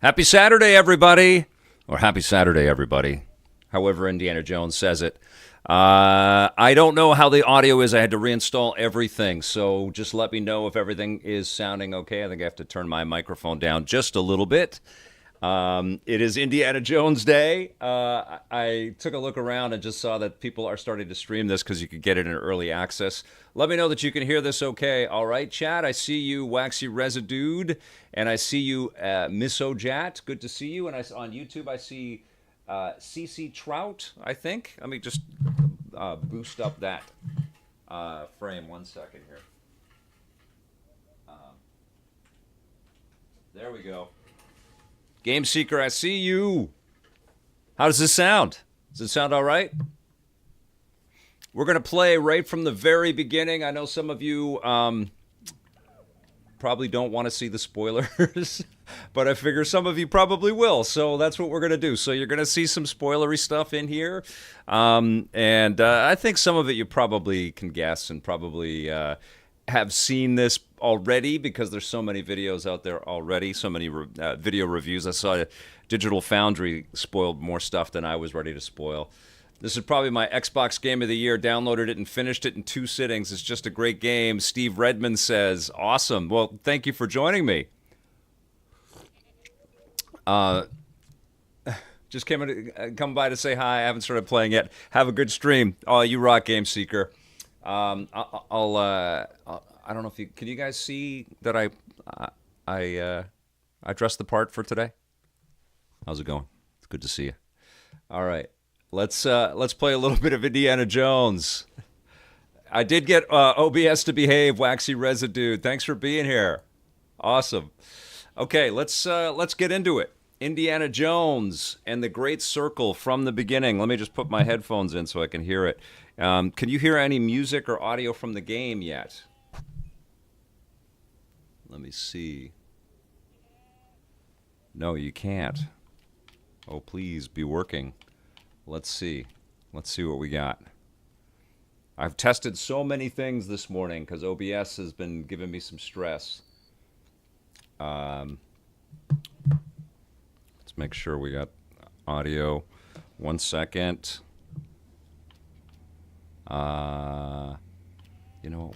Happy Saturday, everybody. Or happy Saturday, everybody. However Indiana Jones says it. I don't know how the audio is. I had to reinstall everything. So just let me know if everything is sounding okay. I think I have to turn my microphone down just a little bit. It is Indiana Jones Day. I took a look around and just saw that people are starting to stream this because you could get it in early access. Let me know that you can hear this okay. All right, chat. I see you, Waxy Residude, and I see you, Miss Ojat. Good to see you. And on YouTube, I see CC Trout, I think. Let me just boost up that frame 1 second here. There we go. Game Seeker, I see you. How does this sound? Does it sound all right? We're going to play right from the very beginning. I know some of you probably don't want to see the spoilers, but I figure some of you probably will. So that's what we're going to do. So you're going to see some spoilery stuff in here. And I think some of it you probably can guess and probably have seen this already because there's so many videos out there already, so many video reviews. I saw Digital Foundry spoiled more stuff than I was ready to spoil. This is probably my Xbox game of the year. Downloaded it and finished it in 2 sittings. It's just a great game. Steve Redmond says, awesome. Well, thank you for joining me. Just come by to say hi. I haven't started playing yet. Have a good stream. Oh, you rock, Game Seeker. I don't know if you can you guys see that I dressed the part for today. How's it going? It's good to see you. All right, let's play a little bit of Indiana Jones. I did get OBS to behave. Waxy Residue, thanks for being here. Awesome. Okay, let's get into it. Indiana Jones and the Great Circle from the beginning. Let me just put my headphones in so I can hear it. Can you hear any music or audio from the game yet? Let me see. No, you can't. Oh, please be working. Let's see. Let's see what we got. I've tested so many things this morning because OBS has been giving me some stress. Let's make sure we got audio. 1 second. You know,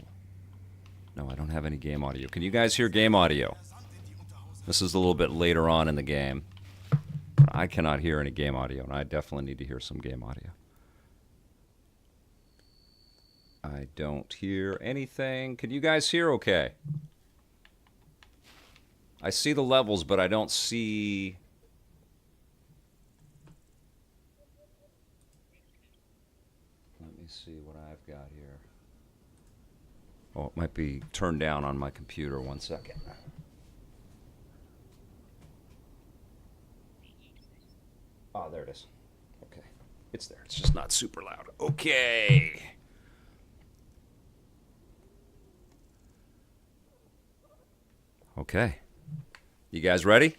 no, I don't have any game audio. Can you guys hear game audio? This is a little bit later on in the game. I cannot hear any game audio, and I definitely need to hear some game audio. I don't hear anything. Can you guys hear okay? I see the levels, but I don't see... Let me see what I've got here. Oh, it might be turned down on my computer. 1 second. Oh, there it is. Okay. It's there. It's just not super loud. Okay. Okay. You guys ready?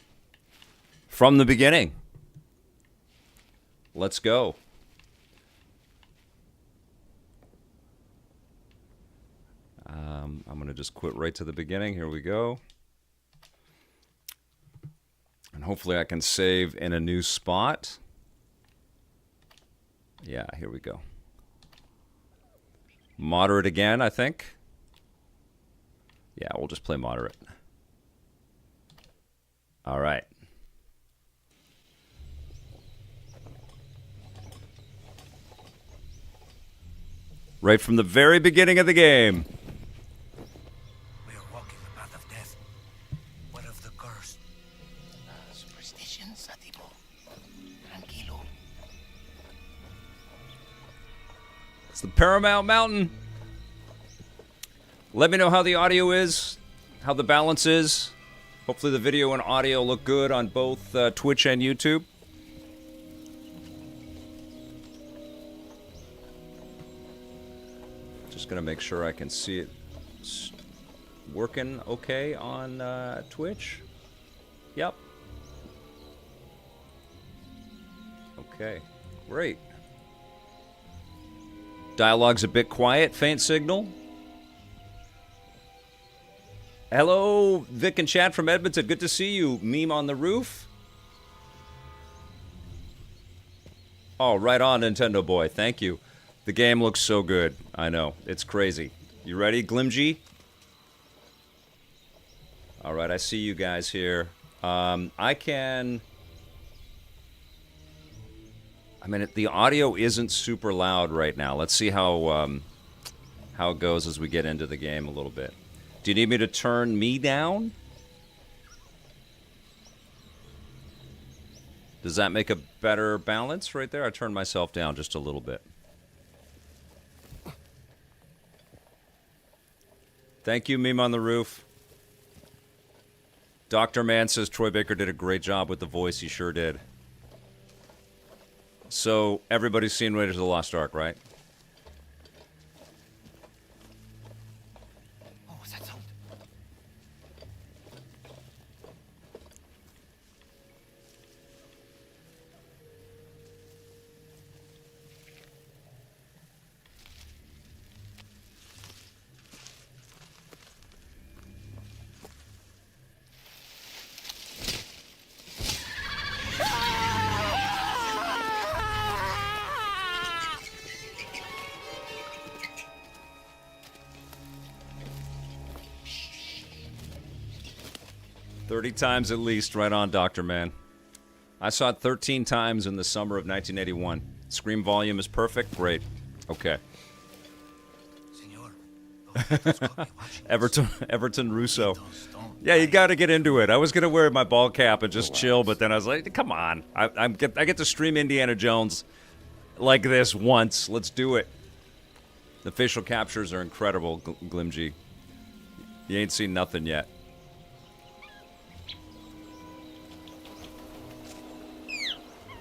From the beginning. Let's go. I'm going to just quit right to the beginning. Here we go. And hopefully I can save in a new spot. Yeah, here we go. Moderate again, I think. Yeah, we'll just play moderate. All right. Right from the very beginning of the game. We are walking the path of death. What of the curse? Superstitions, Atipo. Tranquilo. It's the Paramount Mountain. Let me know how the audio is, how the balance is. Hopefully the video and audio look good on both Twitch and YouTube. Just going to make sure I can see it working okay on Twitch. Yep. Okay, great. Dialogue's a bit quiet, faint signal. Hello, Vic and Chad from Edmonton. Good to see you. Meme on the roof. Oh, right on, Nintendo Boy. Thank you. The game looks so good. I know. It's crazy. You ready, Glimgy? All right, I see you guys here. I can... I mean, the audio isn't super loud right now. Let's see how it goes as we get into the game a little bit. Do you need me to turn me down? Does that make a better balance right there? I turned myself down just a little bit. Thank you, Meme on the Roof. Dr. Man says Troy Baker did a great job with the voice. He sure did. So, everybody's seen Raiders of the Lost Ark, right? What was that sound? "30 times at least, right on, Dr. Man. I saw it 13 times in the summer of 1981. Scream volume is perfect? Great. Okay. Senor, those got me watching us. Everton Russo. Don't Yeah, you got to get into it. I was going to wear my ball cap and just chill, but then I was like, come on. I get to stream Indiana Jones like this once. Let's do it. The facial captures are incredible, Glimgy. You ain't seen nothing yet.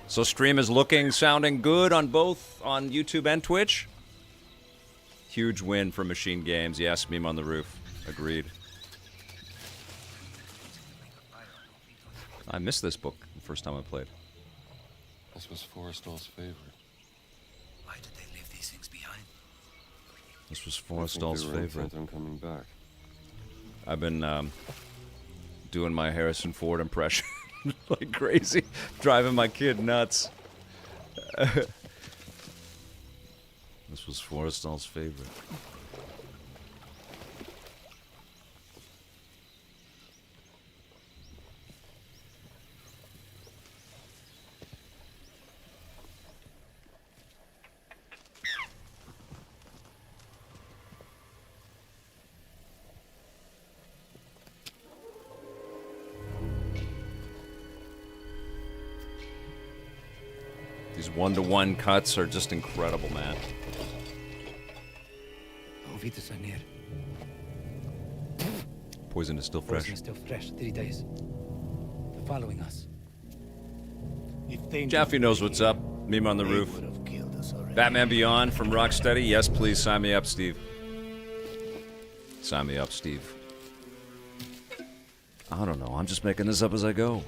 So stream is looking, sounding good on both on YouTube and Twitch. Huge win for Machine Games. Yes, Meme on the Roof. Agreed. I missed this book the first time I played. This was Forrestal's favorite. Why did they leave these things behind? This was I think Forrestal's they were favorite. intent on coming back. I've been doing my Harrison Ford impression like crazy, driving my kid nuts. This was Forrestal's favorite. These one-to-one cuts are just incredible, man. Oh, Vitas are near. Poison is still Poison fresh. is still fresh. 3 days. They're following us. If they Jaffe knows what's up. Meme on the roof. would have killed us already. Batman Beyond from Rocksteady. Yes, please sign me up, Steve. Sign me up, Steve. I don't know. I'm just making this up as I go.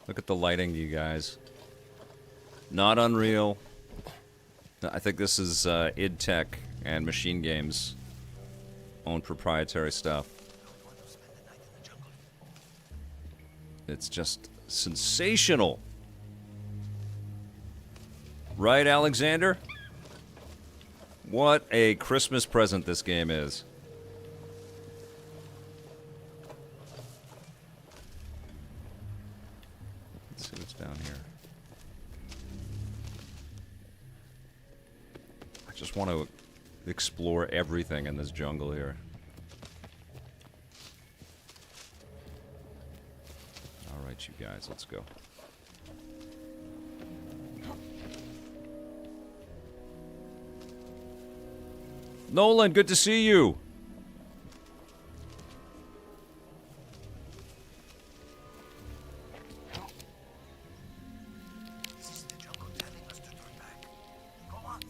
Look at the lighting, you guys. Not Unreal. I think this is id Tech and Machine Games' own proprietary stuff. It's just sensational. Right, Alexander? What a Christmas present this game is. Let's see what's down here. I just want to explore everything in this jungle here. Alright, you guys, let's go. Nolan, good to see you. This is the jungle telling us to turn back. Go on.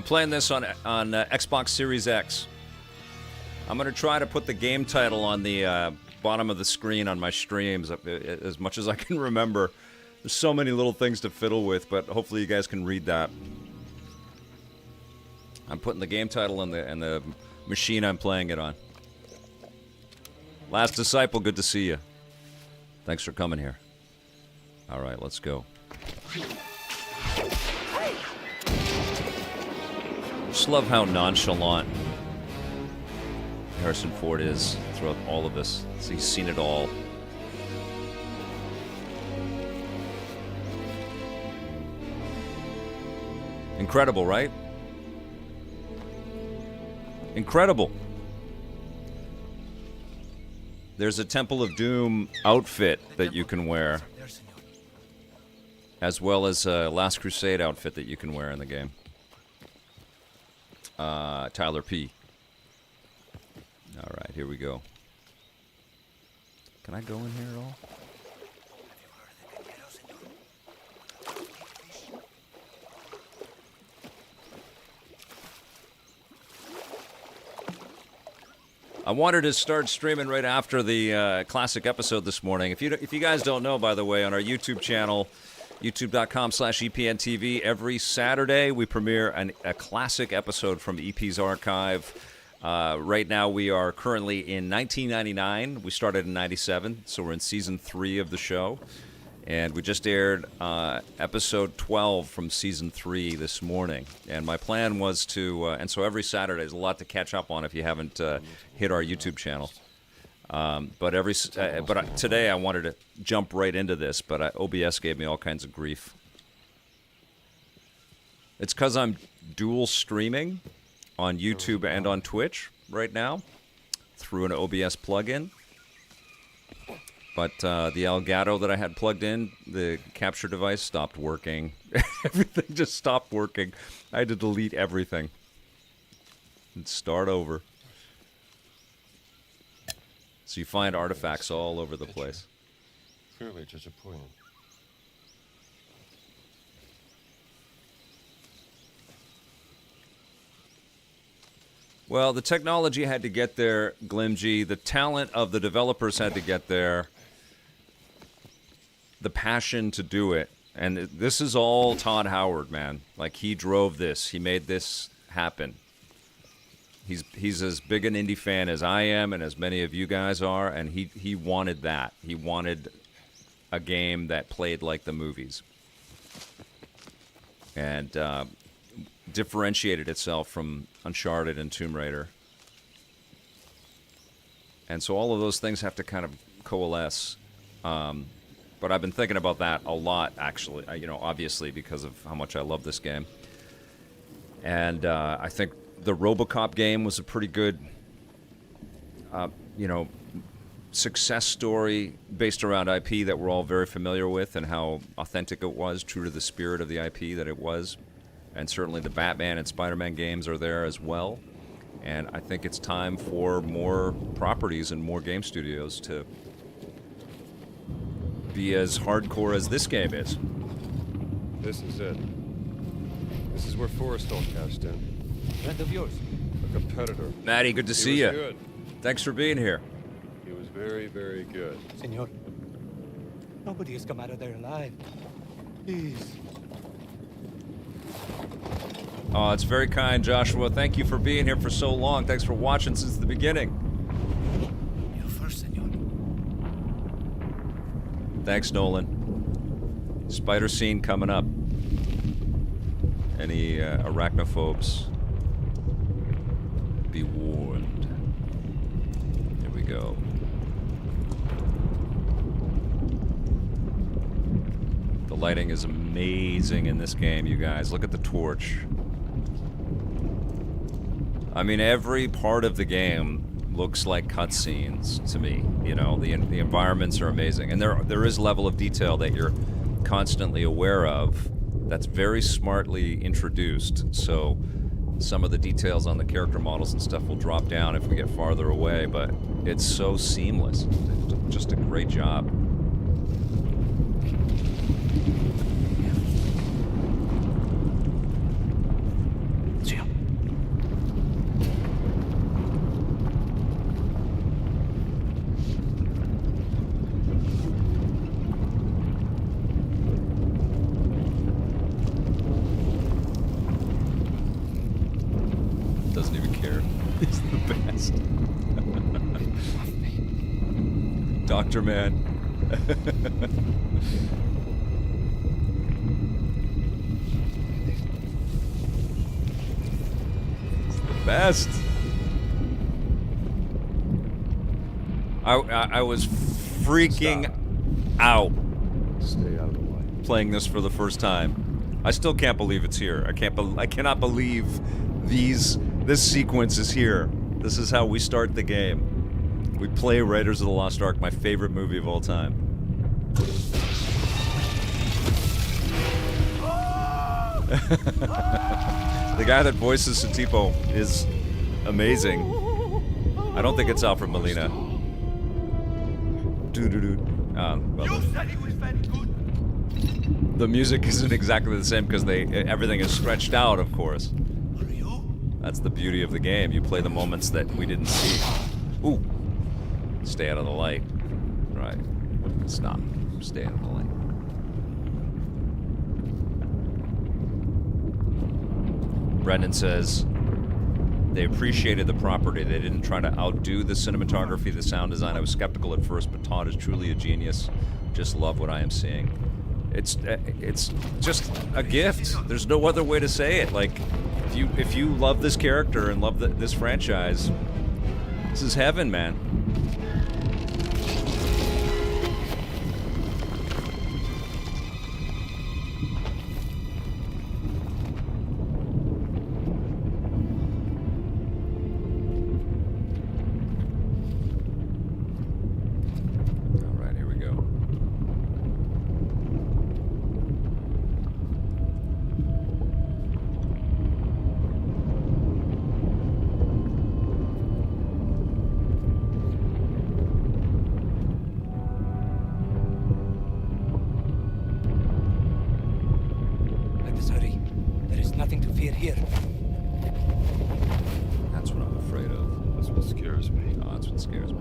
I'm playing this on Xbox Series X. I'm going to try to put the game title on the bottom of the screen on my streams as much as I can remember. There's so many little things to fiddle with, but hopefully you guys can read that. I'm putting the game title on the machine I'm playing it on. Last Disciple, good to see you. Thanks for coming here. All right, let's go. Just love how nonchalant Harrison Ford is throughout all of this. So he's seen it all. Incredible, right? Incredible. There's a Temple of Doom outfit that you can wear, as well as a Last Crusade outfit that you can wear in the game. Tyler P. All right, here we go. Can I go in here at all? I wanted to start streaming right after the classic episode this morning. If you guys don't know, by the way, on our YouTube channel, youtube.com/EPNTV, every Saturday we premiere a classic episode from EP's archive. Right now we are currently in 1999. We started in 97, so we're in season 3 of the show. And we just aired episode 12 from season 3 this morning. And my plan was to, and so every Saturday there's a lot to catch up on if you haven't hit our YouTube channel. But today I wanted to jump right into this, but OBS gave me all kinds of grief. It's because I'm dual streaming on YouTube and on Twitch right now through an OBS plugin. But the Elgato that I had plugged in, the capture device, stopped working. Everything just stopped working. I had to delete everything and start over. So you find artifacts all over the place. Fairly disappointing. Well, the technology had to get there, Glimgy. The talent of the developers had to get there. The passion to do it. And this is all Todd Howard, man. Like, he drove this. He made this happen. He's as big an indie fan as I am and as many of you guys are, and he wanted that. He wanted a game that played like the movies. And differentiated itself from Uncharted and Tomb Raider. And so all of those things have to kind of coalesce. But I've been thinking about that a lot, actually, obviously because of how much I love this game. And I think the RoboCop game was a pretty good, success story based around IP that we're all very familiar with and how authentic it was, true to the spirit of the IP that it was. And certainly the Batman and Spider-Man games are there as well. And I think it's time for more properties and more game studios to be as hardcore as this game is. This is it. This is where Forrestal cashed in. Friend of yours. A competitor. Maddie, good to see He was you. good. Thanks for being here. He was very, very good. Senor. Nobody has come out of there alive. Please. Oh, it's very kind, Joshua. Thank you for being here for so long. Thanks for watching since the beginning. You first, senor. Thanks, Nolan. Spider scene coming up. Any arachnophobes, be warned. Here we go. The lighting is amazing in this game, you guys. Look at the torch. I mean, every part of the game looks like cutscenes to me. The environments are amazing, and there is a level of detail that you're constantly aware of that's very smartly introduced. So some of the details on the character models and stuff will drop down if we get farther away, but it's so seamless. Just a great job. Senor. Dr. Man. It's the best. I was freaking out Stay out of the way. playing this for the first time. I still can't believe it's here. I cannot believe this sequence is here. This is how we start the game. We play Raiders of the Lost Ark, my favorite movie of all time. The guy that voices Satipo is amazing. I don't think it's Alfred Molina. Well, You said he was very good. the music isn't exactly the same because everything is stretched out, of course. Are you? That's the beauty of the game. You play the moments that we didn't see. Ooh. Stay out of the light. Right. Stop. Stay out of the light. Brendan says they appreciated the property. They didn't try to outdo the cinematography, the sound design. I was skeptical at first, but Todd is truly a genius. Just love what I am seeing. It's just a gift. There's no other way to say it. Like, if you love this character and love this franchise, this is heaven, man. Let us hurry. There is nothing to fear here. That's what I'm afraid of. That's what scares me. Oh, that's what scares me.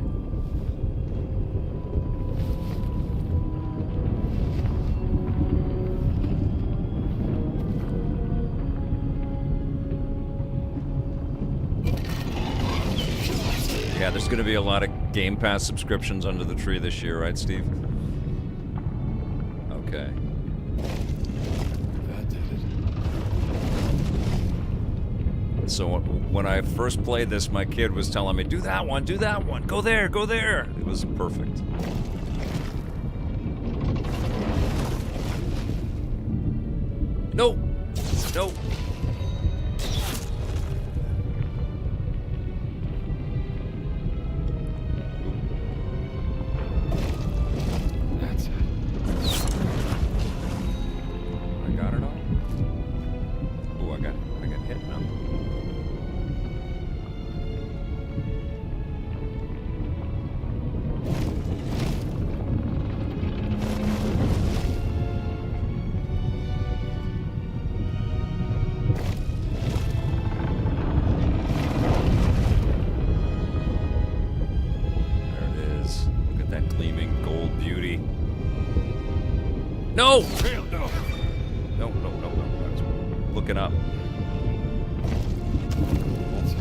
Yeah, there's going to be a lot of Game Pass subscriptions under the tree this year, right, Steve? Okay. That did it. So when I first played this, my kid was telling me, do that one, go there, go there. It was perfect. No, no. That's it. I got it all. Ooh, I got hit now. There it is. Look at that gleaming gold beauty. No! No. I was looking up. That's it.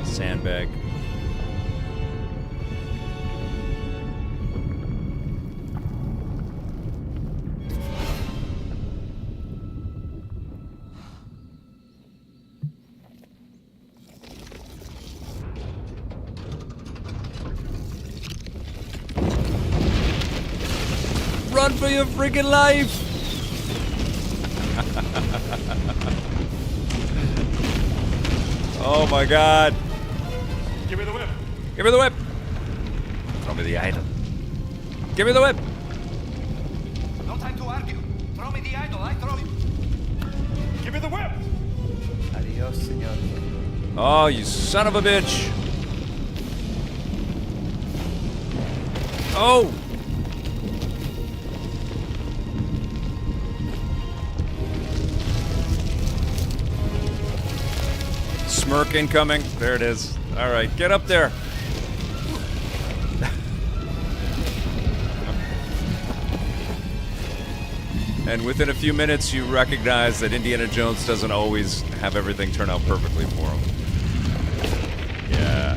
Sandbag. Run for your freaking life! Oh my god! Give me the whip. Give me the whip! Throw me the idol. Give me the whip! No time to argue. Throw me the idol, I throw you. Give me the whip. Adios, senor. Oh, you son of a bitch! Oh! Smirk incoming. There it is. All right, get up there. And within a few minutes, you recognize that Indiana Jones doesn't always have everything turn out perfectly for him. Yeah.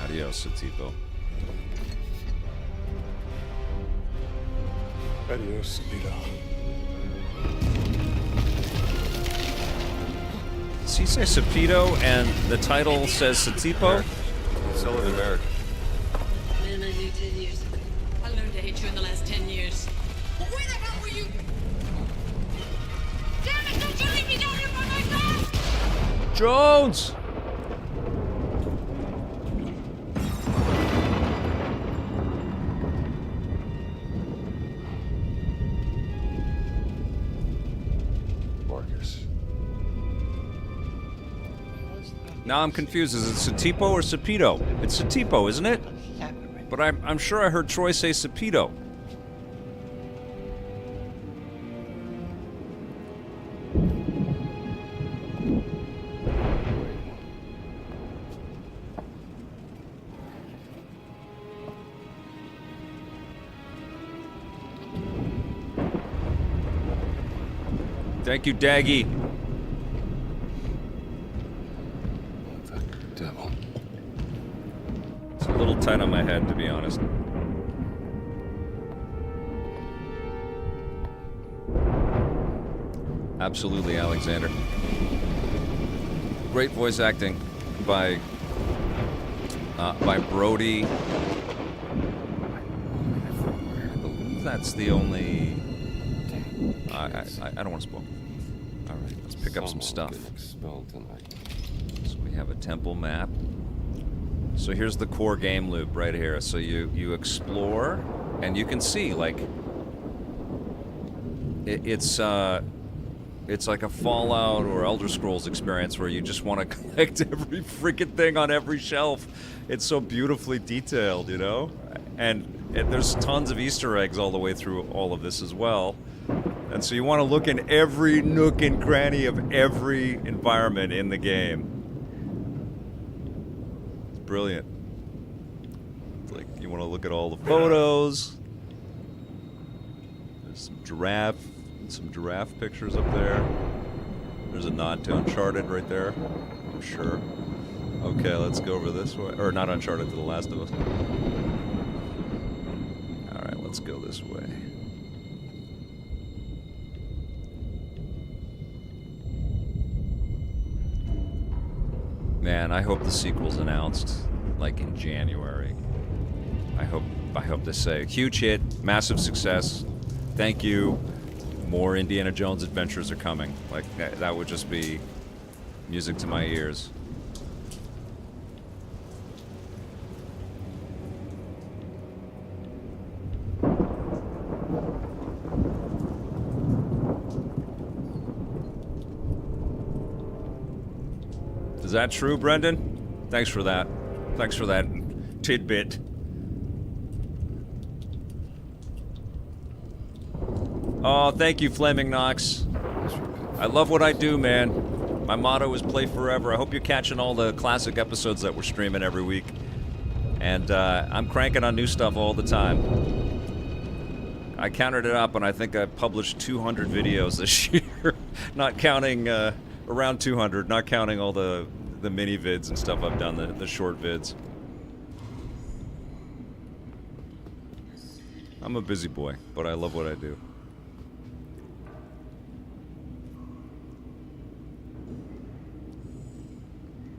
Adios, Satipo. Adios, Peter. Does he say Sapito and the title says Satipo? Sullivan Merrick. Man, I knew 10 years ago. I learned to hate you in the last 10 years. But where the hell were you? Damn it, don't you leave me down here by myself! Jones! Marcus. Now I'm confused. Is it Satipo or Sapito? It's Satipo, isn't it? But I'm sure I heard Troy say Sapito. Thank you, Daggy. The devil. It's a little tight on my head, to be honest. Absolutely, Alexander. Great voice acting by Brody. I believe that's the only. I don't want to spoil. All right, let's pick up some stuff. Expelled tonight. So we have a temple map. So here's the core game loop right here. So you explore, and you can see like it's like a Fallout or Elder Scrolls experience where you just want to collect every freaking thing on every shelf. It's so beautifully detailed, you know? And there's tons of Easter eggs all the way through all of this as well. And so you want to look in every nook and cranny of every environment in the game. It's brilliant. It's like you want to look at all the photos. There's some giraffe pictures up there. There's a nod to Uncharted right there, I'm sure. Okay, let's go over this way. Or not Uncharted, to The Last of Us. Alright, let's go this way. Man, I hope the sequel's announced, like, in January. I hope they say, huge hit, massive success, thank you, more Indiana Jones adventures are coming. Like, that would just be music to my ears. Is that true, Brendan? Thanks for that. Thanks for that tidbit. Oh, thank you, Flaming Knox. I love what I do, man. My motto is play forever. I hope you're catching all the classic episodes that we're streaming every week. And I'm cranking on new stuff all the time. I counted it up, and I think I published 200 videos this year. Not counting, around 200, not counting all the mini vids and stuff I've done, the short vids. I'm a busy boy, but I love what I do.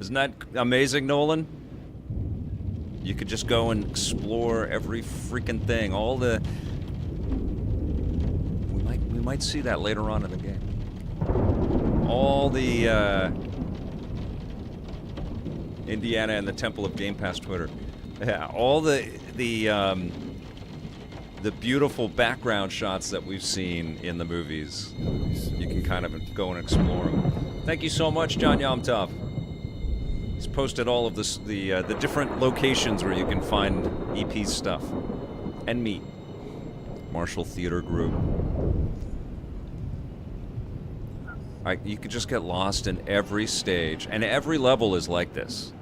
Isn't that amazing, Nolan? You could just go and explore every freaking thing. All the... We might see that later on in the game. All the, Indiana and the Temple of Game Pass Twitter. Yeah, all the beautiful background shots that we've seen in the movies. You can kind of go and explore them. Thank you so much, John Yomtov. He's posted all of this, the different locations where you can find EP stuff. And me. Marshall Theater Group. You could just get lost in every stage, and every level is like this.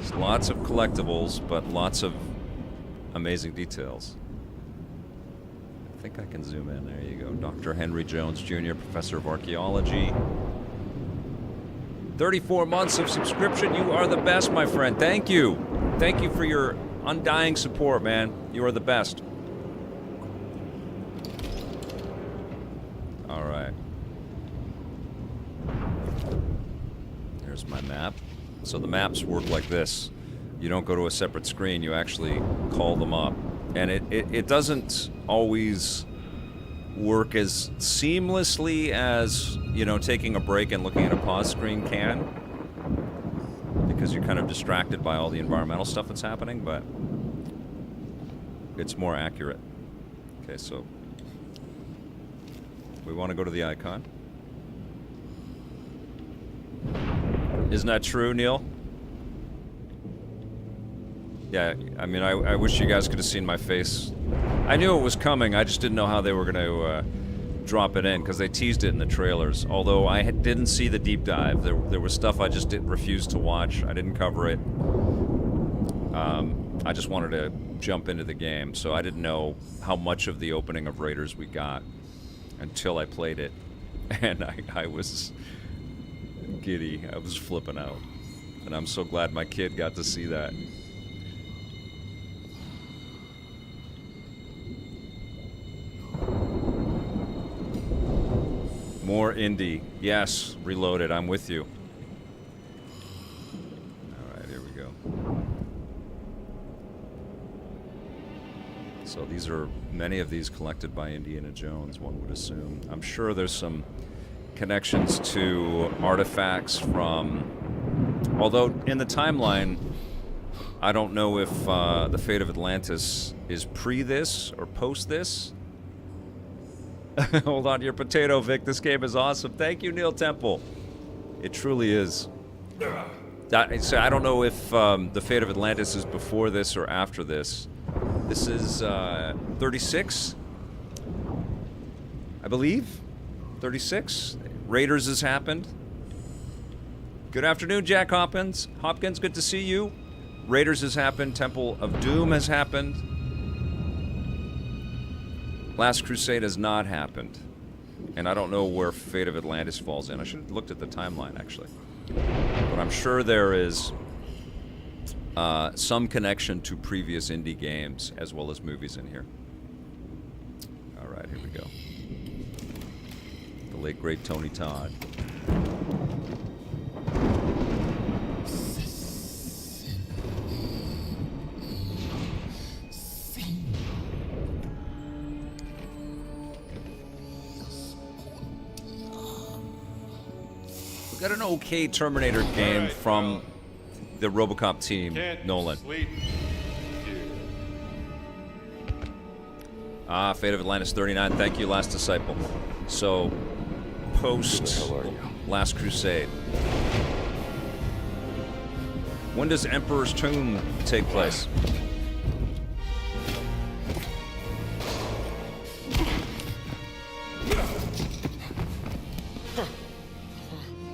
There's lots of collectibles, but lots of amazing details. I think I can zoom in. There you go. Dr. Henry Jones Jr., Professor of Archaeology. 34 months of subscription. You are the best, my friend. Thank you. Thank you for your undying support, man. You are the best. All right. There's my map. So the maps work like this. You don't go to a separate screen. You actually call them up. And it doesn't always work as seamlessly as, you know, taking a break and looking at a pause screen can, because you're kind of distracted by all the environmental stuff that's happening, but it's more accurate. Okay, so we want to go to the icon. Isn't that true, Neil? Yeah, I mean, I wish you guys could have seen my face. I knew it was coming, I just didn't know how they were going to drop it in, because they teased it in the trailers. Although I didn't see the deep dive. There was stuff I just refused to watch. I didn't cover it. I just wanted to jump into the game, so I didn't know how much of the opening of Raiders we got until I played it. And I was giddy. I was flipping out. And I'm so glad my kid got to see that. More indie. Yes, Reloaded. I'm with you. All right, here we go. So these are, many of these collected by Indiana Jones, one would assume. I'm sure there's some connections to artifacts from... Although, in the timeline, I don't know if the Fate of Atlantis is pre this or post this. Hold on to your potato, Vic. This game is awesome. Thank you, Neil Temple. It truly is. So I don't know if the Fate of Atlantis is before this or after this. This is 36, I believe. 36. Raiders has happened. Good afternoon, Jack Hopkins. Hopkins, good to see you. Raiders has happened. Temple of Doom has happened. Last Crusade has not happened. And I don't know where Fate of Atlantis falls in. I should have looked at the timeline, actually. But I'm sure there is some connection to previous indie games as well as movies in here. All right, here we go. The late, great Tony Todd. Got an okay Terminator game from the RoboCop team, Nolan. Fate of Atlantis 39. Thank you, Last Disciple. So, post Last Crusade. When does Emperor's Tomb take place?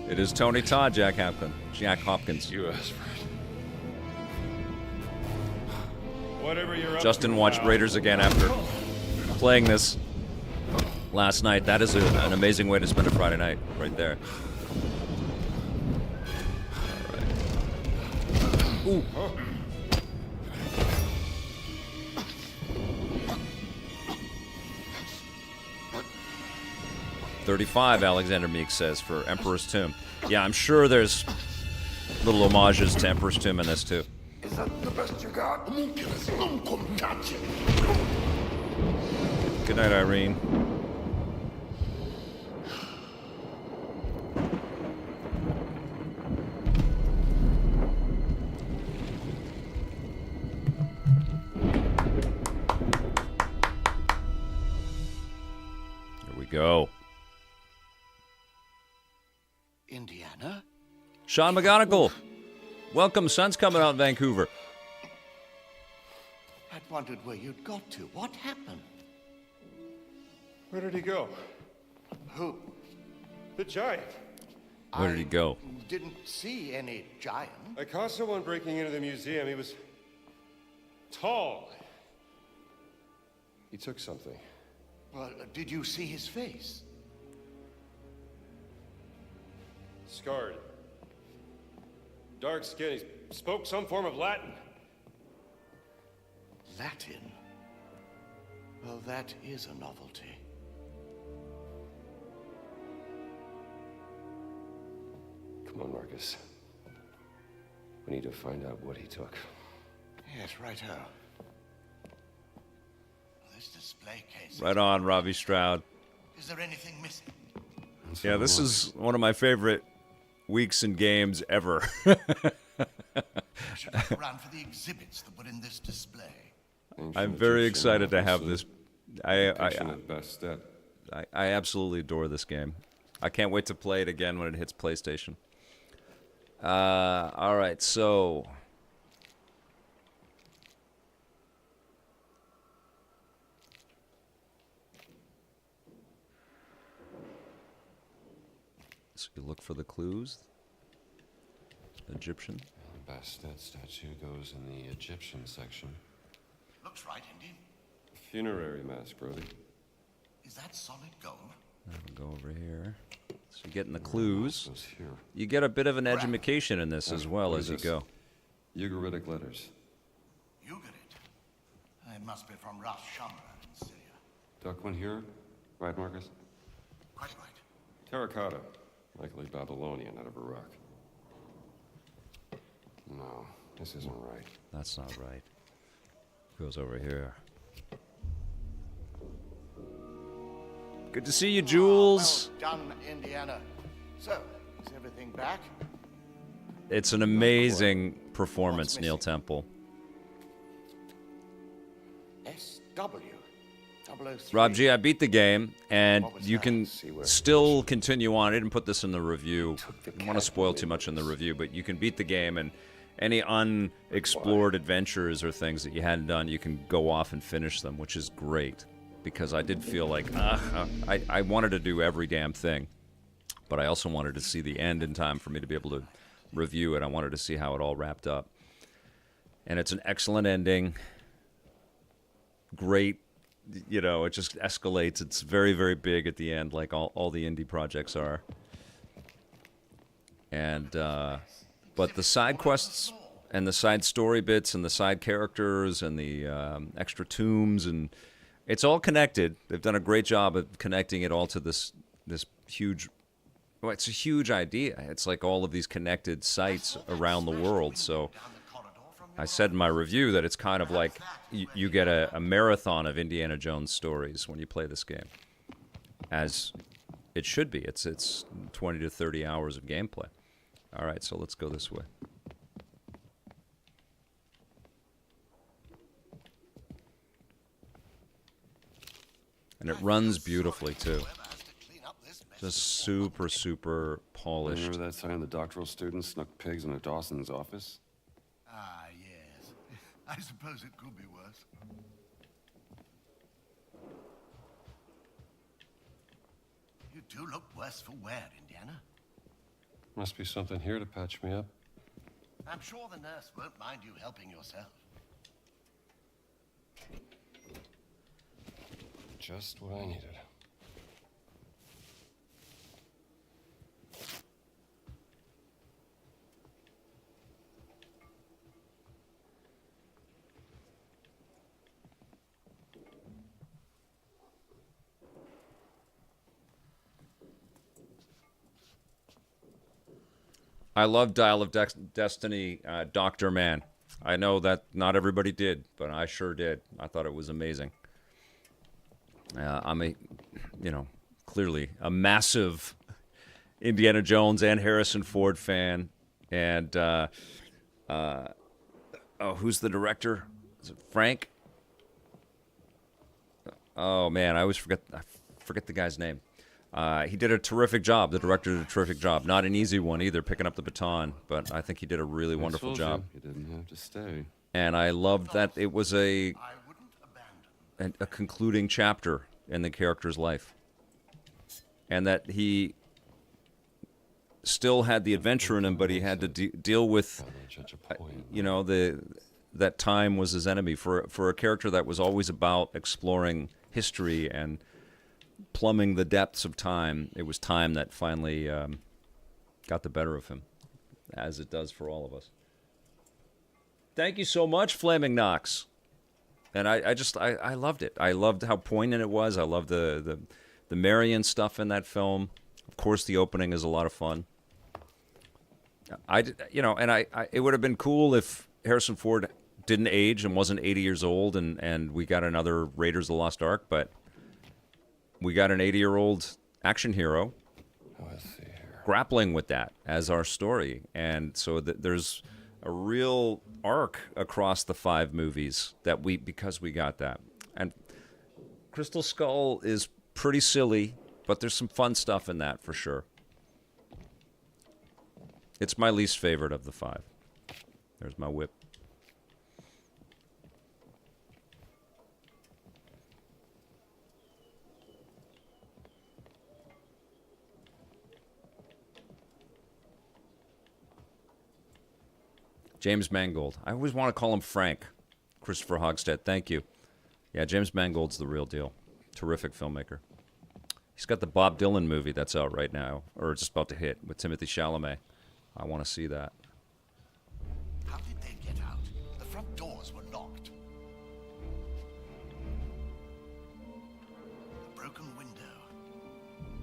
It is Tony Todd, Jack Hopkins. You asked for it. Whatever you're up Justin to watched now. Raiders again after playing this last night. That is an amazing way to spend a Friday night, right there. All right. Ooh. 35, Alexander Meek says, for Emperor's Tomb. Yeah, I'm sure there's little homages to Emperor's Tomb in this, too. Is that the best you got? Good night, Irene. Here we go. Indiana? Sean McGonigal. Welcome, sun's coming out in Vancouver. I'd wondered where you'd got to. What happened? Where did he go? Who? The giant. Where did he go? Didn't see any giant. I caught someone breaking into the museum. He was tall. He took something. Well, did you see his face? Scarred. Dark skin. He spoke some form of Latin. Latin? Well, that is a novelty. Come on, Marcus. We need to find out what he took. Yes, righto. This display case. Right on, Robbie Stroud. Is there anything missing? Yeah, this is one of my favorite weeks in games ever. I should look around for the exhibits that were in this display. I'm very excited to have this. At best step. I absolutely adore this game. I can't wait to play it again when it hits PlayStation. All right, so you look for the clues. Egyptian. The Bastet statue goes in the Egyptian section. Looks right, indeed. Funerary mask, Brody. Is that solid gold? I'll go over here. So you're getting the clues. Goes here. You get a bit of an education in this as well What as is you this? go. Ugaritic letters. You get it. It must be from Ras Shamra in Syria. Duck one here. Right, Marcus? Quite right. Terracotta. Likely Babylonian out of Iraq. No, this isn't right. That's not right. Goes over here. Good to see you, Jules. Well done, Indiana. So, is everything back? It's an amazing performance, Neil Temple. SW 003. Rob G, I beat the game, and What was you that? can See where it still continue on. I didn't put this in the review. I don't want to spoil too much in the review, but you can beat the game, and any unexplored adventures or things that you hadn't done, you can go off and finish them, which is great. Because I did feel like, I wanted to do every damn thing, but I also wanted to see the end in time for me to be able to review it. I wanted to see how it all wrapped up. And it's an excellent ending. Great, you know, it just escalates. It's very, very big at the end, like all the indie projects are. And, but the side quests and the side story bits and the side characters and the extra tombs and it's all connected. They've done a great job of connecting it all to this huge. Well, it's a huge idea. It's like all of these connected sites around the world. So I said in my review that it's kind of like you get a marathon of Indiana Jones stories when you play this game, as it should be. It's 20 to 30 hours of gameplay. All right, so let's go this way. And it runs beautifully, too. Just super, super polished. Remember that time the doctoral student snuck pigs into Dawson's office? Ah, yes. I suppose it could be worse. You do look worse for wear, Indiana. Must be something here to patch me up. I'm sure the nurse won't mind you helping yourself. Just what I needed. I love Dial of Destiny, Dr. Man. I know that not everybody did, but I sure did. I thought it was amazing. I'm clearly a massive Indiana Jones and Harrison Ford fan. And, who's the director? Is it Frank? Oh, man, I forget the guy's name. He did a terrific job. The director did a terrific job. Not an easy one either, picking up the baton, but I think he did a really wonderful job. You didn't have to stay. And I loved that it was a concluding chapter in the character's life. And that he still had the adventure in him, but he had to deal with, that time was his enemy. For a character that was always about exploring history and plumbing the depths of time, it was time that finally got the better of him, as it does for all of us. Thank you so much, Flaming Knox. And I loved it. I loved how poignant it was. I loved the Marion stuff in that film. Of course, the opening is a lot of fun. It would have been cool if Harrison Ford didn't age and wasn't 80 years old, and we got another Raiders of the Lost Ark, but we got an 80-year-old action hero grappling with that as our story. And so there's a real arc across the 5 movies because we got that. And Crystal Skull is pretty silly, but there's some fun stuff in that for sure. It's my least favorite of the 5. There's my whip. James Mangold. I always want to call him Frank. Christopher Hogstead, thank you. Yeah, James Mangold's the real deal. Terrific filmmaker. He's got the Bob Dylan movie that's out right now, or just about to hit, with Timothée Chalamet. I want to see that. How did they get out? The front doors were locked. The broken window.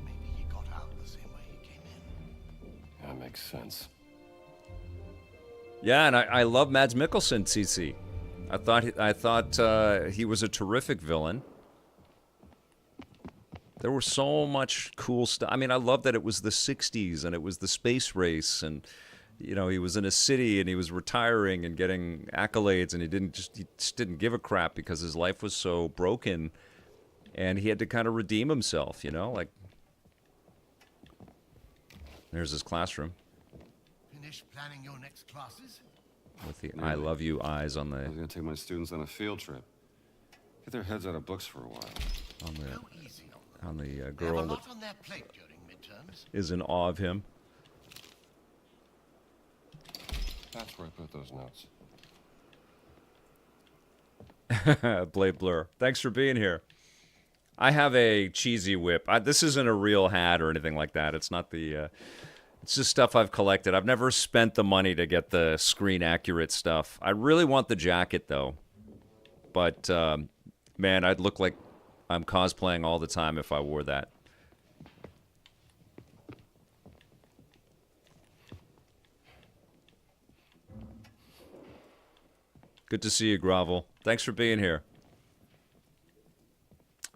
Maybe he got out the same way he came in. That makes sense. Yeah, and I love Mads Mikkelsen, CC. I thought he was a terrific villain. There was so much cool stuff. I mean, I love that it was the 60s and it was the space race, and he was in a city and he was retiring and getting accolades, and he just didn't give a crap because his life was so broken, and he had to kind of redeem himself, like there's his classroom. Finish planning your next classes? With the I love you eyes on I was the gonna take my students on a field trip. Get their heads out of books for a while. Go easy on them. on the They have a girl that lot on their plate during midterms. is in awe of him. That's where I put those notes. Blade Blur. Thanks for being here. I have a cheesy whip. This isn't a real hat or anything like that. It's not the... it's just stuff I've collected. I've never spent the money to get the screen-accurate stuff. I really want the jacket, though. But, man, I'd look like I'm cosplaying all the time if I wore that. Good to see you, Grovel. Thanks for being here.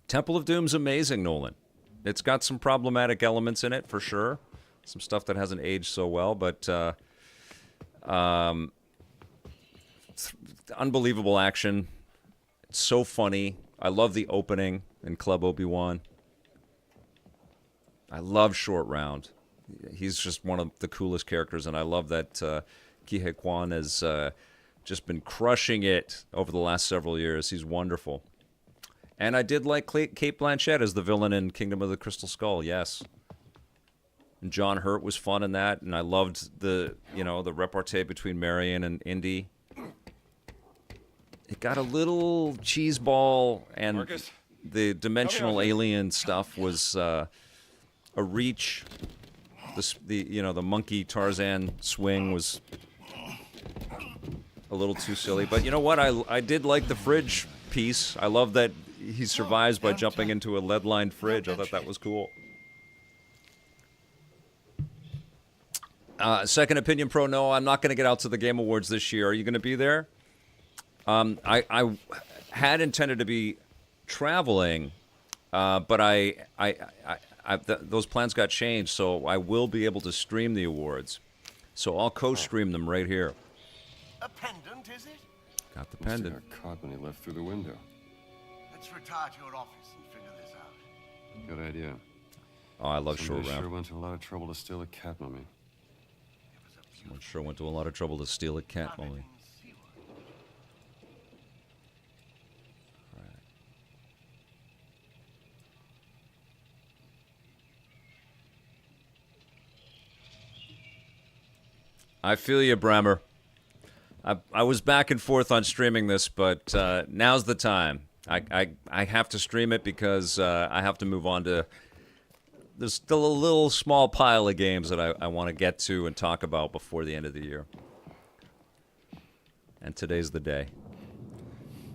Temple of Doom's amazing, Nolan. It's got some problematic elements in it, for sure. Some stuff that hasn't aged so well, but unbelievable action. It's so funny. I love the opening in Club Obi-Wan. I love Short Round. He's just one of the coolest characters, and I love that Ke Huy Quan has just been crushing it over the last several years. He's wonderful. And I did like Cate Blanchett as the villain in Kingdom of the Crystal Skull, yes. And John Hurt was fun in that, and I loved the repartee between Marion and Indy. It got a little cheeseball, and Marcus? the dimensional alien stuff was a reach. The monkey Tarzan swing was a little too silly, but you know what? I did like the fridge piece. I love that he survives by jumping into a lead-lined fridge. I thought that was cool. Second Opinion Pro, no, I'm not going to get out to the Game Awards this year. Are you going to be there? I had intended to be traveling, but those plans got changed, so I will be able to stream the awards. So I'll co-stream them right here. A pendant, is it? Got the Must have pendant. got caught when he left through the window. Let's retire to your office and figure this out. Good idea. Oh, I love Short Somebody Round. sure went to a lot of trouble to steal a cat mummy. Someone sure went to a lot of trouble to steal a cat mummy. I feel you, Bremer. I was back and forth on streaming this, but now's the time. I have to stream it because I have to move on to... There's still a little small pile of games that I want to get to and talk about before the end of the year. And today's the day.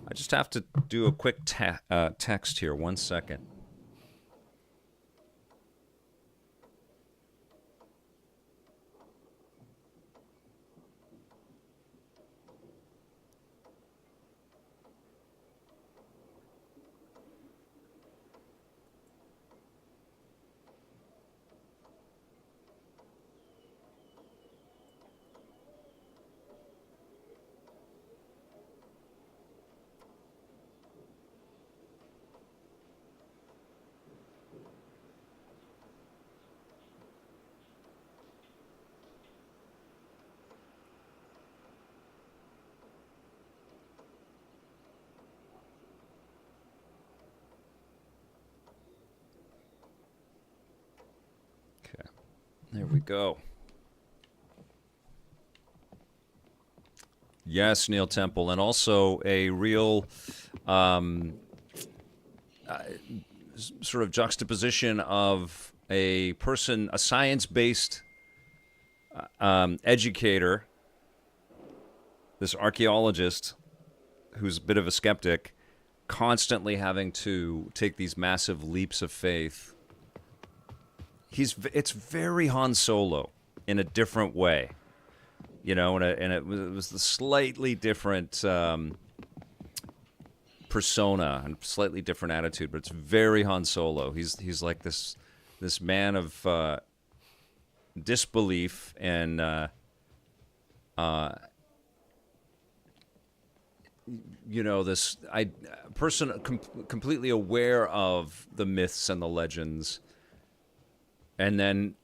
I just have to do a quick text here. 1 second. Okay, there we go. Yes, Neil Temple, and also a real sort of juxtaposition of a person, a science-based educator, this archaeologist who's a bit of a skeptic, constantly having to take these massive leaps of faith. It's very Han Solo in a different way, you know, and it was the slightly different persona and slightly different attitude, but it's very Han Solo. He's like this man of disbelief and you know, this person completely aware of the myths and the legends. And then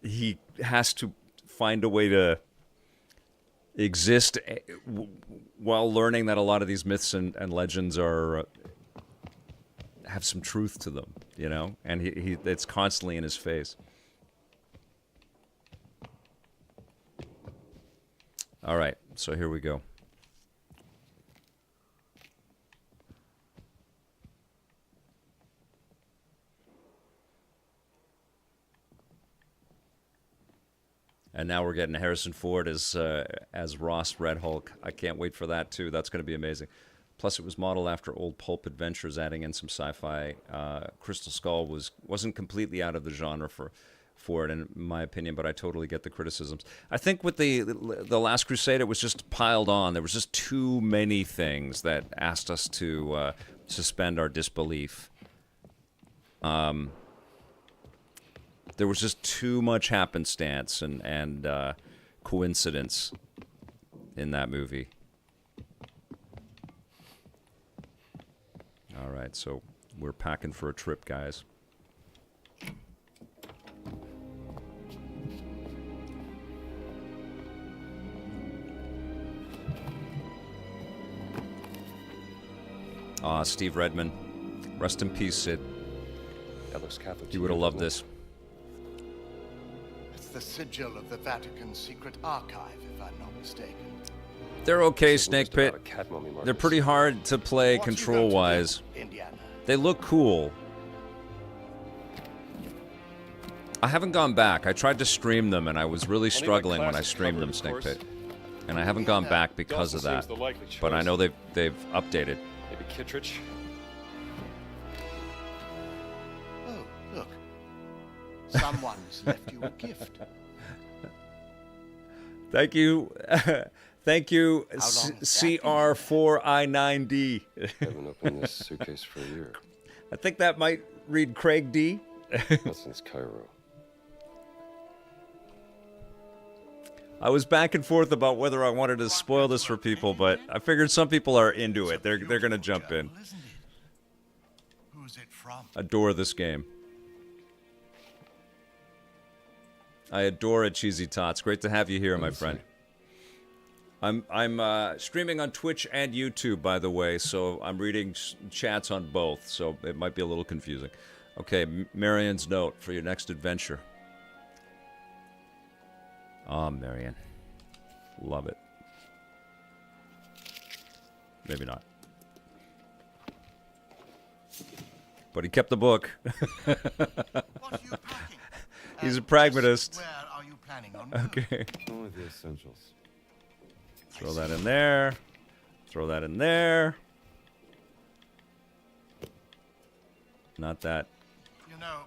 he has to find a way to exist while learning that a lot of these myths and legends have some truth to them, you know? And it's constantly in his face. All right, so here we go. And now we're getting Harrison Ford as Ross Red Hulk. I can't wait for that, too. That's going to be amazing. Plus, it was modeled after old pulp adventures, adding in some sci-fi. Crystal Skull wasn't completely out of the genre for it, in my opinion, but I totally get the criticisms. I think with the Last Crusade, it was just piled on. There was just too many things that asked us to suspend our disbelief. There was just too much happenstance and coincidence in that movie. All right, so we're packing for a trip, guys. Steve Redman. Rest in peace, Sid. That looks Catholic. You would have loved this. It's the sigil of the Vatican secret archive, if I'm not mistaken. They're okay, Just Snake about Pit. a cat mummy, They're Marcus. pretty hard to play What you going to control-wise. do, Indiana? They look cool. I haven't gone back. I tried to stream them, and I was really struggling when I streamed them, Snake Pit. And I haven't gone back because of that. But I know they've updated. Maybe Kittredge. Oh, look. Someone's left you a gift. Thank you. Thank you, How long has that CR4I9D. Haven't opened this suitcase for a year. I think that might read Craig D. Not since Cairo. I was back and forth about whether I wanted to spoil this for people, but I figured some people are into it. They're going to jump in. Isn't it? Who's it from? Adore this game. I adore it, Cheesy Tots. Great to have you here, my friend. I'm streaming on Twitch and YouTube, by the way, so I'm reading chats on both, so it might be a little confusing. Okay, Marion's note for your next adventure. Oh, Marion. Love it. Maybe not. But he kept the book. What are you packing? He's a pragmatist. Where are you planning on moving? Okay. Only the essentials. Throw that in there. Throw that in there. Not that. You know,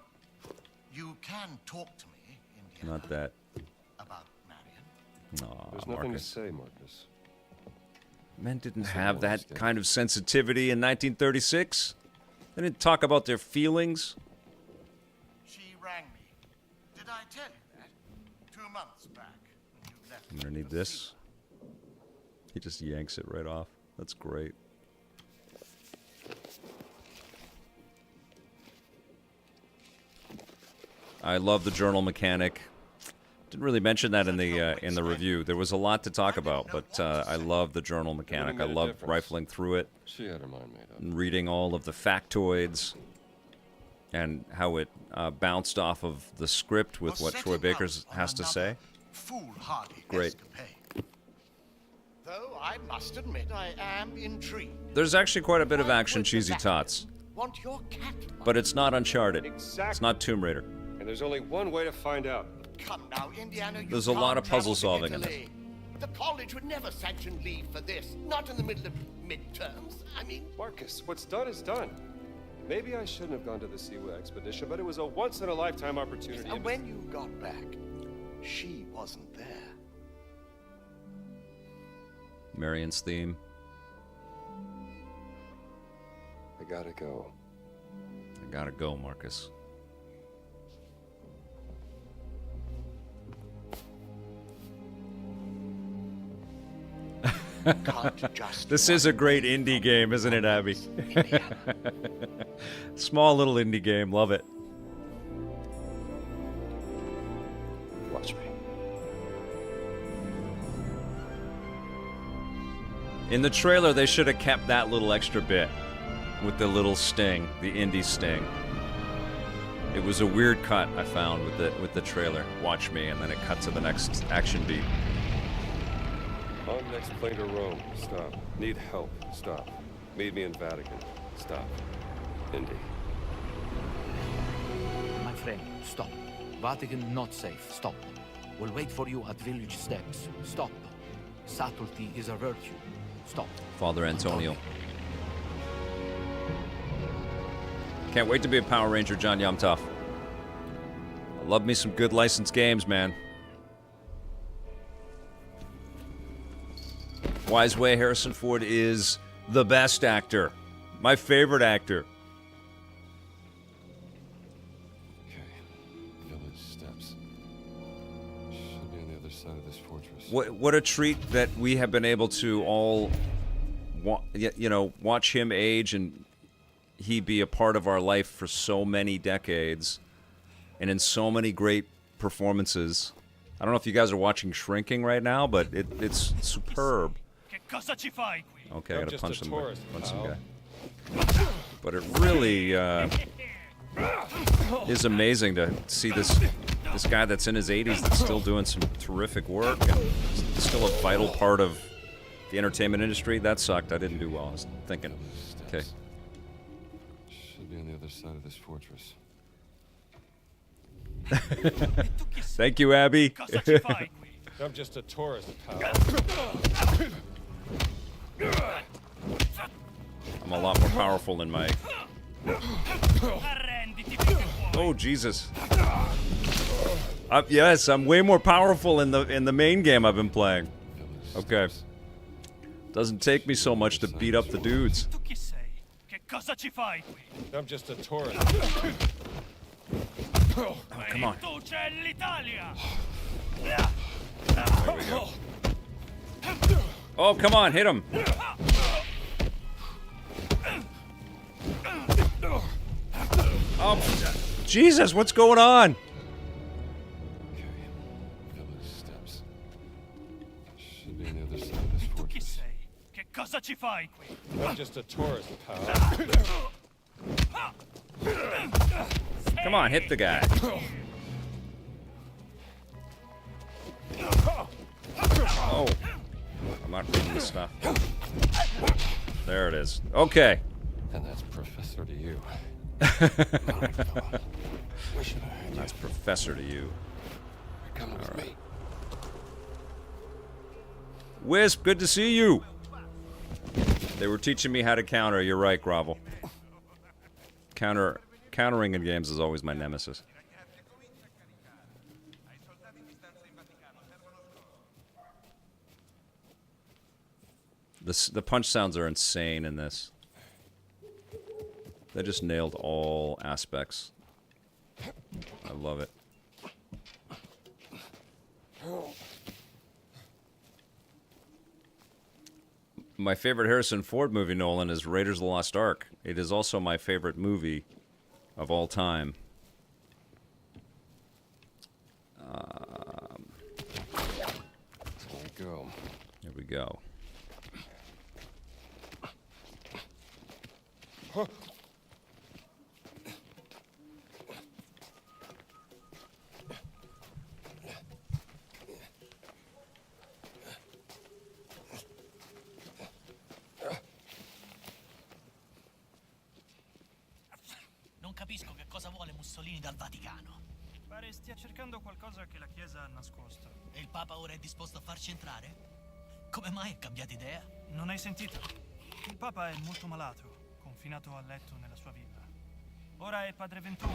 you can talk to me, Indiana, Not that. about Marion. Aw, There's nothing Marcus. to say, Marcus. Men didn't That's have not that understand. kind of sensitivity in 1936. They didn't talk about their feelings. She rang me. Did I tell you that? 2 months back when you left. I'm gonna need the this. sea. He just yanks it right off. That's great. I love the journal mechanic. Didn't really mention that in the review. There was a lot to talk about, but I love the journal mechanic. I made a love difference. rifling through it She had her mind made up. and reading all of the factoids and how it bounced off of the script with For what Troy setting Baker out on has to another say. Foolhardy Great. escapade. Though I must admit I am intrigued. There's actually quite a bit of Why action would the cheesy Vatican tots, Want your cat? but it's not Uncharted. Exactly. It's not Tomb Raider. And there's only one way to find out. Come now, Indiana. You There's a lot can't of puzzle travel to solving in Italy. The college would never sanction leave for this. Not in the middle of midterms. I mean, Marcus, what's done is done. Maybe I shouldn't have gone to the Siwa expedition, but it was a once-in-a-lifetime opportunity. and when you got back, she wasn't there. Marion's theme. I gotta go. I gotta go, Marcus. Can't just This is a great indie game, isn't it, Abby? Indiana. Small little indie game. Love it. Watch me. In the trailer, they should have kept that little extra bit with the little sting, the indie sting. It was a weird cut I found with the trailer. Watch me, and then it cut to the next action beat. On next plane to Rome. Stop. Need help. Stop. Meet me in Vatican. Stop. Indy. My friend, stop. Vatican not safe. Stop. We'll wait for you at village steps. Stop. Subtlety is a virtue. Stop. Father Antonio. Can't wait to be a Power Ranger, John Yumtough. I love me some good licensed games, man. Wise Way, Harrison Ford is the best actor. My favorite actor. Okay. Village steps. Should be on the other side of this fortress. What a treat that we have been able to all, watch him age and he be a part of our life for so many decades and in so many great performances. I don't know if you guys are watching Shrinking right now, but it's superb. Okay, I gotta just punch a some tourist, guy. pal. But it really is amazing to see this guy that's in his 80s that's still doing some terrific work and still a vital part of the entertainment industry. That sucked. I didn't do well. I was thinking. Okay. Should be on the other side of this fortress. Thank you, Abby. I'm just a tourist, pal. I'm a lot more powerful in my... Oh, Jesus. Yes, I'm way more powerful in the main game I've been playing. Okay. Doesn't take me so much to beat up the dudes. I'm just a tourist. Oh, come on. There we go. Oh, come on, hit him. Oh, Jesus, what's going on? Okay. Village steps. Should be on the other side of this fortress. I'm just a tourist, pal. Come on, hit the guy. Oh, I'm not reading the stuff. There it is. Okay. And that's Professor to you. That's Professor to you. Come with me. Wisp, good to see you. They were teaching me how to counter. You're right, Grovel. Countering in games is always my nemesis. The punch sounds are insane in this. They just nailed all aspects. I love it. My favorite Harrison Ford movie, Nolan, is Raiders of the Lost Ark. It is also my favorite movie of all time. There we go. Here we go. Non capisco che cosa vuole Mussolini dal Vaticano. Pare stia cercando qualcosa che la Chiesa ha nascosto. E il Papa ora è disposto a farci entrare? Come mai ha cambiato idea? Non hai sentito? Il Papa è molto malato, confinato a letto nella sua villa. Ora è Padre Ventura.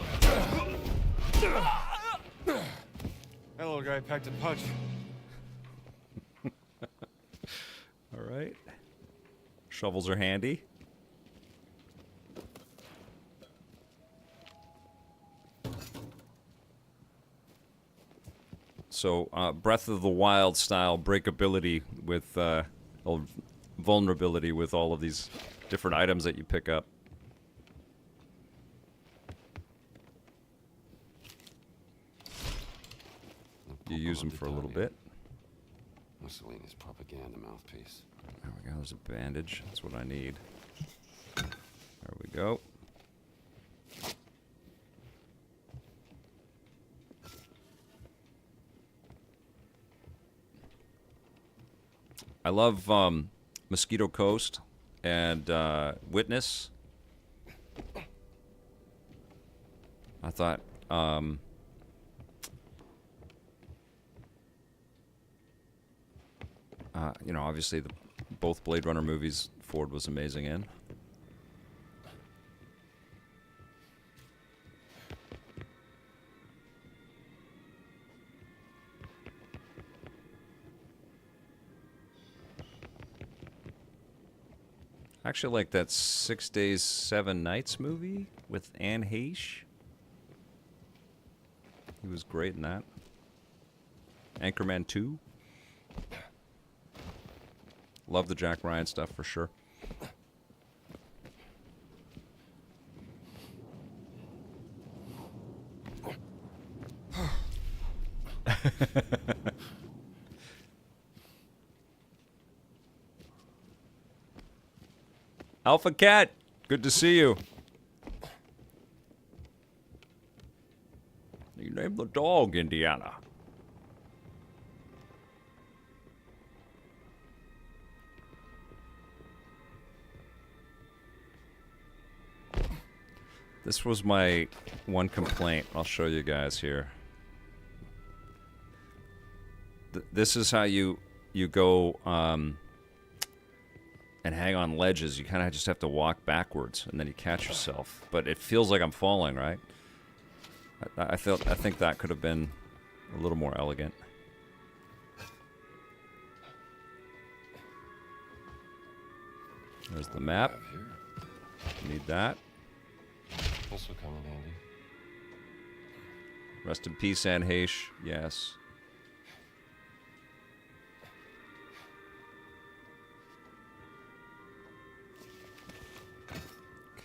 That little guy packed a punch. All right. Shovels are handy. So, Breath of the Wild style breakability with vulnerability with all of these different items that you pick up. You use them for a little bit. Mussolini's propaganda mouthpiece. There we go. There's a bandage. That's what I need. There we go. I love Mosquito Coast and Witness. I thought you know, obviously both Blade Runner movies Ford was amazing in. I actually like that 6 Days, 7 Nights movie with Anne Heche. He was great in that. Anchorman 2. Love the Jack Ryan stuff for sure. Alpha Cat, good to see you. You named the dog Indiana. This was my one complaint. I'll show you guys here. This is how you go and hang on ledges. You kind of just have to walk backwards, and then you catch yourself. But it feels like I'm falling, right? I think that could have been a little more elegant. There's the map. Need that. This will come in handy. Rest in peace, Anne Heche. Yes.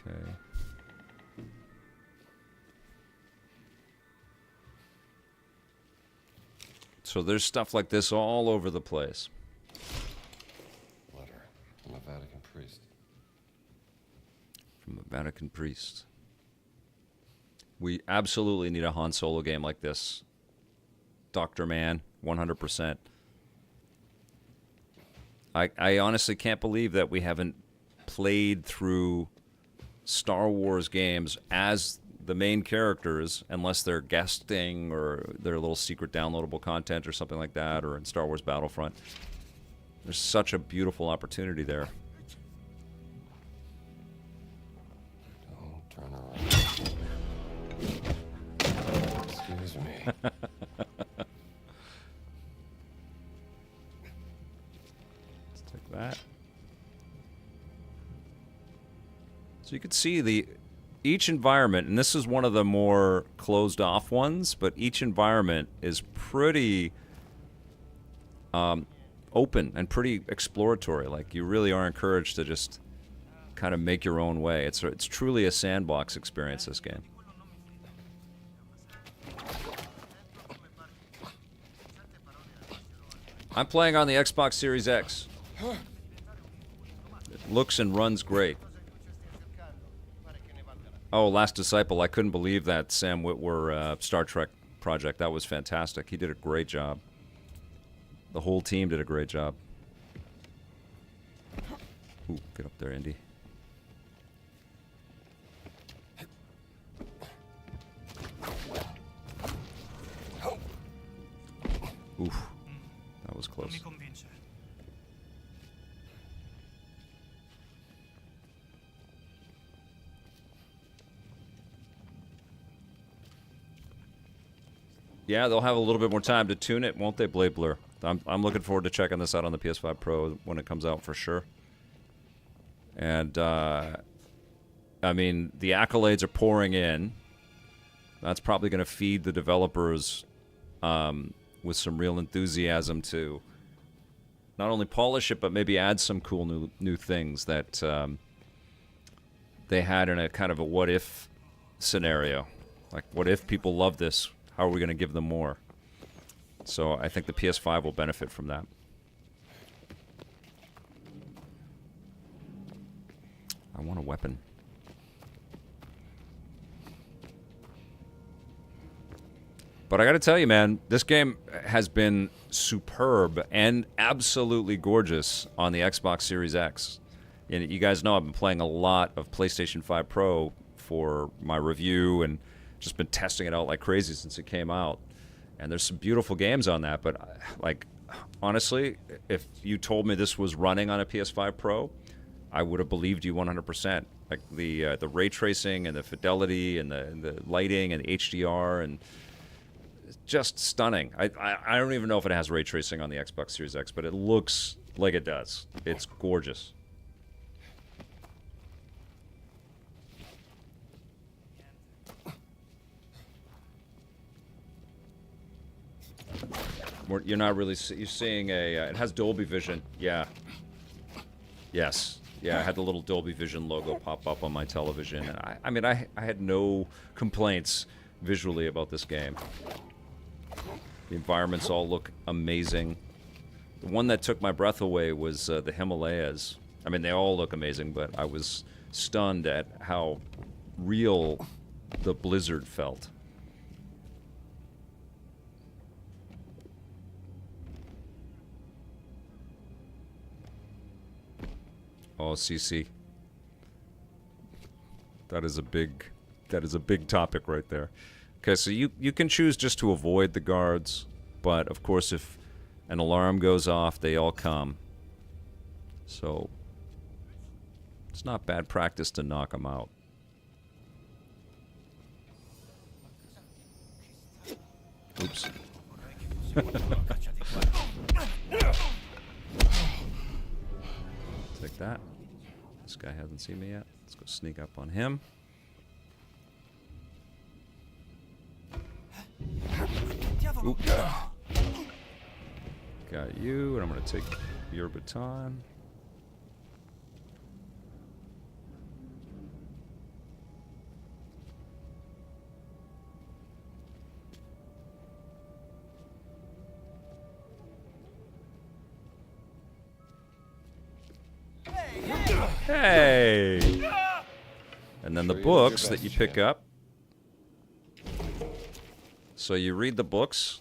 Okay. So there's stuff like this all over the place. Letter from a Vatican priest. From a Vatican priest. We absolutely need a Han Solo game like this. Dr. Man, 100%. I honestly can't believe that we haven't played through Star Wars games as the main characters, unless they're guesting or they're a little secret downloadable content or something like that, or in Star Wars Battlefront. There's such a beautiful opportunity there. Don't turn around. Excuse me. Let's take that. So you can see each environment, and this is one of the more closed off ones, but each environment is pretty open and pretty exploratory. Like, you really are encouraged to just kind of make your own way. It's truly a sandbox experience, this game. I'm playing on the Xbox Series X. It looks and runs great. Oh, Last Disciple. I couldn't believe that Sam Witwer Star Trek project. That was fantastic. He did a great job. The whole team did a great job. Ooh, get up there, Indy. Oof. That was Non close. mi convince. Yeah, they'll have a little bit more time to tune it, won't they, Blade Blur? I'm looking forward to checking this out on the PS5 Pro when it comes out for sure. And, I mean, the accolades are pouring in. That's probably going to feed the developers with some real enthusiasm to not only polish it, but maybe add some cool new things that they had in a kind of a what-if scenario. Like, what if people love this? How are we going to give them more? So I think the PS5 will benefit from that. I want a weapon. But I got to tell you, man, this game has been superb and absolutely gorgeous on the Xbox Series X. And you guys know I've been playing a lot of PlayStation 5 Pro for my review and just been testing it out like crazy since it came out. And there's some beautiful games on that, but like, honestly, if you told me this was running on a PS5 Pro, I would have believed you 100%. Like the ray tracing and the fidelity and the lighting and the HDR and just stunning. I don't even know if it has ray tracing on the Xbox Series X, but it looks like it does. It's gorgeous. You're not really you're seeing it has Dolby Vision. Yeah. Yes. Yeah, I had the little Dolby Vision logo pop up on my television, and I mean I had no complaints visually about this game. The environments all look amazing. The one that took my breath away was the Himalayas. I mean, they all look amazing, but I was stunned at how real the blizzard felt. Oh, CC. That is a big topic right there. Okay, so you can choose just to avoid the guards, but of course if an alarm goes off, they all come. So it's not bad practice to knock them out. Oops. Take that. This guy hasn't seen me yet. Let's go sneak up on him. Oop. Got you, and I'm going to take your baton. Hey! And then the books that you pick up. So you read the books,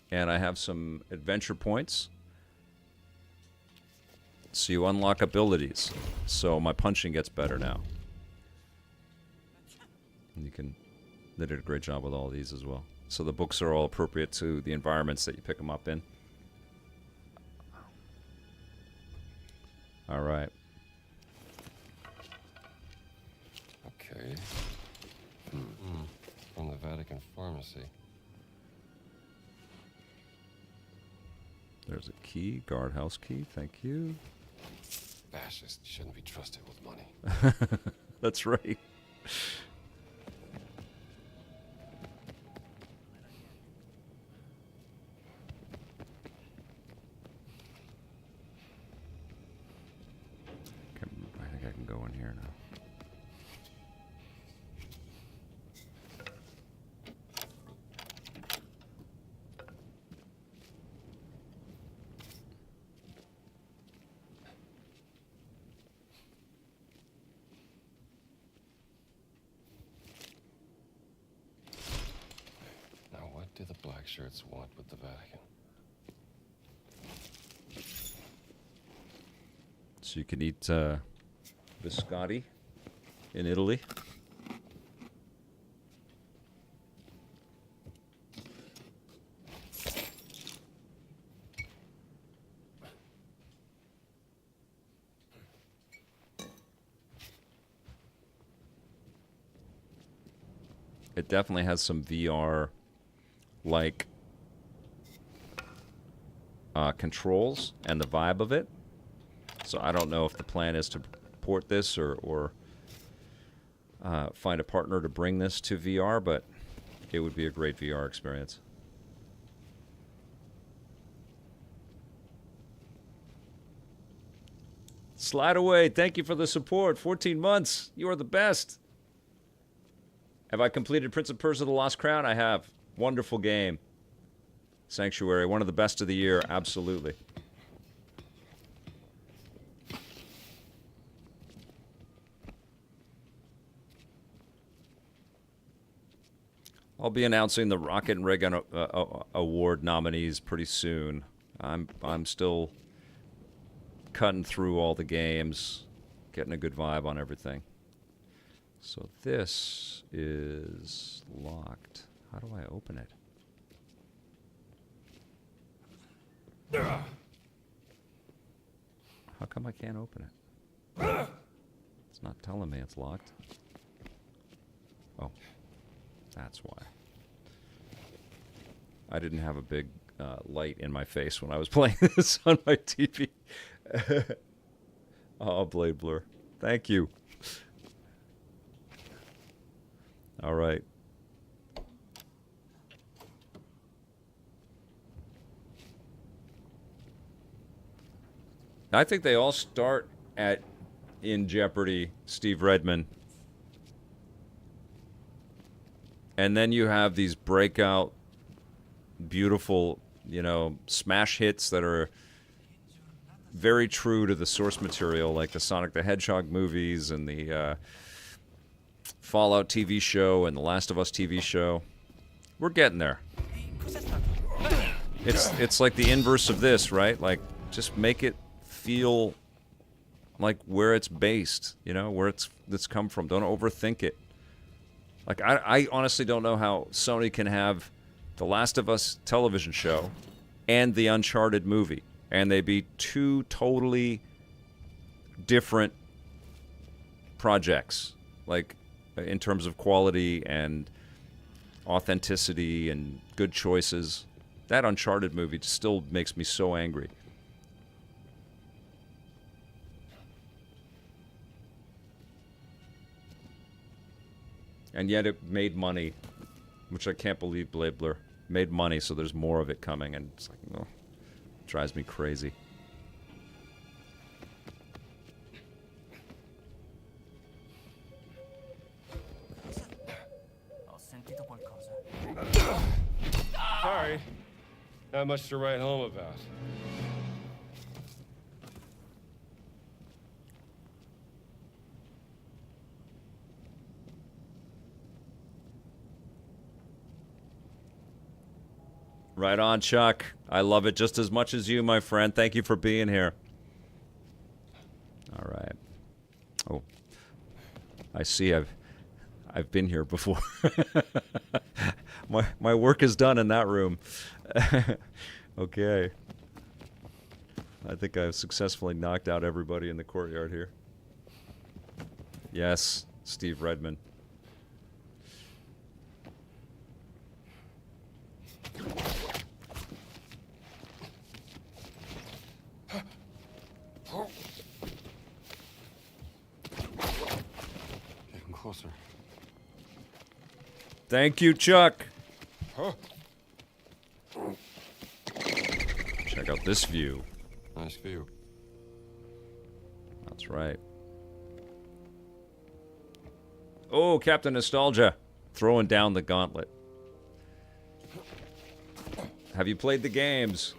and I have some adventure points. So you unlock abilities. So my punching gets better now. And you can... They did a great job with all these as well. So the books are all appropriate to the environments that you pick them up in. All right. Okay. From the Vatican pharmacy. There's a key, guardhouse key. Thank you. Fascists shouldn't be trusted with money. That's right. I think I can go in here now. Now, what do the black shirts want with the Vatican? So you can eat biscotti in Italy. It definitely has some VR like controls and the vibe of it. So I don't know if the plan is to port this or find a partner to bring this to VR, but it would be a great VR experience. Slide away. Thank you for the support. 14 months. You are the best. Have I completed Prince of Persia: The Lost Crown? I have. Wonderful game. Sanctuary, one of the best of the year. Absolutely. I'll be announcing the Rocket and Rig Award nominees pretty soon. I'm still cutting through all the games, getting a good vibe on everything. So this is locked. How do I open it? How come I can't open it? It's not telling me it's locked. Oh. That's why. I didn't have a big light in my face when I was playing this on my TV. Oh, Blade Blur. Thank you. All right. I think they all start in Jeopardy, Steve Redman. And then you have these breakout, beautiful, smash hits that are very true to the source material, like the Sonic the Hedgehog movies and the Fallout TV show and the Last of Us TV show. We're getting there. It's like the inverse of this, right? Like, just make it feel like where it's based, where it's come from. Don't overthink it. Like, I honestly don't know how Sony can have the Last of Us television show and the Uncharted movie, and they be two totally different projects, like, in terms of quality and authenticity and good choices. That Uncharted movie still makes me so angry. And yet it made money, which I can't believe. Blade Blur made money, so there's more of it coming, and it's like, oh, it drives me crazy. Sorry. Not much to write home about. Right on, Chuck. I love it just as much as you, my friend. Thank you for being here. see. I've been here before. My work is done in that room. Okay. I think I've successfully knocked out everybody in the courtyard here. Yes, Steve Redmond. Getting closer. Thank you, Chuck. Check out this view. Nice view. That's right. Oh, Captain Nostalgia. Throwing down the gauntlet. Have you played the games?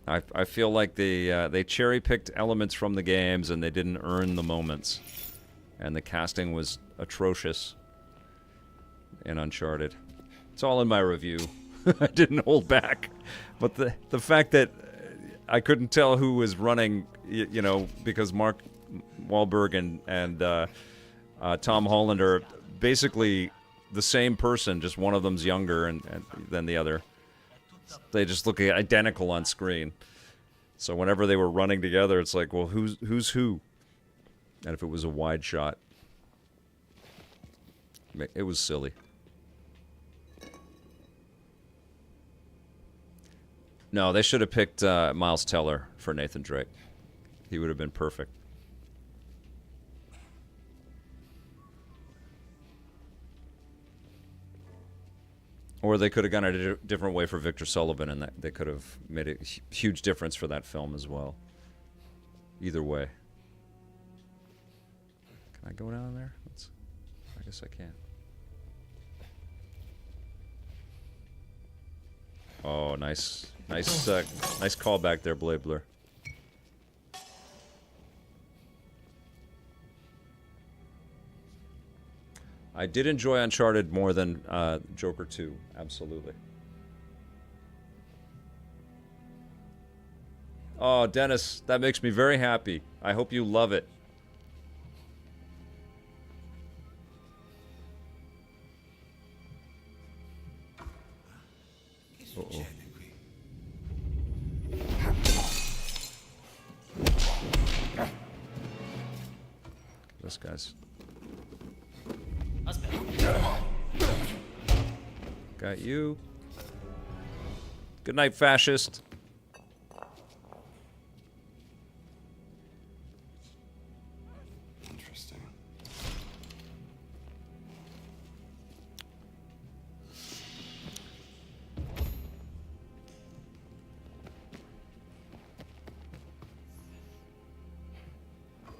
I feel like they cherry-picked elements from the games and they didn't earn the moments. And the casting was atrocious in Uncharted. It's all in my review. I didn't hold back. But the fact that I couldn't tell who was running, you know, because Mark Wahlberg and Tom Holland are basically the same person, just one of them's younger than the other. They just look identical on screen. So whenever they were running together, it's like, well, who's who? And if it was a wide shot, it was silly. No, they should have picked Miles Teller for Nathan Drake. He would have been perfect. Or they could have gone a different way for Victor Sullivan, and they could have made a huge difference for that film as well. Either way. Can I go down there? I guess I can. Oh, nice call back there, Blade Blur. I did enjoy Uncharted more than Joker 2, absolutely. Oh, Dennis, that makes me very happy. I hope you love it. Uh-oh. This guy's... Got you. Good night, fascist. Interesting.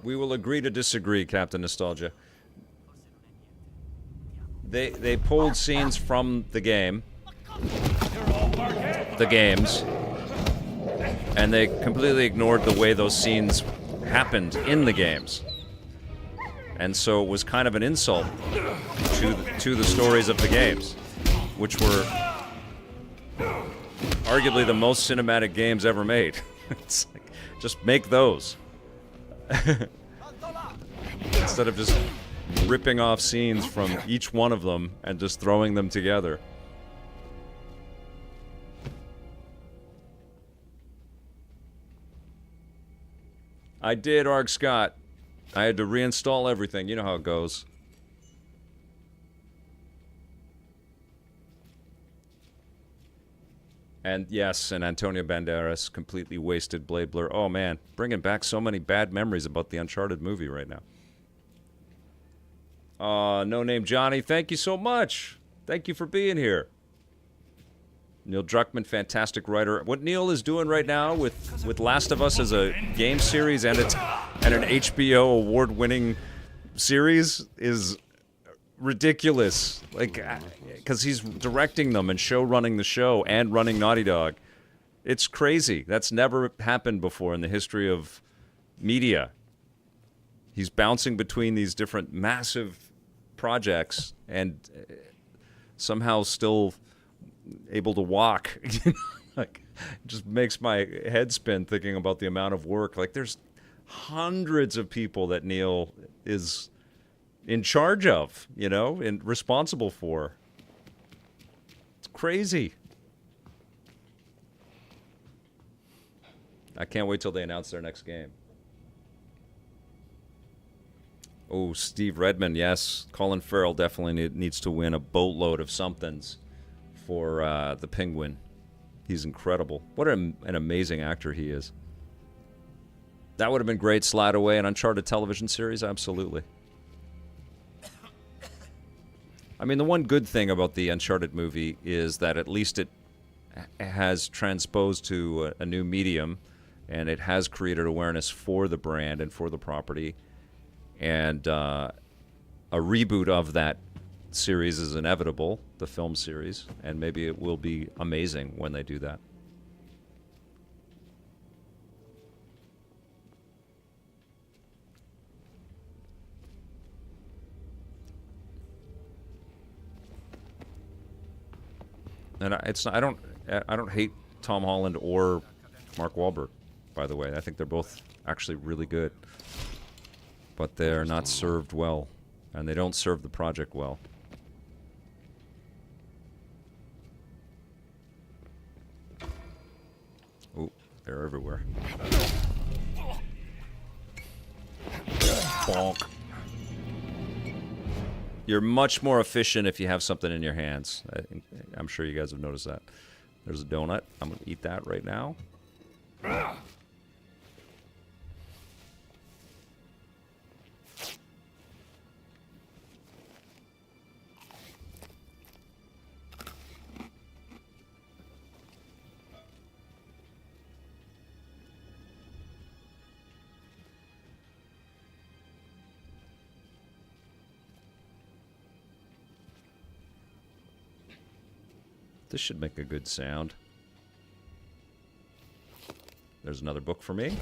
We will agree to disagree, Captain Nostalgia. They pulled scenes from the games, and they completely ignored the way those scenes happened in the games. And so it was kind of an insult to the stories of the games, which were arguably the most cinematic games ever made. It's like, just make those. Instead of just ripping off scenes from each one of them and just throwing them together. I did, Arg Scott. I had to reinstall everything. You know how it goes. And yes, and Antonio Banderas completely wasted Blade Blur. Oh man, bringing back so many bad memories about the Uncharted movie right now. No Name Johnny, thank you so much. Thank you for being here. Neil Druckmann, fantastic writer. What Neil is doing right now with Last of Us as a game series and an HBO award-winning series is ridiculous. Like, because he's directing them and running the show and running Naughty Dog. It's crazy. That's never happened before in the history of media. He's bouncing between these different massive projects and somehow still able to walk. Like, it just makes my head spin thinking about the amount of work. Like, there's hundreds of people that Neil is in charge of, you know, and responsible for. It's crazy. I can't wait till they announce their next game. Oh, Steve Redmond, yes. Colin Farrell definitely needs to win a boatload of somethings for the Penguin. He's incredible. What an amazing actor he is. That would have been great. Slide Away, an Uncharted television series, absolutely. I mean, the one good thing about the Uncharted movie is that at least it has transposed to a new medium, and it has created awareness for the brand and for the property. And a reboot of that series is inevitable, the film series, and maybe it will be amazing when they do that. And I don't hate Tom Holland or Mark Wahlberg, by the way. I think they're both actually really good. But they're not served well, and they don't serve the project well. Oh, they're everywhere. Bonk. You're much more efficient if you have something in your hands. I'm sure you guys have noticed that. There's a donut. I'm going to eat that right now. This should make a good sound. There's another book for me.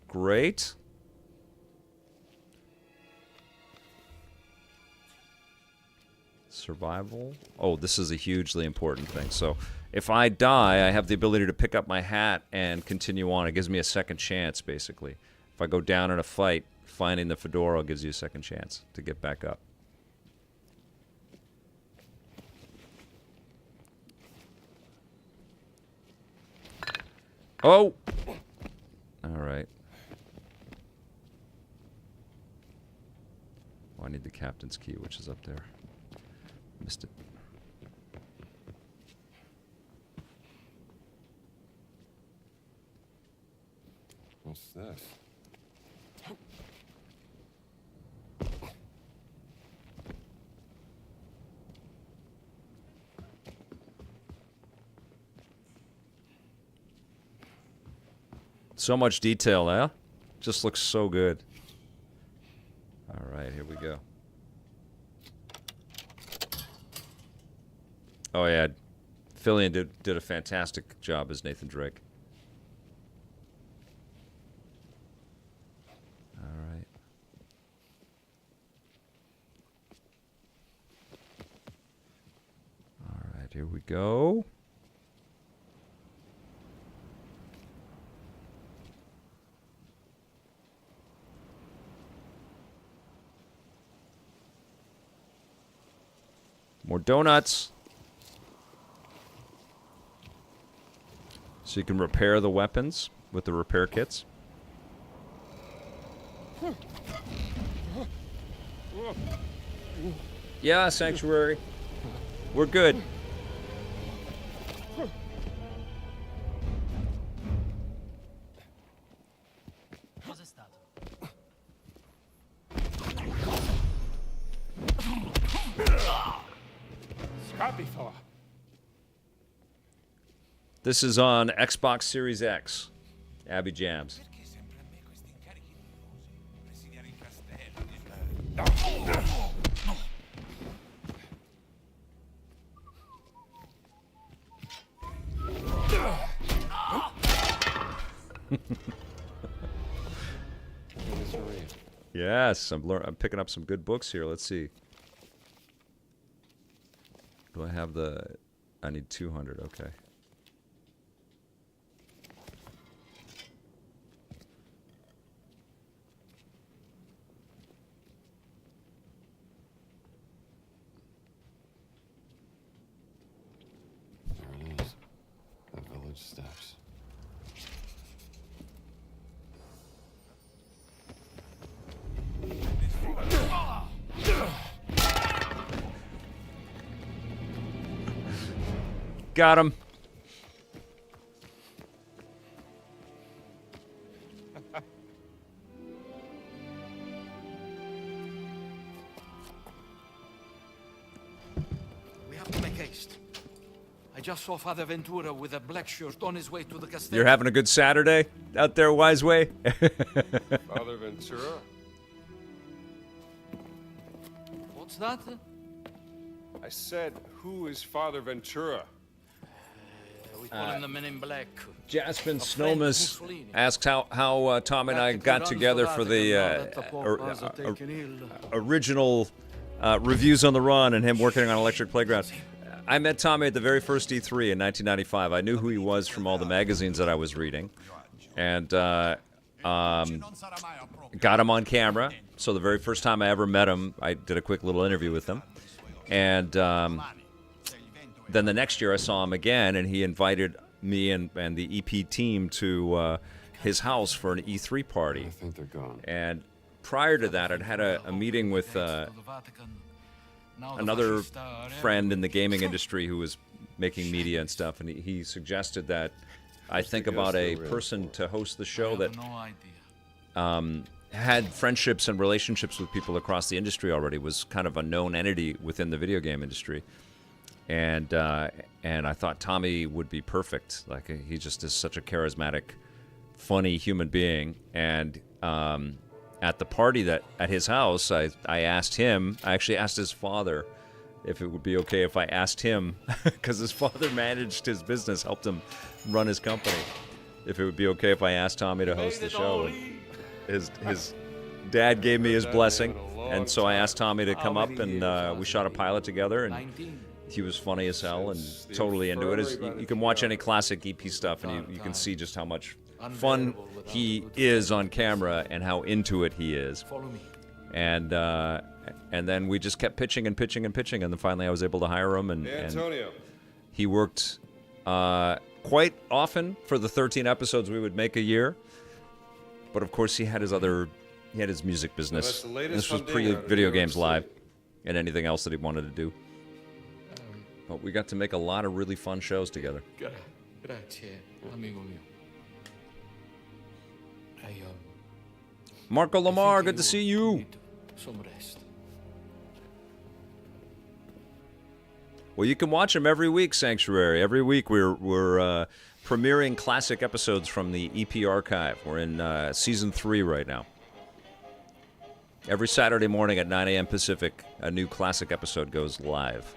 Great. Survival. Oh, this is a hugely important thing. So if I die, I have the ability to pick up my hat and continue on. It gives me a second chance, basically. If I go down in a fight, finding the fedora gives you a second chance to get back up. Oh! All right. Oh, I need the captain's key, which is up there. Missed it. What's this? So much detail, eh? Just looks so good. All right, here we go. Oh yeah, Fillion did a fantastic job as Nathan Drake. All right. All right, here we go. More donuts. So you can repair the weapons with the repair kits. Yeah, Sanctuary. We're good. Cos'è stato? This is on Xbox Series X. Abby Jams. Perché sempre a me questi incarichi noiosi? Presidiare i castelli. Yes, I'm picking up some good books here. Let's see. Do I have the... I need 200, okay. steps. Got him. We have to make haste. I just saw Father Ventura with a black shirt on his way to the castle. You're having a good Saturday out there, Wise Way? Father Ventura? What's that? I said, who is Father Ventura? We call him the Men in Black. Jasmine friend of Snowmas Mussolini. asked how Tom and I Vatican got runs together the for Vatican now the that the Pope has taken ill. original Reviews on the Run and him working on Electric Playground. I met Tommy at the very first E3 in 1995. I knew who he was from all the magazines that I was reading, and got him on camera. So the very first time I ever met him, I did a quick little interview with him. And then the next year I saw him again, and he invited me and the EP team to his house for an E3 party. I think they're gone. And prior to that, I'd had a meeting with another friend in the gaming industry who was making media and stuff, and he suggested that I think about a person to host the show that had friendships and relationships with people across the industry already, was kind of a known entity within the video game industry. And I thought Tommy would be perfect. Like, he just is such a charismatic, funny human being. And at the party at his house, I asked him, I actually asked his father if it would be okay if I asked him, because his father managed his business, helped him run his company, if it would be okay if I asked Tommy to host the show. And his dad gave me his blessing, and so I asked Tommy to come up, and we shot a pilot together, and he was funny as hell and totally into it. You can watch any classic EP stuff, and you can see just how much fun he is on camera and how into it he is. And then we just kept pitching and pitching and pitching, and then finally I was able to hire him, and he worked quite often for the 13 episodes we would make a year. But of course he had his music business. This was pre-Video Games Live and anything else that he wanted to do. But we got to make a lot of really fun shows together. Grazie, amigo mio. Marco Lamar, good to see you. Some rest. Well, you can watch them every week, Sanctuary. Every week we're premiering classic episodes from the EP archive. We're in season 3 right now. Every Saturday morning at 9 a.m. Pacific, a new classic episode goes live.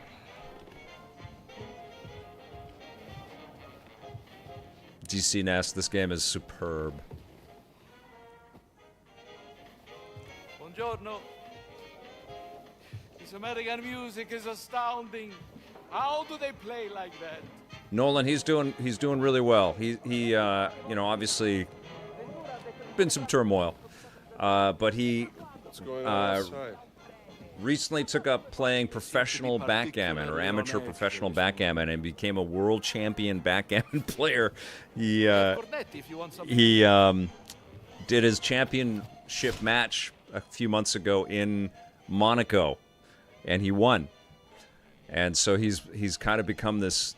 DC Nest, this game is superb. Buongiorno. This American music is astounding. How do they play like that? Nolan, he's doing really well. He obviously been some turmoil, but he recently took up playing professional backgammon or amateur professional backgammon and became a world champion backgammon player. He did his championship match a few months ago in Monaco, and he won. And so he's kind of become this.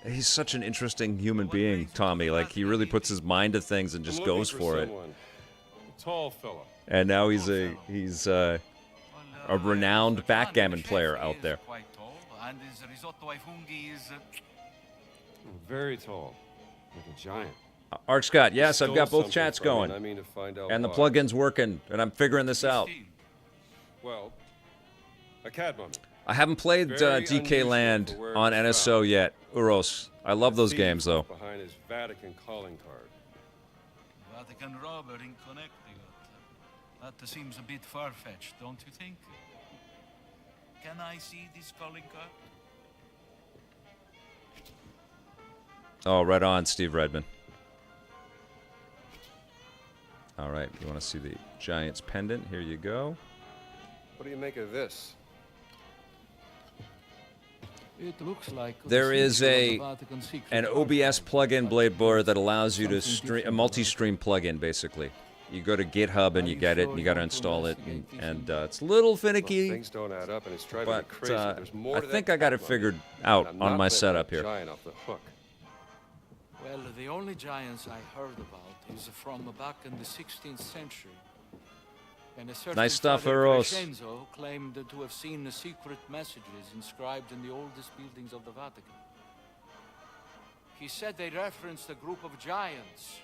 He's such an interesting human being, Tommy. Like, he really puts his mind to things and just goes for it. A tall fella. And now he's a renowned backgammon player out there. And his risotto ai funghi is Very tall, like a giant. Ark Scott, yes, I've got both Stole chats something from going, me, and I mean to find out and the why. plugin's working, and I'm figuring this out. Well, a CAD moment. I haven't played Very DK unusual Land for where on it's NSO from. yet. Uros, I love those Thief games though. Behind his Vatican calling card. Vatican robber in Connecticut. That seems a bit far-fetched, don't you think? Can I see this calling card? Oh, right on, Steve Redmond. All right, you want to see the Giants pendant? Here you go. What do you make of this? It looks like There is an an OBS plugin, Blade Boy, that allows you to stream a multi-stream plugin. Basically, you go to GitHub and you get it, and you got to install it, and it's a little finicky. Things don't add up, and it's driving me But crazy. There's more I to think that I got it cat figured money, out and I'm on not my letting setup that here. giant off the hook. Well, the only giants I heard about is from back in the 16th century. And a certain Nice stuff, Father Eros. Crescenzo claimed to have seen the secret messages inscribed in the oldest buildings of the Vatican. He said they referenced a group of giants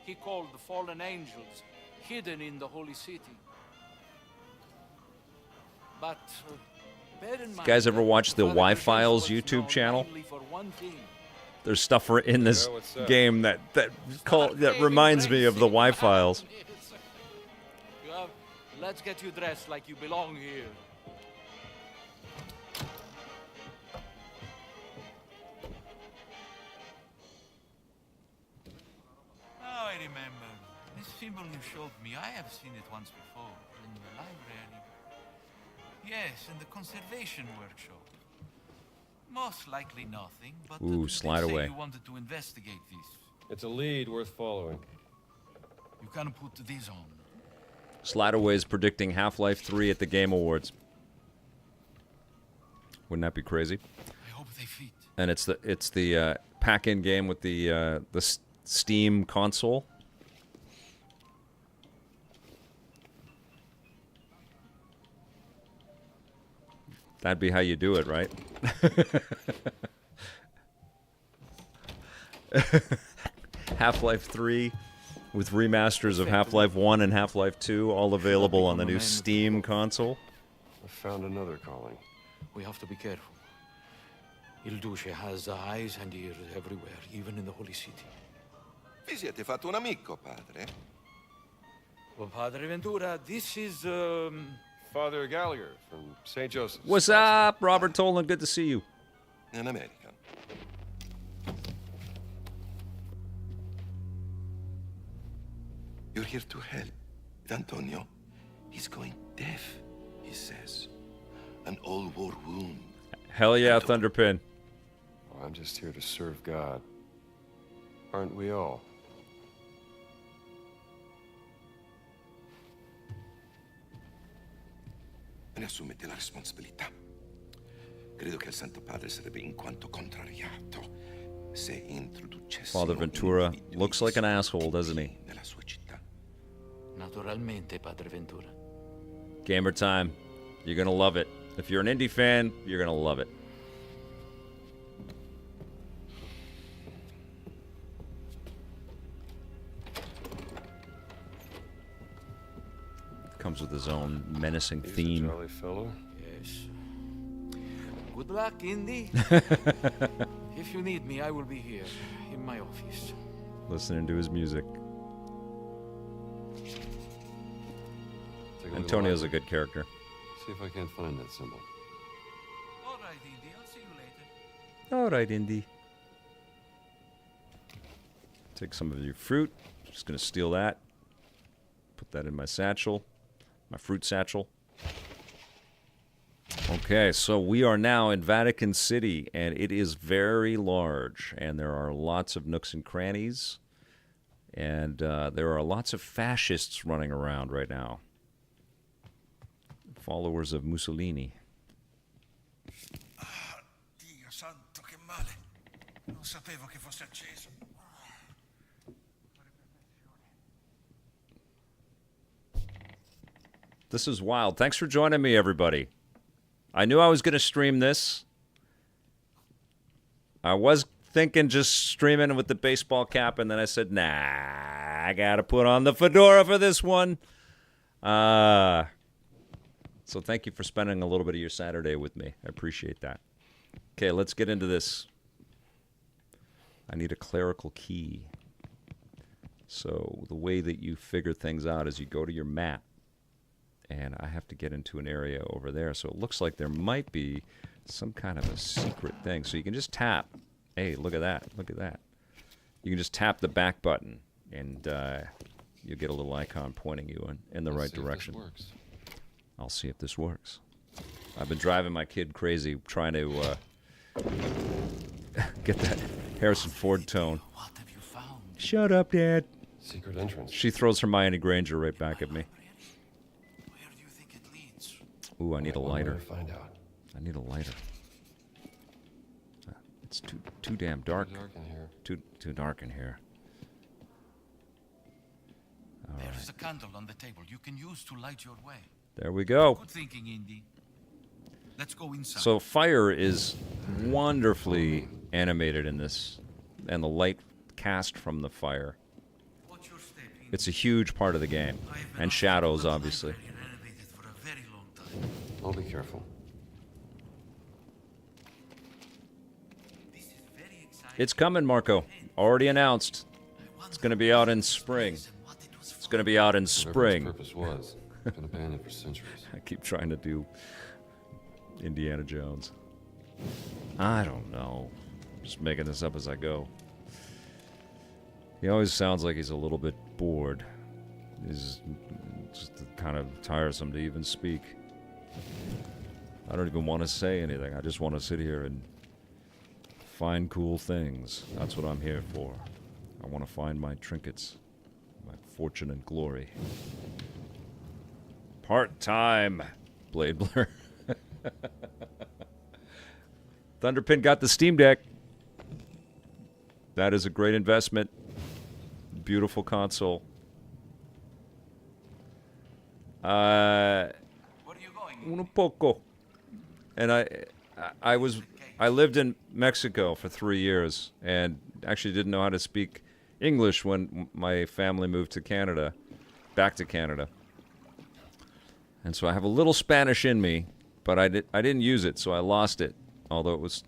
he called the fallen angels, hidden in the holy city. But bear in mind, You guys ever watch the Father Y-Files Crescenzo was YouTube known channel? only for one thing. There's stuff in this Yeah, what's that? game that reminds me of the Y-Files. Let's get you dressed like you belong here. Oh, I remember. This symbol you showed me, I have seen it once before, in the library. Yes, in the conservation workshop. Most likely nothing, but Ooh, you slide did say away. you wanted to investigate this. It's a lead worth following. You can put this on. Slideaway's predicting Half-Life 3 at the Game Awards. Wouldn't that be crazy? I hope they fit. And it's the pack-in game with the Steam console. That'd be how you do it, right? Half-Life 3 with remasters of Half-Life 1 and Half-Life 2, all available on the new Steam console. I found another calling. We have to be careful. Il Duce has eyes and ears everywhere, even in the holy city. Vi siete fatto un amico, padre? Well, Padre Ventura, this is, Father Gallagher from St. Joseph's. What's up, Robert Tolan? Good to see you. In America. You're here to help. With Antonio, he's going deaf, he says. An old war wound. Hell yeah, Thunderpin. Well, I'm just here to serve God. Aren't we all? Ne assumete la responsabilità. Credo che il Santo Padre sarebbe in quanto contrariato se introducessimo Father Ventura looks like an asshole, doesn't he? nella sua città. naturalmente, Padre Ventura. Gamer time. You're gonna love it. If you're an indie fan, you're gonna love it. Comes with his own menacing He's a theme. jolly fellow. Yes. Good luck, Indy. If you need me, I will be here, in my office. Listening to his music. Take a little Antonio's a while. good character. See if I can't find that symbol. All right, Indy. I'll see you later. All right, Indy. Take some of your fruit. Just gonna steal that. Put that in my satchel. My fruit satchel. Okay, so we are now in Vatican City, and it is very large, and there are lots of nooks and crannies, and there are lots of fascists running around right now. Followers of Mussolini. Dio santo, che male. Non sapevo che fosse acceso. This is wild. Thanks for joining me, everybody. I knew I was going to stream this. I was thinking just streaming with the baseball cap, and then I said, nah, I got to put on the fedora for this one. So thank you for spending a little bit of your Saturday with me. I appreciate that. Okay, let's get into this. I need a clerical key. So the way that you figure things out is you go to your map. And I have to get into an area over there. So it looks like there might be some kind of a secret thing. So you can just tap. Hey, look at that. Look at that. You can just tap the back button, and you'll get a little icon pointing you in the right direction. I'll see if this works. I've been driving my kid crazy trying to Get that Harrison Ford tone. What have you found? Shut up, Dad. Secret entrance. She throws Hermione Granger right back at me. Where do you think it leads? Ooh, I need a One way lighter. to find out. I need a lighter. It's too damn dark. Too dark in here. Too dark in here. All There right. is a candle on the table you can use to light your way. There we go. Good thinking, Indy. Let's go inside. So fire is wonderfully animated in this, and the light cast from the fire. Watch your step, Indy. It's a huge part of the game, I have been and off shadows, the obviously. library renovated for a very long time. I'll be careful. This is very exciting. It's coming, Marco. Already announced. It's going to be out in spring. It's going to be out in Whatever spring. its purpose was, it's been abandoned for centuries. I keep trying to do Indiana Jones. I don't know. I'm just making this up as I go. He always sounds like he's a little bit bored. He's just kind of tiresome to even speak. I don't even want to say anything. I just want to sit here and find cool things. That's what I'm here for. I want to find my trinkets, my fortune and glory. Part-time, Blade Blur. Thunderpin got the Steam Deck. That is a great investment. Beautiful console. Where are you going? Un poco. And I lived in Mexico for 3 years and actually didn't know how to speak English when my family moved to Canada, back to Canada. And so I have a little Spanish in me, but I didn't use it, so I lost it. Although it was,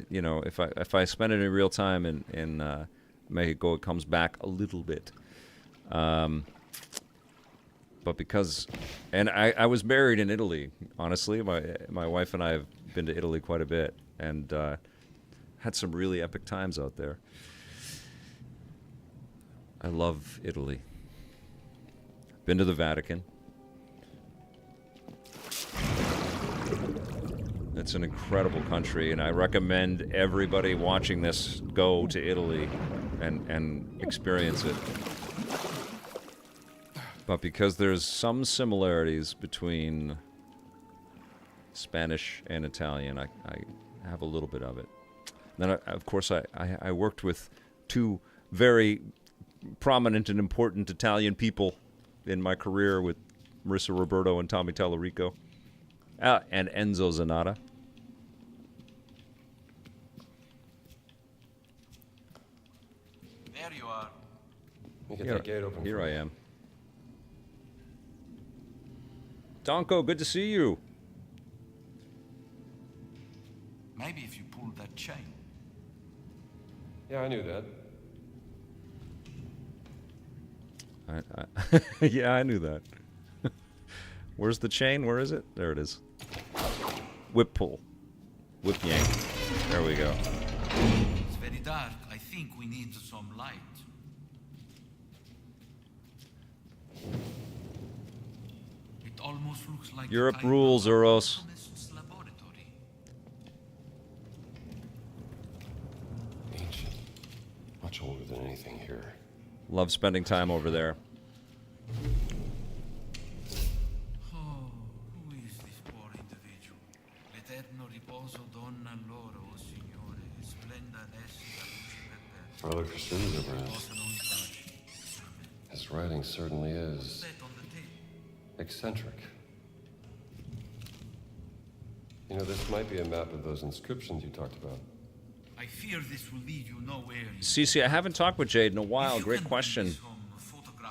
you know, if I spend it in real time in Mexico, it comes back a little bit. But because, and I was married in Italy. Honestly, my wife and I have been to Italy quite a bit, and had some really epic times out there. I love Italy. Been to the Vatican. It's an incredible country, and I recommend everybody watching this go to Italy and experience it. But because there's some similarities between Spanish and Italian, I have a little bit of it. Then, of course, I worked with two very prominent and important Italian people in my career, with Marissa Roberto and Tommy Tallarico, and Enzo Zanata. There you are. Let me get that gate open. Here I am. Donko, good to see you. Maybe if you pulled that chain. Yeah, I knew that. Yeah, I knew that. Where's the chain? Where is it? There it is. Whip pull. Whip yank. There we go. It's very dark. I think we need some light. It almost looks like Europe rules, Uros. laboratory. Ancient. Much older than anything here. Love spending time over there. Oh, who is this poor individual? L'eterno riposo donna loro, o Signore, splenda adesso la luce per Father Christian's around. possa non pace. His writing certainly is Set on the table. eccentric. You know, this might be a map of those inscriptions you talked about. I fear this will lead you nowhere. Cece, I haven't talked with Jade in a while. Great question.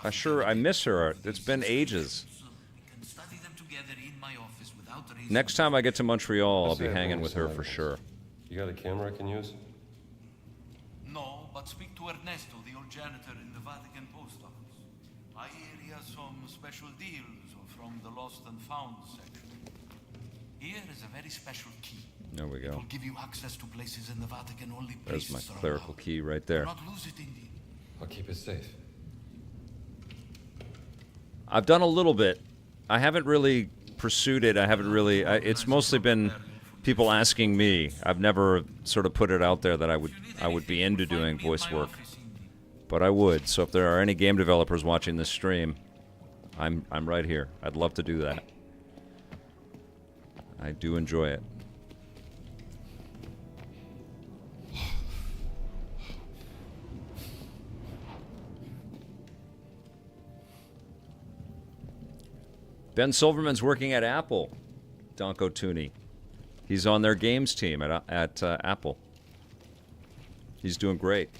I miss her. It's been ages. We can study them together in my office without raising. Next time I get to Montreal, I'll Let's be say I hanging bring with some her for items. sure. You got a camera I can use? No, but speak to Ernesto, the old janitor in the Vatican post office. I hear he has some special deals from the lost and found section. Here is a very special key. There we It go. will give you access to places in the Vatican only There's my priests are clerical allowed. key right Do there. not lose it, indeed. I'll keep it safe. I've done a little bit. I haven't really pursued it. I haven't really. It's mostly been people asking me. I've never sort of put it out there that I would be into doing voice work, but I would. So if there are any game developers watching this stream, I'm right here. I'd love to do that. I do enjoy it. Ben Silverman's working at Apple. Donko Tooney. He's on their games team at Apple. He's doing great.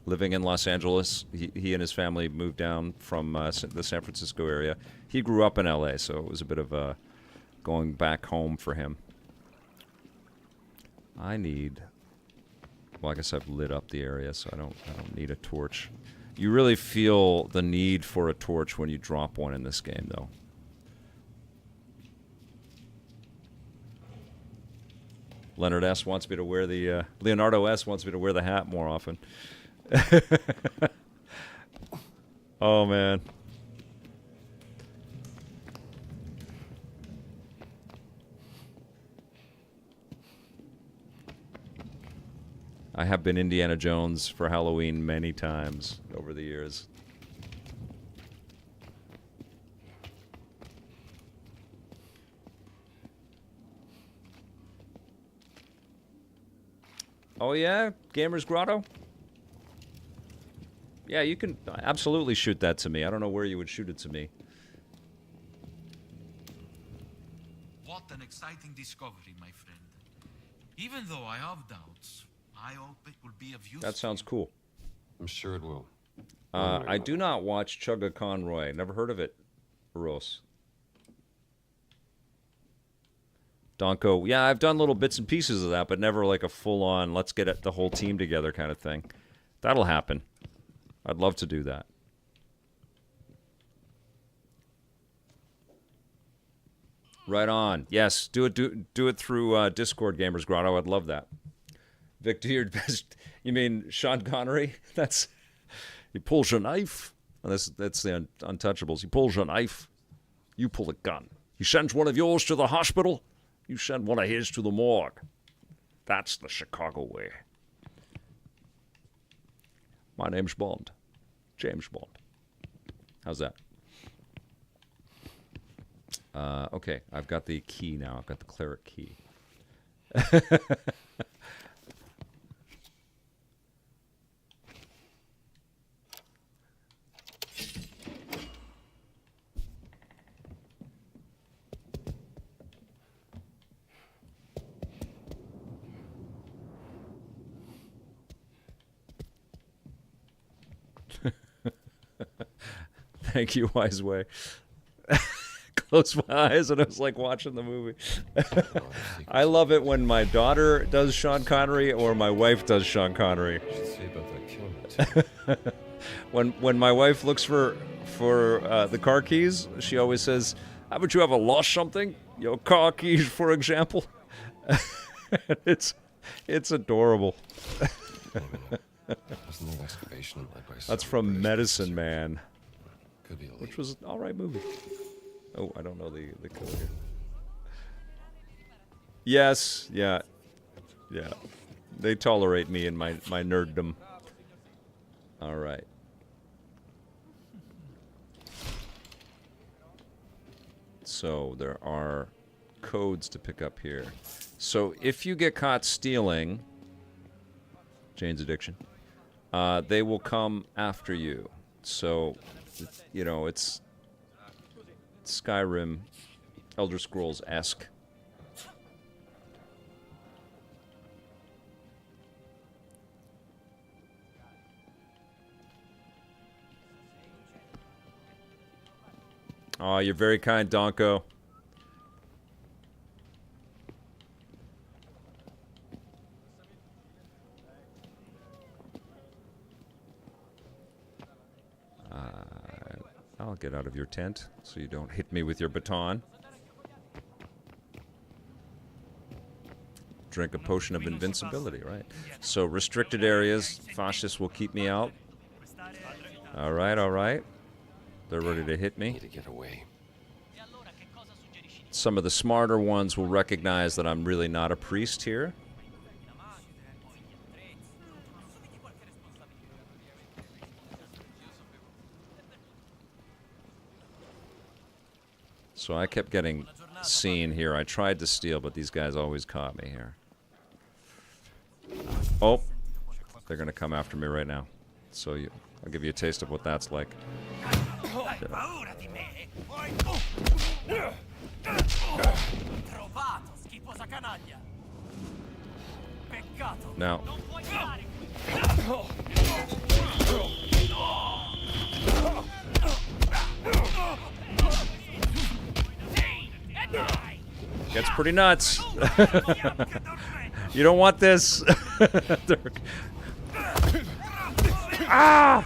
Living in Los Angeles. He and his family moved down from the San Francisco area. He grew up in LA, so it was a bit of a going back home for him. I need... Well, I guess I've lit up the area, so I don't need a torch. You really feel the need for a torch when you drop one in this game, though. Leonard S. wants me to wear the... Leonardo S. wants me to wear the hat more often. Oh, man. I have been Indiana Jones for Halloween many times over the years. Oh yeah? Gamer's Grotto? Yeah, you can absolutely shoot that to me. I don't know where you would shoot it to me. What an exciting discovery, my friend. Even though I have doubts, I hope it will be of use. That sounds cool. I'm sure it will. I do not watch Chugga Conroy. Never heard of it, Rose. Donko, yeah, I've done little bits and pieces of that, but never like a full-on, let's get the whole team together kind of thing. That'll happen. I'd love to do that. Right on. Yes, do it through Discord, Gamers Grotto. I'd love that. Victor, your best. You mean Sean Connery? That's he pulls a knife. Oh, that's the Untouchables. He pulls a knife. You pull a gun. He sends one of yours to the hospital. You send one of his to the morgue. That's the Chicago way. My name's Bond. James Bond. How's that? Okay, I've got the key now. I've got the cleric key. Thank you, Wise Way. Close my eyes and I was like watching the movie. I love it when my daughter does Sean Connery or my wife does Sean Connery. When my wife looks for the car keys, she always says, "Haven't you ever lost something? Your car keys, for example." It's adorable. That's from Medicine Man, which was an alright movie. Oh, I don't know the code here. Yes, yeah. They tolerate me and my nerddom. All right. So there are codes to pick up here. So if you get caught stealing Jane's Addiction, they will come after you. So, you know, it's Skyrim, Elder Scrolls-esque. Oh, you're very kind, Donko. I'll get out of your tent so you don't hit me with your baton. Drink a potion of invincibility, right? So restricted areas, fascists will keep me out. All right. They're ready to hit me. Need to get away. some of the smarter ones will recognize that I'm really not a priest here. So I kept getting seen here. I tried to steal, but these guys always caught me here. Oh, they're going to come after me right now. So I'll give you a taste of what that's like. Now. Gets pretty nuts. You don't want this. Ah!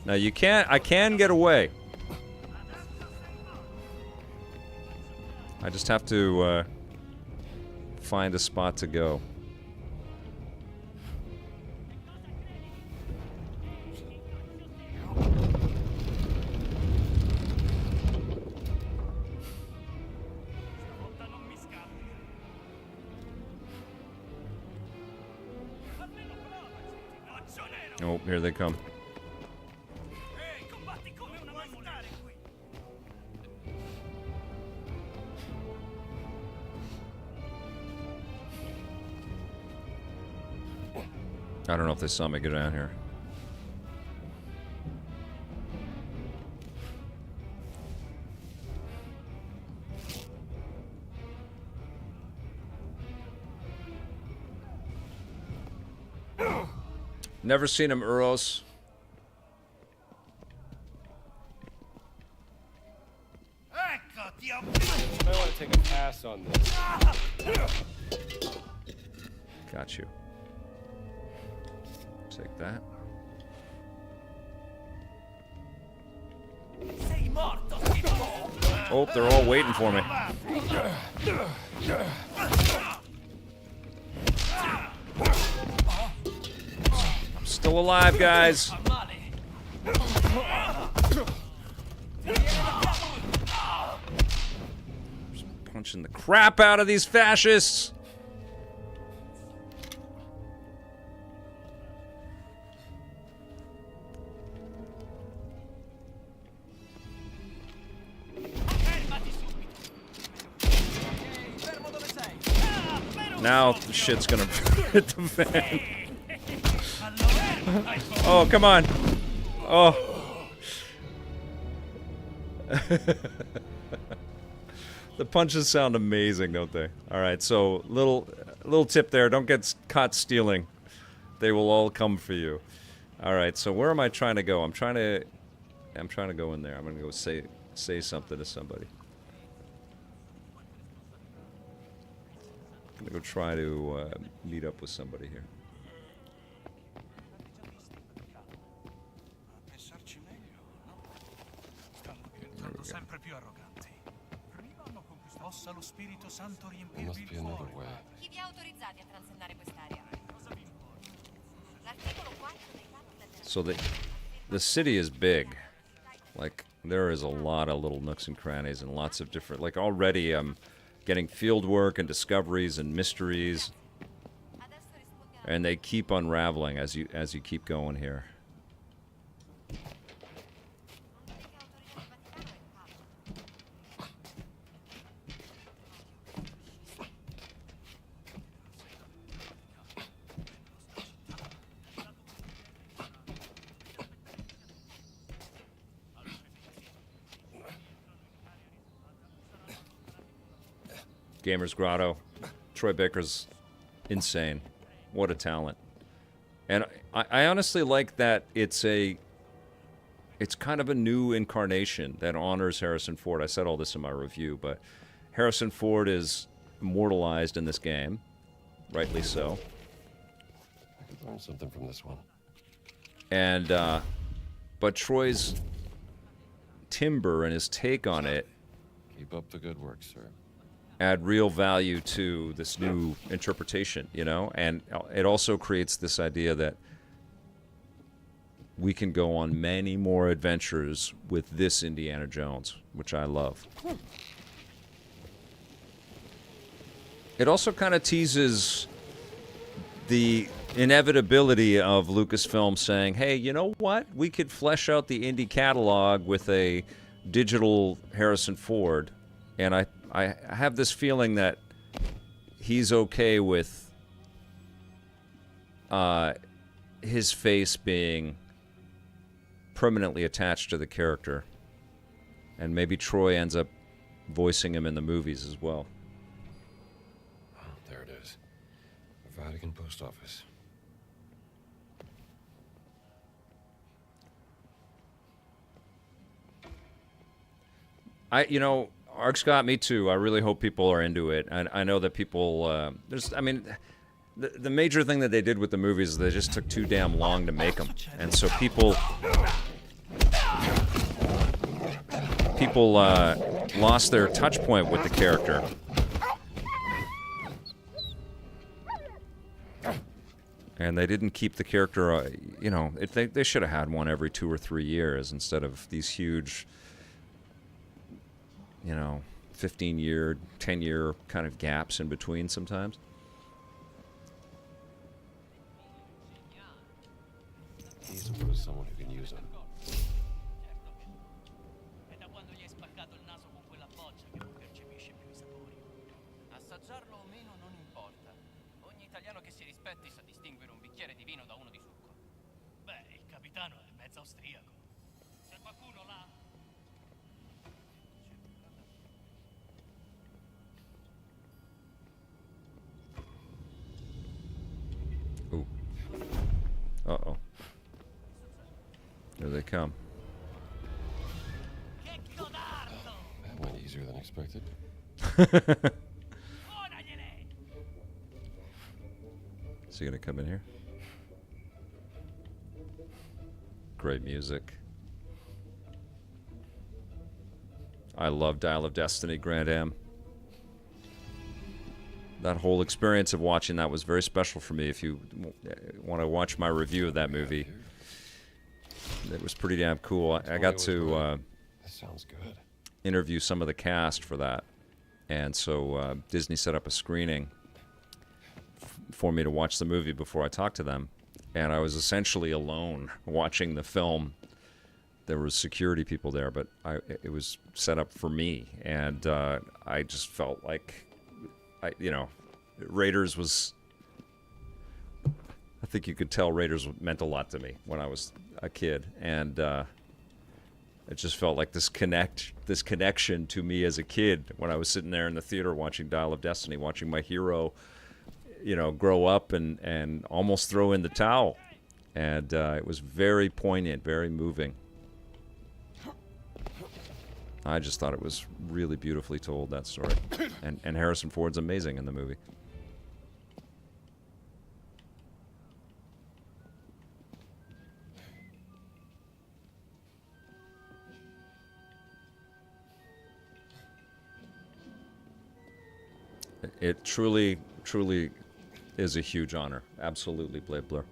Now you can't. I can get away. I just have to find a spot to go. Oh, here they come. I don't know if they saw me get down here. Never seen him, Uros. I want to take a pass on this. Got you. Take that. Oh, they're all waiting for me. I'm still alive, guys. Just punching the crap out of these fascists. Now the shit's gonna hit the fan. Oh, come on. Oh. The punches sound amazing, don't they? Alright, so little tip there, don't get caught stealing. They will all come for you. Alright, so where am I trying to go? I'm trying to go in there. I'm gonna go say something to somebody. I'm gonna go try to meet up with somebody here. There must be another way. So the city is big. Like, there is a lot of little nooks and crannies and lots of different... Like, already I'm getting field work and discoveries and mysteries. And they keep unraveling as you keep going here. Gamer's Grotto. Troy Baker's insane. What a talent. And I honestly like that it's kind of a new incarnation that honors Harrison Ford. I said all this in my review, but Harrison Ford is immortalized in this game. Rightly so. I could learn something from this one. And, but Troy's timbre and his take on it... Keep up the good work, sir. Add real value to this new interpretation, you know? And it also creates this idea that we can go on many more adventures with this Indiana Jones, which I love. It also kind of teases the inevitability of Lucasfilm saying, hey, you know what? We could flesh out the Indy catalog with a digital Harrison Ford. And I have this feeling that he's okay with his face being permanently attached to the character. And maybe Troy ends up voicing him in the movies as well. Oh, there it is. The Vatican Post Office. Arc Scott, me too. I really hope people are into it. I know that people, the major thing that they did with the movies is they just took too damn long to make them. And so people lost their touch point with the character. And they didn't keep the character, they should have had one every 2 or 3 years instead of these huge, 15-year, 10-year kind of gaps in between sometimes. He's as good as someone who can use him. È da quando gli hai spaccato il naso con quella boccia che non percepisce più i sapori. Assaggiarlo o meno non importa. Ogni italiano che si rispetti sa distinguere un bicchiere di vino da uno di succo. Beh, il capitano è mezzo austriaco. C'è qualcuno là? Ooh. Uh-oh. Here they come. That went easier than expected. Is he gonna come in here? Great music. I love Dial of Destiny, Grand Am. That whole experience of watching that was very special for me. If you want to watch my review of that movie, it was pretty damn cool. I got to that sounds good. interview some of the cast for that. And so Disney set up a screening for me to watch the movie before I talked to them. And I was essentially alone watching the film. There was security people there, but it was set up for me. And I just felt like, Raiders was... I think you could tell Raiders meant a lot to me when I was a kid. And it just felt like this connection to me as a kid when I was sitting there in the theater watching Dial of Destiny, watching my hero, grow up and almost throw in the towel. And it was very poignant, very moving. I just thought it was really beautifully told, that story. And Harrison Ford's amazing in the movie. It truly, truly is a huge honor. Absolutely, Blade Blur.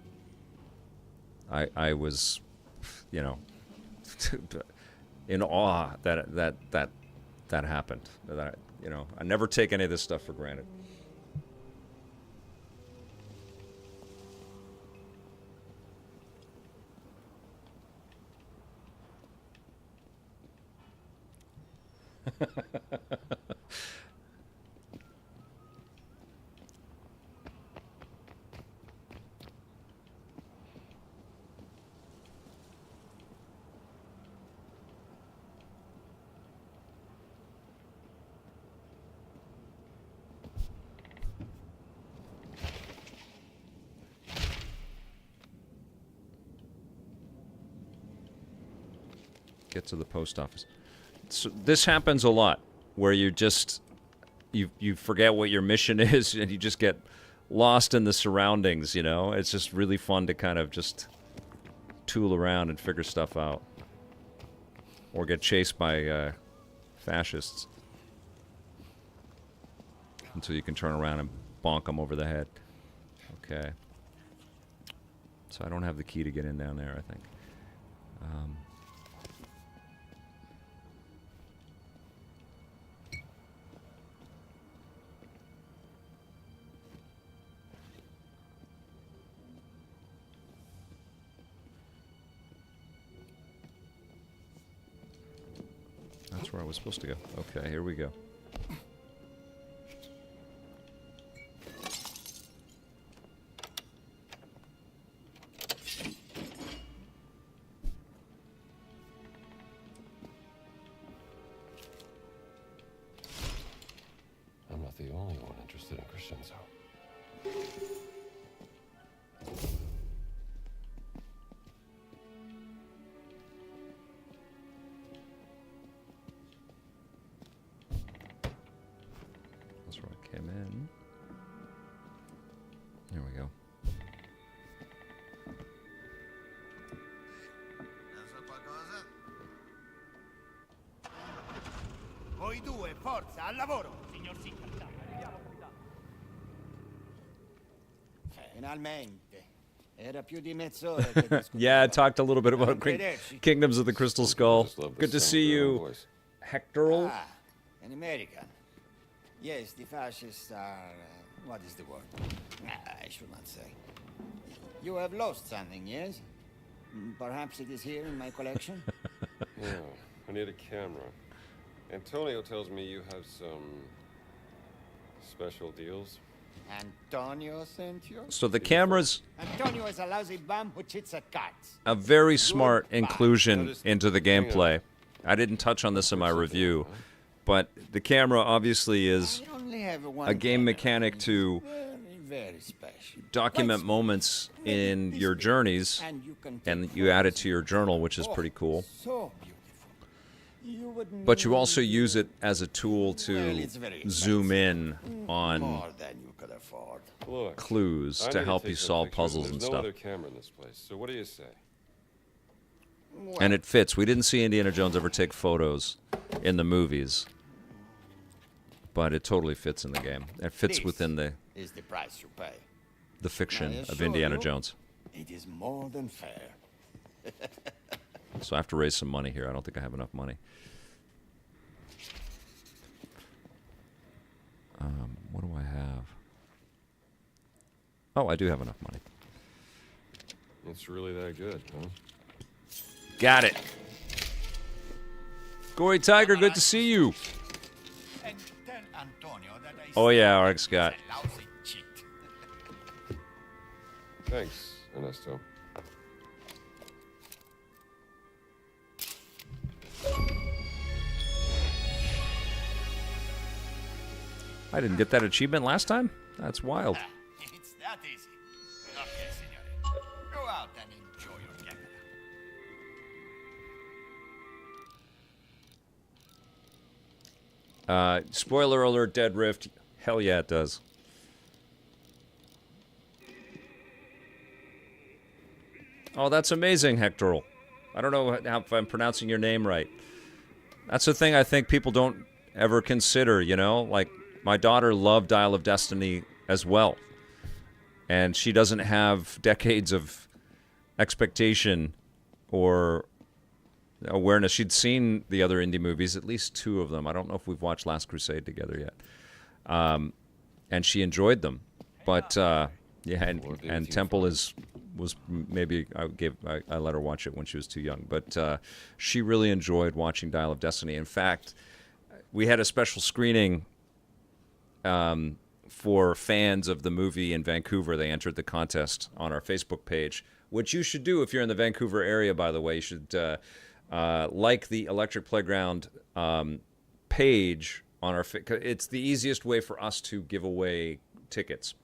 I was, in awe that happened. That I never take any of this stuff for granted. Get to the post office. So this happens a lot, where you just you forget what your mission is, and you just get lost in the surroundings. It's just really fun to kind of just tool around and figure stuff out, or get chased by fascists until you can turn around and bonk them over the head. Okay. So I don't have the key to get in down there, I think. That's where I was supposed to go. Okay, here we go. I'm not the only one interested in Crescenzo. That's where I came in. There we go. Voi due, forza, al lavoro! Signor sì, capitano. Arriviamo, capitano. Finalmente. Era più di mezz'ora che discutevamo. Yeah, I talked a little bit about crederci. Kingdoms of the Crystal Skull. Just love the Good to sound see of your own you, voice. Hectorl. Ah, an American. Yes, the fascists are... what is the word? I should not say. You have lost something, yes? Perhaps it is here in my collection? Yeah, I need a camera. Antonio tells me you have some special deals. Antonio sent you? So the camera's Antonio is a lousy bum who cheats at cards. a very smart Goodbye. inclusion into the gameplay. I didn't touch on this in my review, but the camera obviously is I only have one a game camera. mechanic to Very, very special. document Let's moments in this your big, journeys, and you can and take you add it photos. to your journal, which is pretty cool. So beautiful. You would But you need also use it as a tool Well, to it's very zoom in on more than you could afford. Look, clues I to need help take you some solve pictures, puzzles and there's stuff. no other camera in this place. So what do you say? Well, And it fits. We didn't see Indiana Jones ever take photos in the movies, but it totally fits in the game. It fits this within the is the price you pay. fiction I of assure Indiana you, Jones. It is more than fair. So I have to raise some money here. I don't think I have enough money. What do I have? Oh, I do have enough money. It's really that good, huh? Got it. Gory Tiger, good to see you. And tell Antonio that I Oh said yeah, he's Arg Scott. a lousy cheat. Thanks, Ernesto. I didn't get that achievement last time? That's wild. It's that easy. Okay, signore. Go out and enjoy your camera. Spoiler alert, Dead Rift. Hell yeah, it does. Oh, that's amazing, Hectorl. I don't know if I'm pronouncing your name right. That's the thing I think people don't ever consider, you know? Like, my daughter loved Dial of Destiny as well. And she doesn't have decades of expectation or awareness. She'd seen the other indie movies, at least 2 of them. I don't know if we've watched Last Crusade together yet. And she enjoyed them. But, yeah, and Temple was maybe I let her watch it when she was too young. But she really enjoyed watching Dial of Destiny. In fact, we had a special screening for fans of the movie in Vancouver. They entered the contest on our Facebook page, which you should do if you're in the Vancouver area, by the way. You should like the Electric Playground page on our... It's the easiest way for us to give away tickets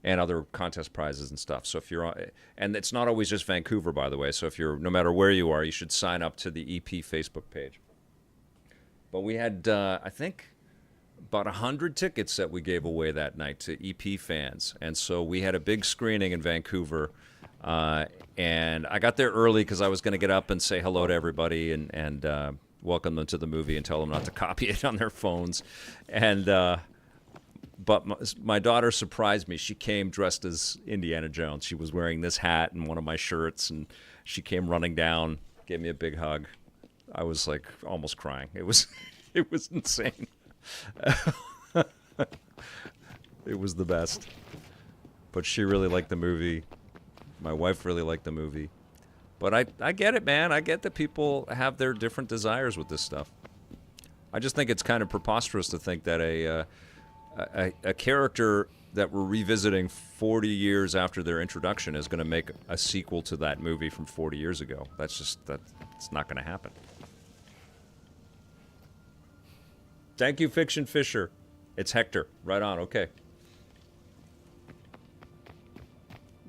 and other contest prizes and stuff. So if you're on... And it's not always just Vancouver, by the way. So if you're... No matter where you are, you should sign up to the EP Facebook page. But we had, I think, about 100 tickets that we gave away that night to EP fans. And so we had a big screening in Vancouver. And I got there early because I was going to get up and say hello to everybody and welcome them to the movie and tell them not to copy it on their phones. And but my daughter surprised me. She came dressed as Indiana Jones. She was wearing this hat and one of my shirts, and she came running down gave me a big hug. I was like almost crying. It was insane. It was the best. But she really liked the movie. My wife really liked the movie. But I get it, man. I get that people have their different desires with this stuff. I just think it's kind of preposterous to think that a character that we're revisiting 40 years after their introduction is going to make a sequel to that movie from 40 years ago. That's not going to happen. Thank you, Fiction Fisher. It's Hector. Right on. Okay.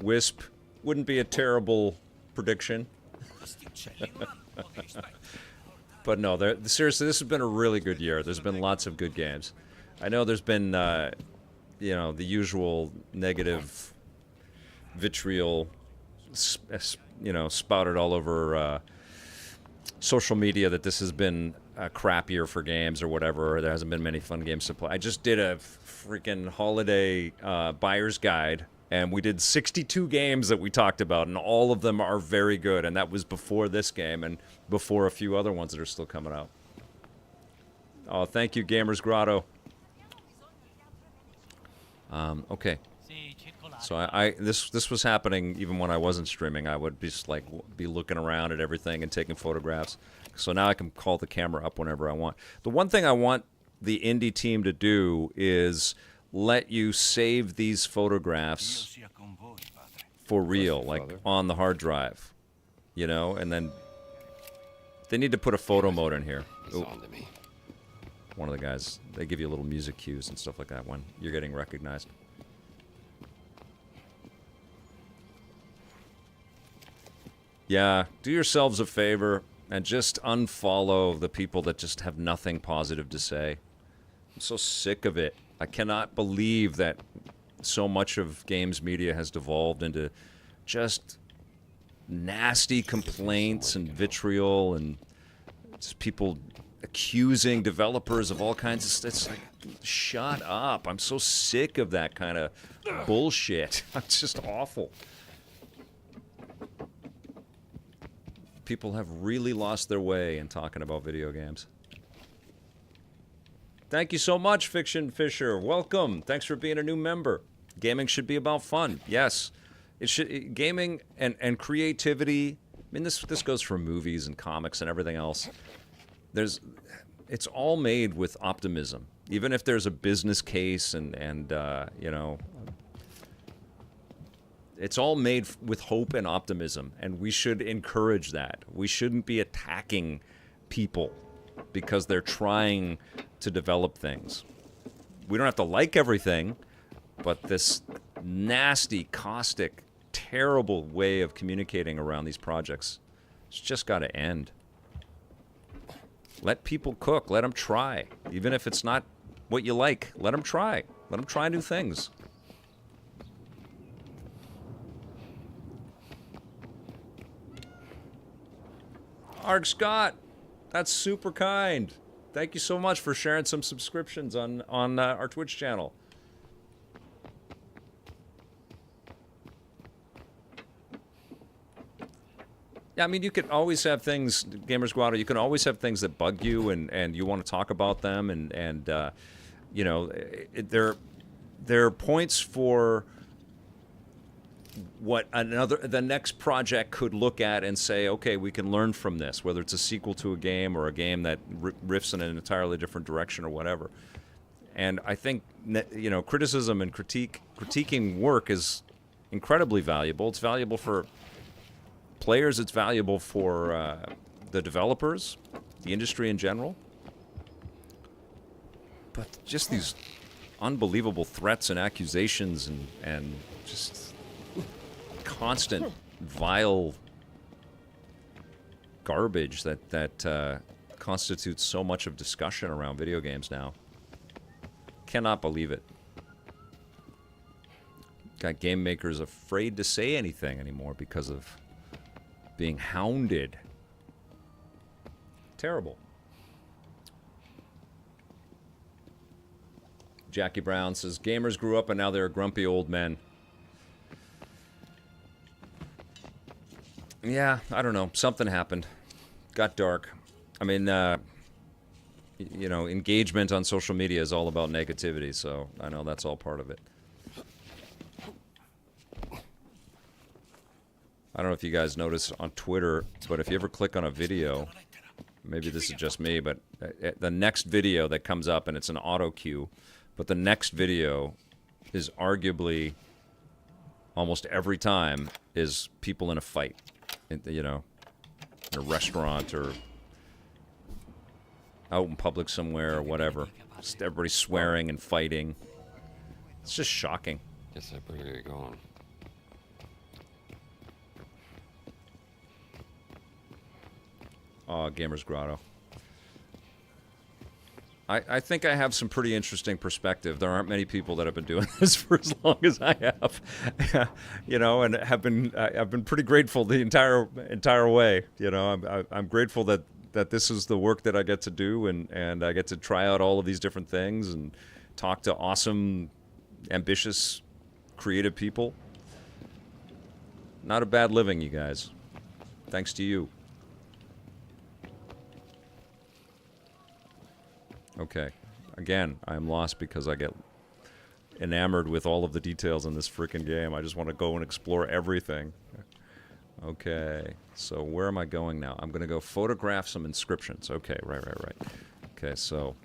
Wisp wouldn't be a terrible prediction. But no, seriously, this has been a really good year. There's been lots of good games. I know there's been, the usual negative vitriol, spouted all over social media that this has been a crap year for games or whatever. Or there hasn't been many fun games to play. I just did a freaking holiday buyer's guide, and we did 62 games that we talked about, and all of them are very good. And that was before this game and before a few other ones that are still coming out. Oh, thank you, Gamers Grotto. Okay. So this was happening even when I wasn't streaming. I would just be looking around at everything and taking photographs. So now I can call the camera up whenever I want. The one thing I want the indie team to do is let you save these photographs for real, like on the hard drive, and then they need to put a photo mode in here. Ooh. One of the guys, they give you little music cues and stuff like that when you're getting recognized. Yeah, do yourselves a favor and just unfollow the people that just have nothing positive to say. I'm so sick of it. I cannot believe that so much of games media has devolved into just nasty complaints and vitriol and just people accusing developers of all kinds of stuff. It's like, shut up. I'm so sick of that kind of bullshit. It's just awful. People have really lost their way in talking about video games. Thank you so much, Fiction Fisher. Welcome. Thanks for being a new member. Gaming should be about fun. Yes. It should. Gaming and creativity. I mean, this goes for movies and comics and everything else. It's all made with optimism. Even if there's a business case and it's all made with hope and optimism, and we should encourage that. We shouldn't be attacking people because they're trying to develop things. We don't have to like everything, but this nasty, caustic, terrible way of communicating around these projects, it's just got to end. Let people cook. Let them try. Even if it's not what you like, let them try. Let them try new things. Arg Scott, that's super kind. Thank you so much for sharing some subscriptions on our Twitch channel. Yeah, I mean, you can always have things, Gamers Guado, you can always have things that bug you and you want to talk about them and there are points for what the next project could look at and say, okay, we can learn from this, whether it's a sequel to a game or a game that riffs in an entirely different direction or whatever. And I think, criticism and critiquing work is incredibly valuable. It's valuable for players. It's valuable for the developers, the industry in general. But just these unbelievable threats and accusations and just constant vile garbage that constitutes so much of discussion around video games now. Cannot believe it. Got game makers afraid to say anything anymore because of being hounded. Terrible. Jackie Brown says, gamers grew up and now they're grumpy old men. Yeah, I don't know. Something happened. got dark. I mean, you know, engagement on social media is all about negativity, so I know that's all part of it. I don't know if you guys notice on Twitter, but if you ever click on a video, maybe this is just me, but the next video that comes up, and it's an auto cue, but the next video is arguably almost every time is people in a fight, you know, in a restaurant or out in public somewhere or whatever. Just everybody swearing and fighting. It's just shocking. Guess I better get going. Gamer's Grotto. I think I have some pretty interesting perspective. There aren't many people that have been doing this for as long as I have, you know, and I've been pretty grateful the entire way. You know, I'm grateful that this is the work that I get to do, and I get to try out all of these different things and talk to awesome, ambitious, creative people. Not a bad living, you guys. Thanks to you. Okay. Again, I'm lost because I get enamored with all of the details in this freaking game. I just want to go and explore everything. Okay. So where am I going now? I'm going to go photograph some inscriptions. Okay, right. Okay, so...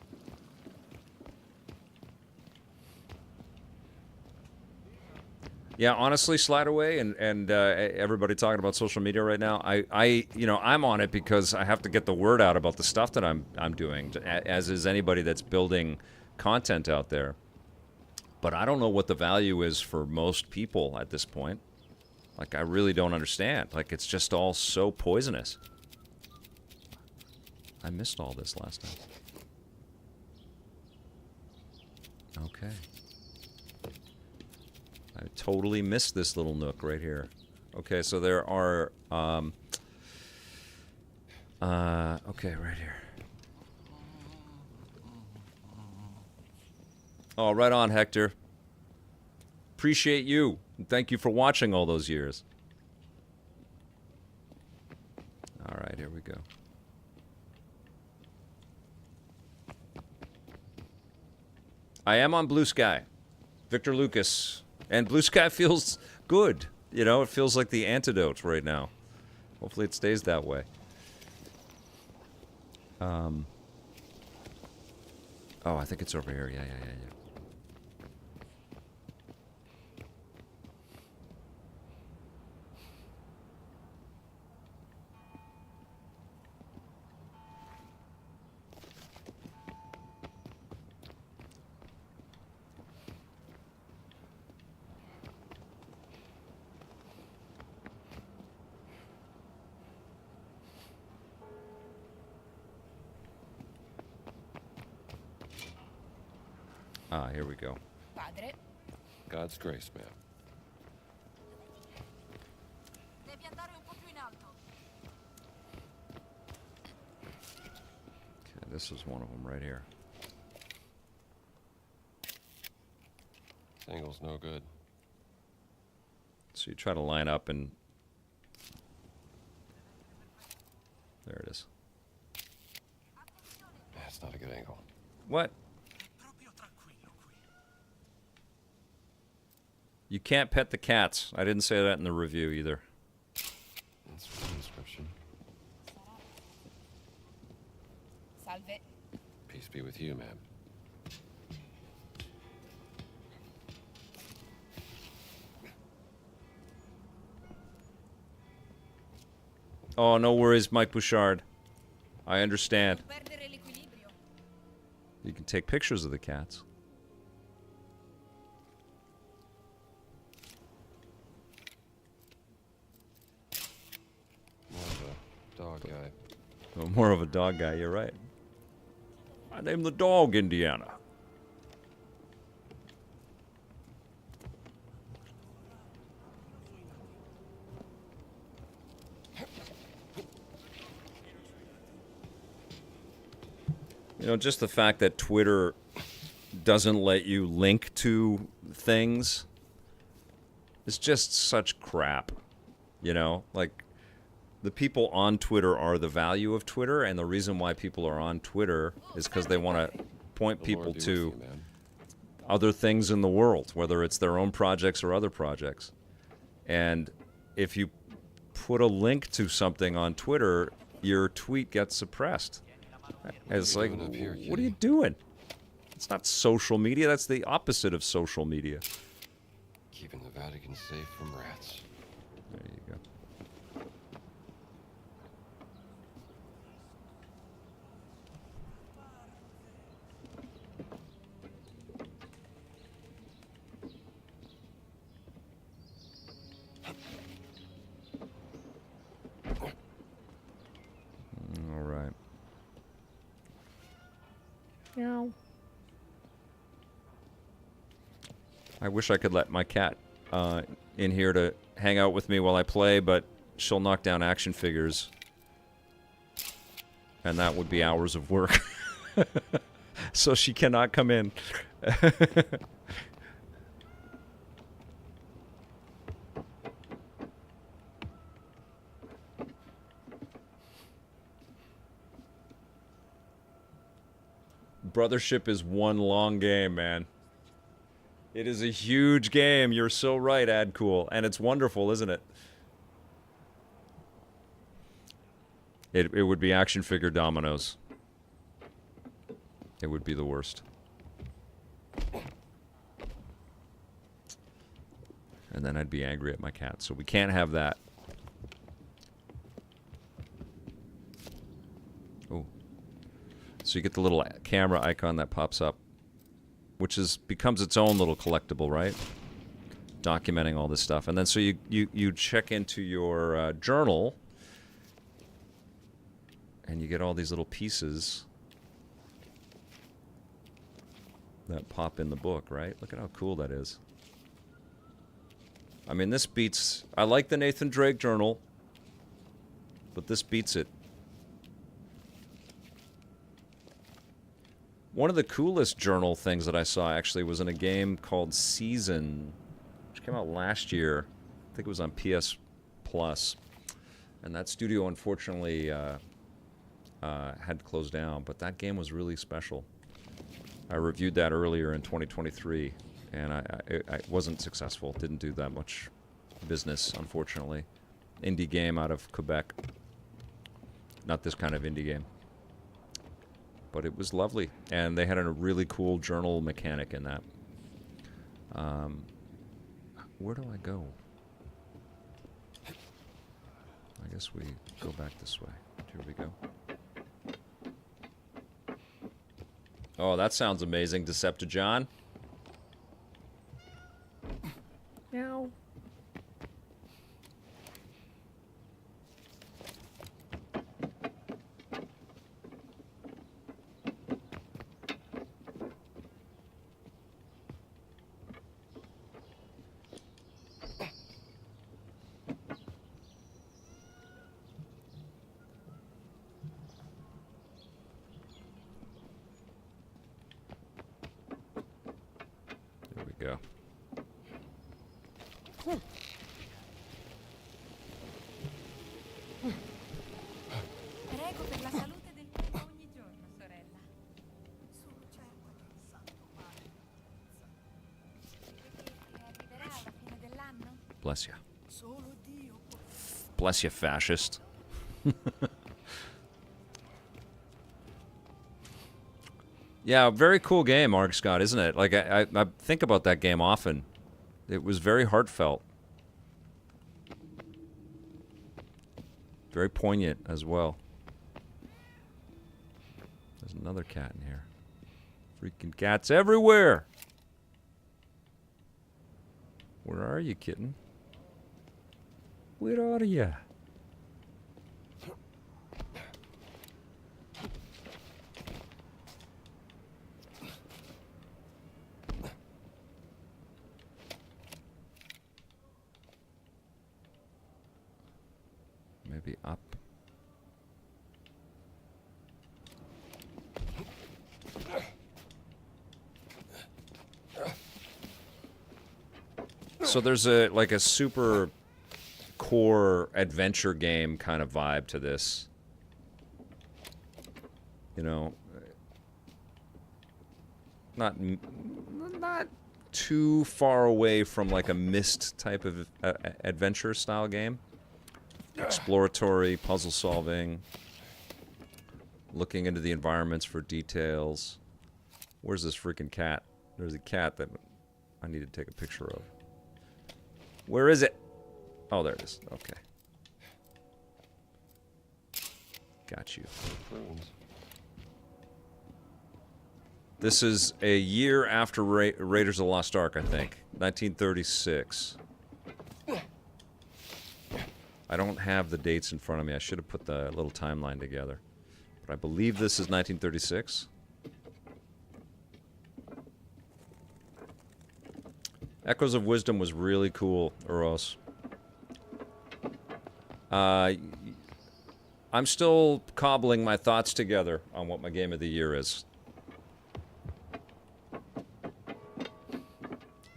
Yeah, honestly, Slide Away and everybody talking about social media right now, I'm on it because I have to get the word out about the stuff that I'm doing, as is anybody that's building content out there. But I don't know what the value is for most people at this point. Like, I really don't understand. Like, it's just all so poisonous. I missed all this last time. Okay. I totally missed this little nook right here. Okay, so there are, okay, right here. Oh, right on, Hector. Appreciate you. And thank you for watching all those years. All right, here we go. I am on Blue Sky. Victor Lucas. And Blue Sky feels good. You know, it feels like the antidote right now. Hopefully it stays that way. Oh, I think it's over here. Yeah. Ah, here we go. Padre. God's grace, ma'am. Devi andare un po' più in alto. Okay, this is one of them right here. This angle's no good. So you try to line up and... There it is. That's not a good angle. What? You can't pet the cats. I didn't say that in the review either. That's one inscription. Salve. Peace be with you, ma'am. Oh, no worries, Mike Bouchard. I understand. You can take pictures of the cats. Dog guy. Oh, more of a dog guy, you're right. I named the dog Indiana. You know, just the fact that Twitter doesn't let you link to things is just such crap. You know, like... the people on Twitter are the value of Twitter, and the reason why people are on Twitter is because they want to point people to other things in the world, whether it's their own projects or other projects. And if you put a link to something on Twitter, your tweet gets suppressed. It's like, what are you doing? It's not social media. That's the opposite of social media. Keeping the Vatican safe from rats. There you go. All right. Meow. I wish I could let my cat in here to hang out with me while I play, but she'll knock down action figures. And that would be hours of work. So she cannot come in. Brothership is one long game, man. It is a huge game. You're so right, Adcool. And it's wonderful, isn't it? It would be action figure dominoes. It would be the worst. And then I'd be angry at my cat. So we can't have that. Oh. So you get the little camera icon that pops up, which becomes its own little collectible, right? Documenting all this stuff. And then so you check into your journal, and you get all these little pieces that pop in the book, right? Look at how cool that is. I mean, this beats... I like the Nathan Drake journal, but this beats it. One of the coolest journal things that I saw actually was in a game called Season, which came out last year. I think it was on PS Plus. And that studio, unfortunately, had closed down. But that game was really special. I reviewed that earlier in 2023, and I wasn't successful. Didn't do that much business, unfortunately. Indie game out of Quebec. Not this kind of indie game. But it was lovely, and they had a really cool journal mechanic in that. Where do I go? I guess we go back this way. Here we go. Oh, that sounds amazing, Decepticon. Meow. Go. Prego per la salute del primo ogni giorno, sorella. Sono certa che il Santo Padre arriverà alla fine dell'anno? Bless you. Solo Dio può. Bless you, fascist. Yeah, very cool game, Arg Scott, isn't it? Like, I think about that game often. It was very heartfelt. Very poignant as well. There's another cat in here. Freaking cats everywhere! Where are you, kitten? Where are you? Maybe up. So there's a super hardcore adventure game kind of vibe to this. You know, not too far away from like a Myst type of adventure style game. Exploratory, puzzle solving, looking into the environments for details. Where's this freaking cat? There's a cat that I need to take a picture of. Where is it? Oh, there it is. Okay. Got you. This is a year after Raiders of the Lost Ark, I think. 1936. I don't have the dates in front of me. I should have put the little timeline together. But I believe this is 1936. Echoes of Wisdom was really cool, Uros. I'm still cobbling my thoughts together on what my game of the year is.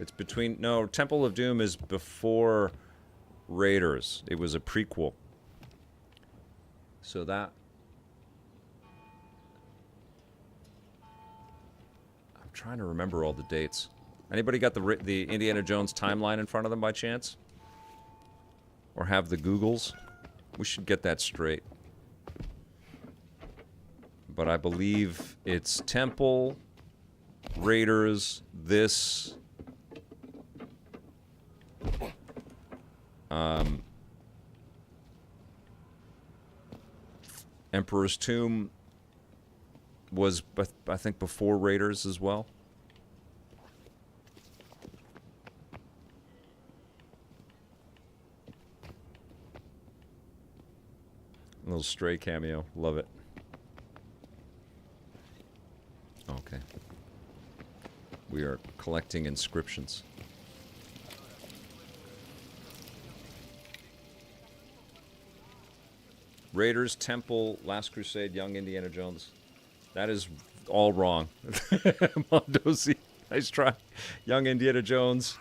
It's between... No, Temple of Doom is before Raiders. It was a prequel. So that... I'm trying to remember all the dates. Anybody got the Indiana Jones timeline in front of them by chance? Or have the Googles? We should get that straight. But I believe it's Temple, Raiders, this... Emperor's Tomb was, I think, before Raiders as well. A little Stray cameo. Love it. Okay. We are collecting inscriptions. Raiders, Temple, Last Crusade, Young Indiana Jones. That is all wrong. Mondozi, nice try. Young Indiana Jones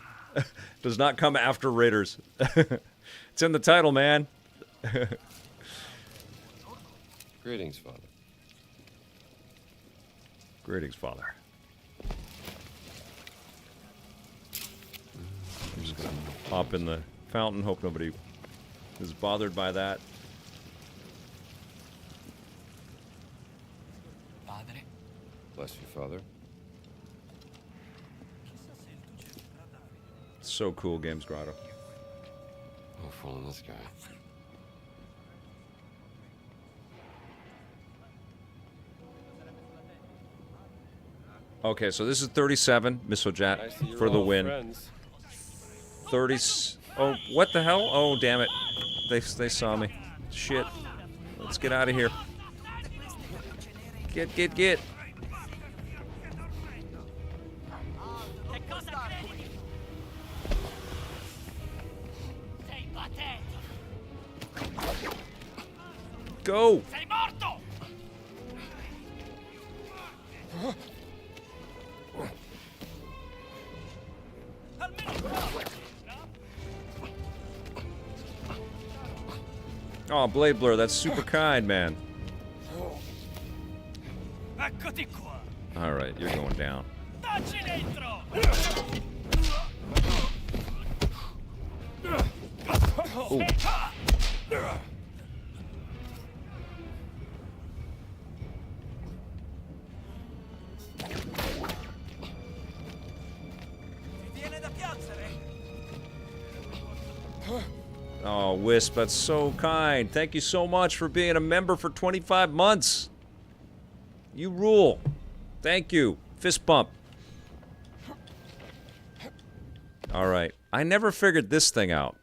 does not come after Raiders. It's in the title, man. Greetings, Father. Greetings, Father. I'm just gonna hop in the fountain, hope nobody is bothered by that. Bless you, Father. So cool, Games Grotto. Oh, following this guy. Okay, so this is 37, Missojat for the win. Friends. 30. Oh, what the hell? Oh, damn it. They saw me. Shit. Let's get out of here. Get. Go! Oh, Blade Blur, that's super kind, man. Alright, you're going down. Ooh. Oh, Wisp, that's so kind. Thank you so much for being a member for 25 months. You rule. Thank you. Fist bump. All right. I never figured this thing out.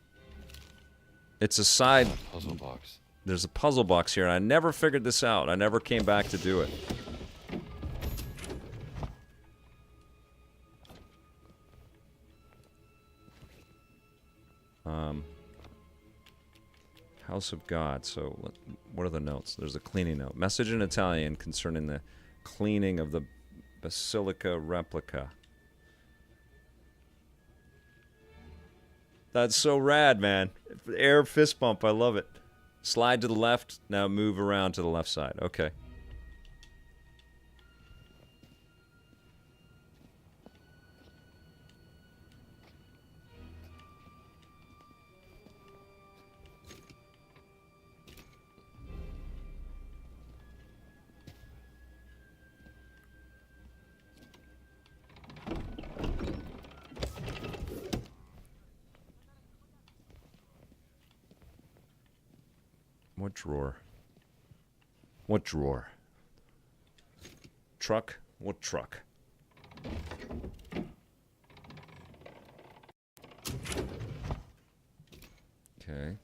It's a side... Puzzle box. There's a puzzle box here, and I never figured this out. I never came back to do it. House of God. So, what are the notes? There's a cleaning note. Message in Italian concerning the cleaning of the Basilica replica. That's so rad, man. air fist bump. I love it. Slide to the left. Now move around to the left side. Okay. What drawer? What drawer? Truck? What truck? Okay.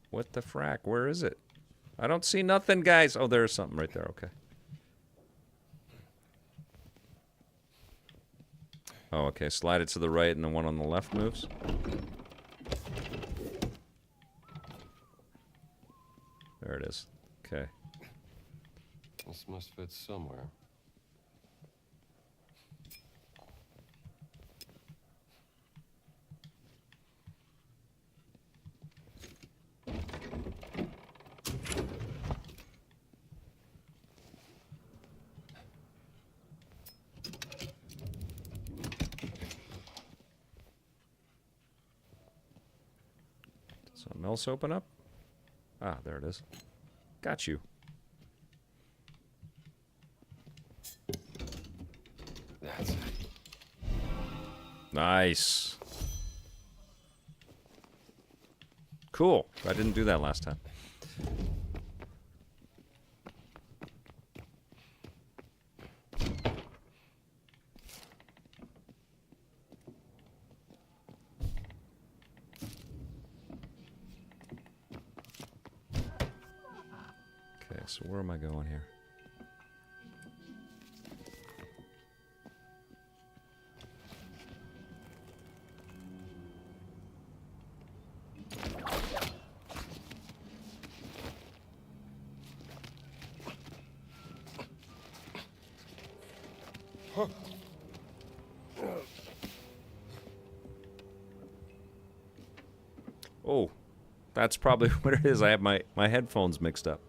What the frack? Where is it? I don't see nothing, guys. Oh, there's something right there. Okay. Oh, okay. Slide it to the right and the one on the left moves. There it is. Okay. This must fit somewhere. Something else open up? Ah, there it is. Got you. That's it. Nice. Cool. I didn't do that last time. Okay, so where am I going here? Oh, that's probably what it is. I have my headphones mixed up.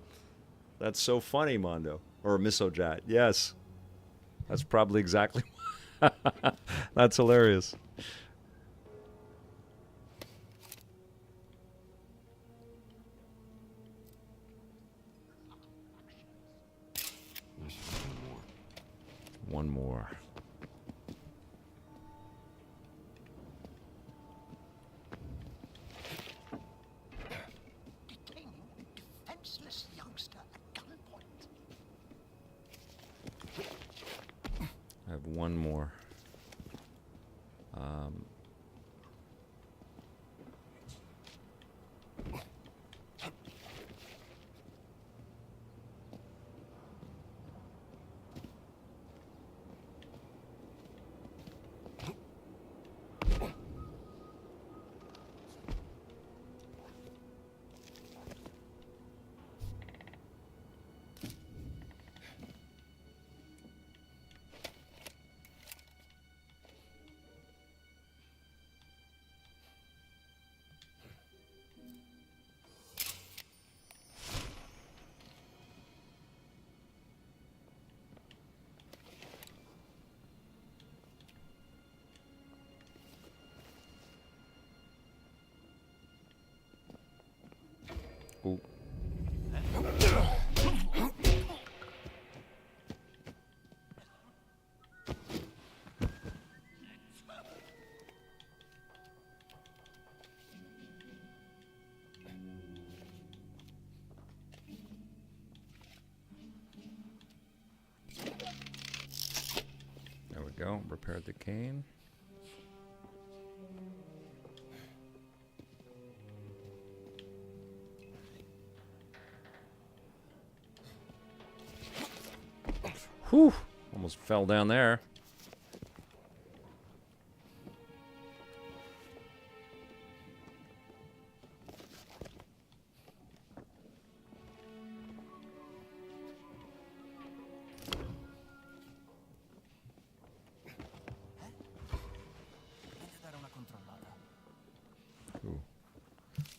That's so funny, Mondo. Or Misojat. Yes. That's probably exactly. That's hilarious. There's one more. One more. Detaining a defenseless youngster at gunpoint. I have one more. Ooh. There we go. Repaired the cane. Whew! Almost fell down there.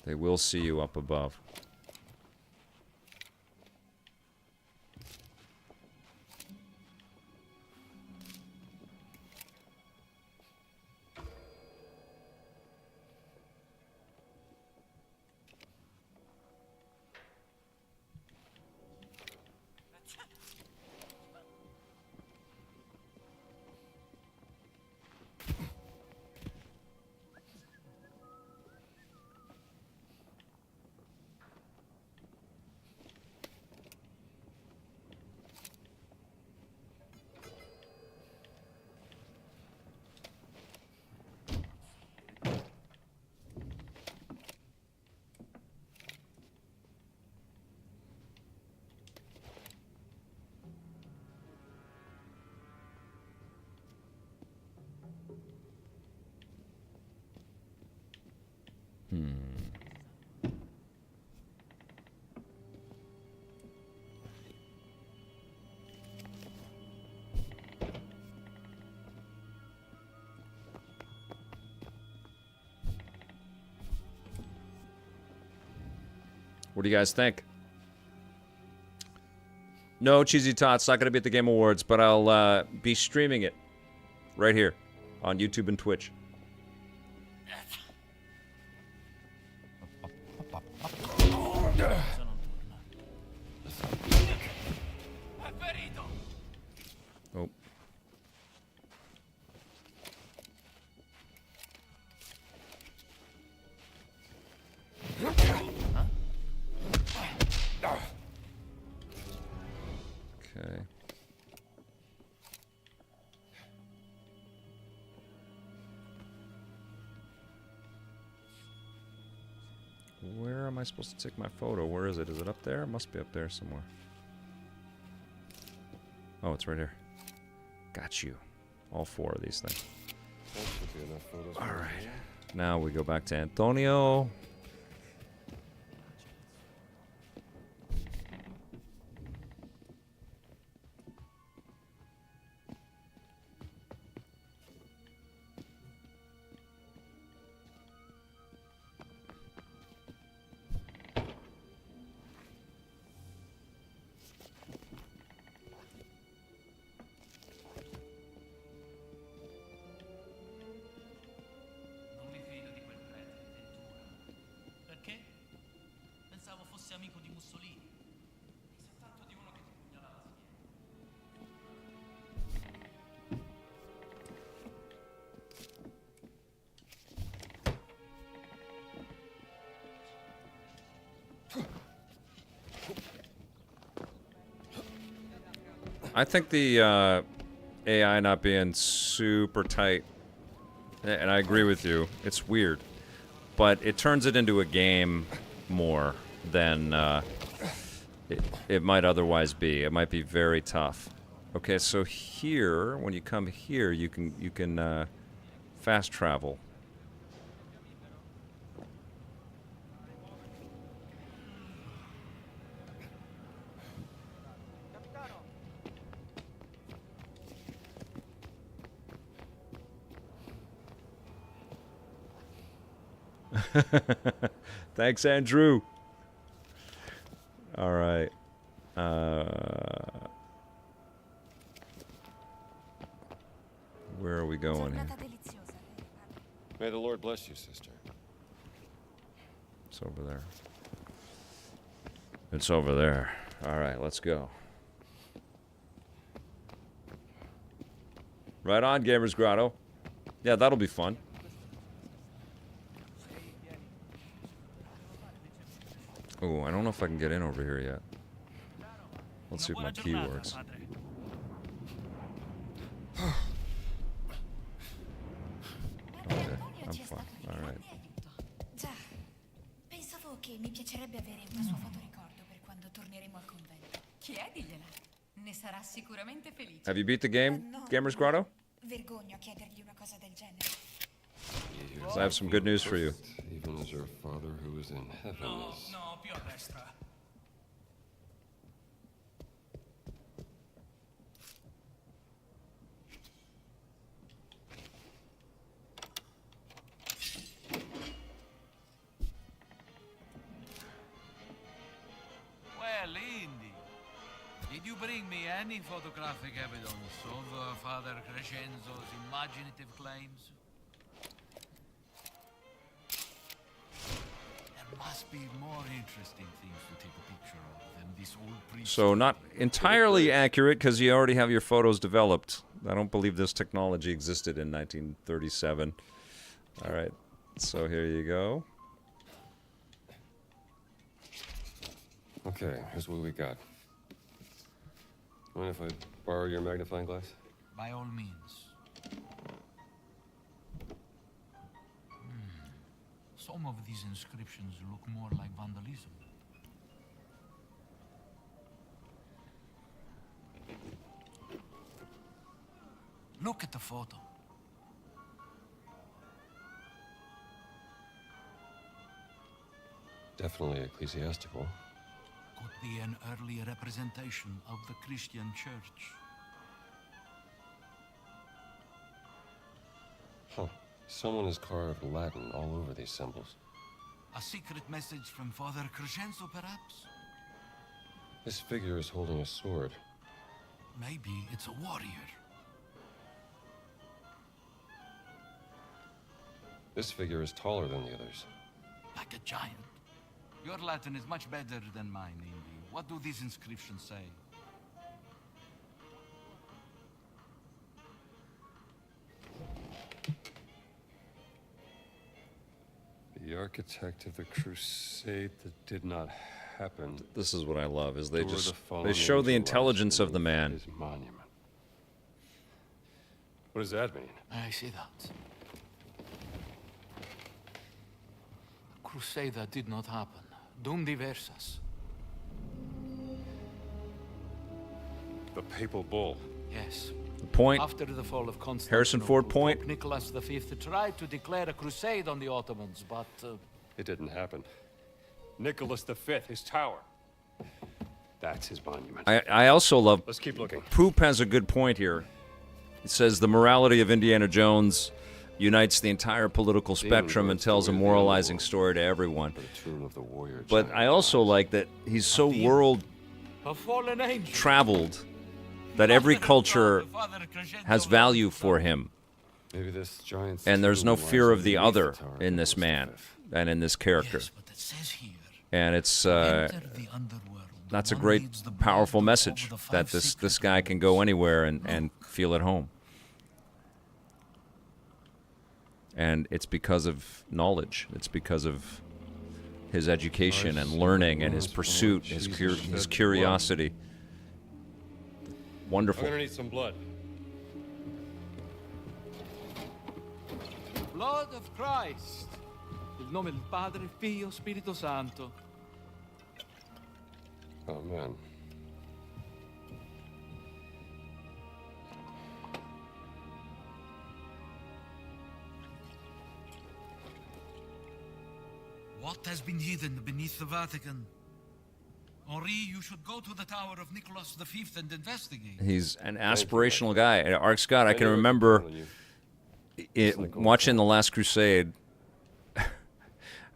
They will see you up above. What do you guys think? No, Cheesy Tots, not going to be at the Game Awards, but I'll be streaming it right here on YouTube and Twitch. Oh. Okay. Where am I supposed to take my photo? Where is it? Is it up there? It must be up there somewhere. Oh, it's right here. Got you. All 4 of these things. That should be enough photos. All right. Now we go back to Antonio. Non mi fido di quel prete, Ventura. Perché? Pensavo fosse amico di Mussolini. Mi sa tanto di uno che ti pugnala la schiena. I think the AI not being super tight, and I agree with you, it's weird, but it turns it into a game more than it might otherwise be. It might be very tough. Okay, so here, when you come here, you can fast travel. Thanks, Andrew. All right. Where are we going here? May the Lord bless you, sister. It's over there. It's over there. All right, let's go. Right on, Gamers Grotto. Yeah, that'll be fun. Oh, I don't know if I can get in over here yet. Let's see if my key works. Okay, I'm fine. All right. Già, pensavo che mi piacerebbe avere una sua fotoricordo per quando torneremo al convento. Chiedigliela. Ne sarà sicuramente felice. Have you beat the game, Gamers Grotto? Vergogno a chiedergli una cosa del genere. 'Cause I have some good news for you. Even as your Father who is in heaven is... No, più a destra. you bring me any photographic evidence of Father Crescenzo's imaginative claims? There must be more interesting things to take a picture of than this old priest. So not entirely accurate because you already have your photos developed. I don't believe this technology existed in 1937. All right, so here you go. Okay, here's what we got. Mind if I borrow your magnifying glass? By all means. Some of these inscriptions look more like vandalism. Look at the photo. Definitely ecclesiastical. Could be an early representation of the Christian church. Huh. Someone has carved Latin all over these symbols. A secret message from Father Crescenzo, perhaps? This figure is holding a sword. Maybe it's a warrior. This figure is taller than the others. Like a giant. Your Latin is much better than mine, Indy. What do these inscriptions say? The architect of the crusade that did not happen. This is what I love, is they Door just the fallen they show the angel intelligence of the beneath man. His monument. What does that mean? I see that. A crusade that did not happen. Dum diversas. The papal bull. Yes. Point. After the fall of Constantinople, Harrison Ford point. Pope Nicholas V tried to declare a crusade on the Ottomans, but It didn't happen. Nicholas V, his tower. That's his monument. I also love. Let's keep looking. Poop has a good point here. It says the morality of Indiana Jones unites the entire political spectrum and tells a moralizing story to everyone. But I also like that he's so world a fallen angel. traveled that every culture has value for him. Maybe this giant's And there's no tomb fear lies of the underneath other tower in this man and in this character. And it's that's a great, powerful message that this guy can go anywhere and feel at home. And it's because of knowledge. It's because of his education and learning and his pursuit, his curiosity. Wonderful. I'm gonna need some blood. Blood of Christ. Il nome del Padre, Figlio, Spirito Santo. Oh man. What has been hidden beneath the Vatican? Henri, you should go to the Tower of Nicholas V and investigate. He's an aspirational guy. Ark Scott, I can remember watching The Last Crusade.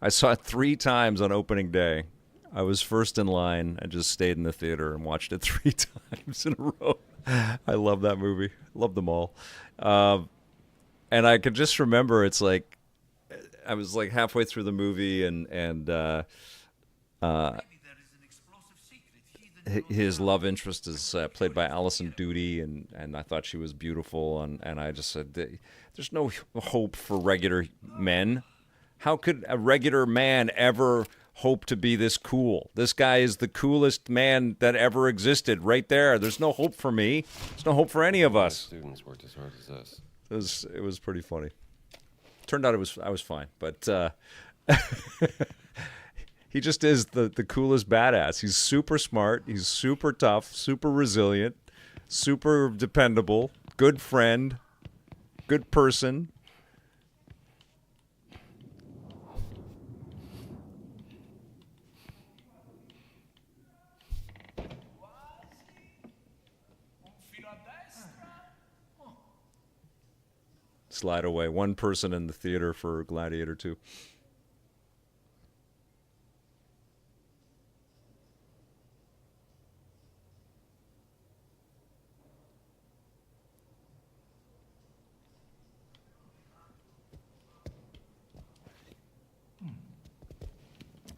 I saw it 3 times on opening day. I was first in line. I just stayed in the theater and watched it 3 times in a row. I love that movie. Love them all. And I could just remember it's like I was like halfway through the movie and his love interest is played by Alison Doody, and I thought she was beautiful, and I just said, there's no hope for regular men. How could a regular man ever hope to be this cool? This guy is the coolest man that ever existed right there. There's no hope for me. There's no hope for any of us. Students worked as hard as us. It was pretty funny. Turned out I was fine, but he just is the coolest badass. He's super smart. He's super tough, super resilient, super dependable, good friend, good person. Slide away. One person in the theater for Gladiator 2.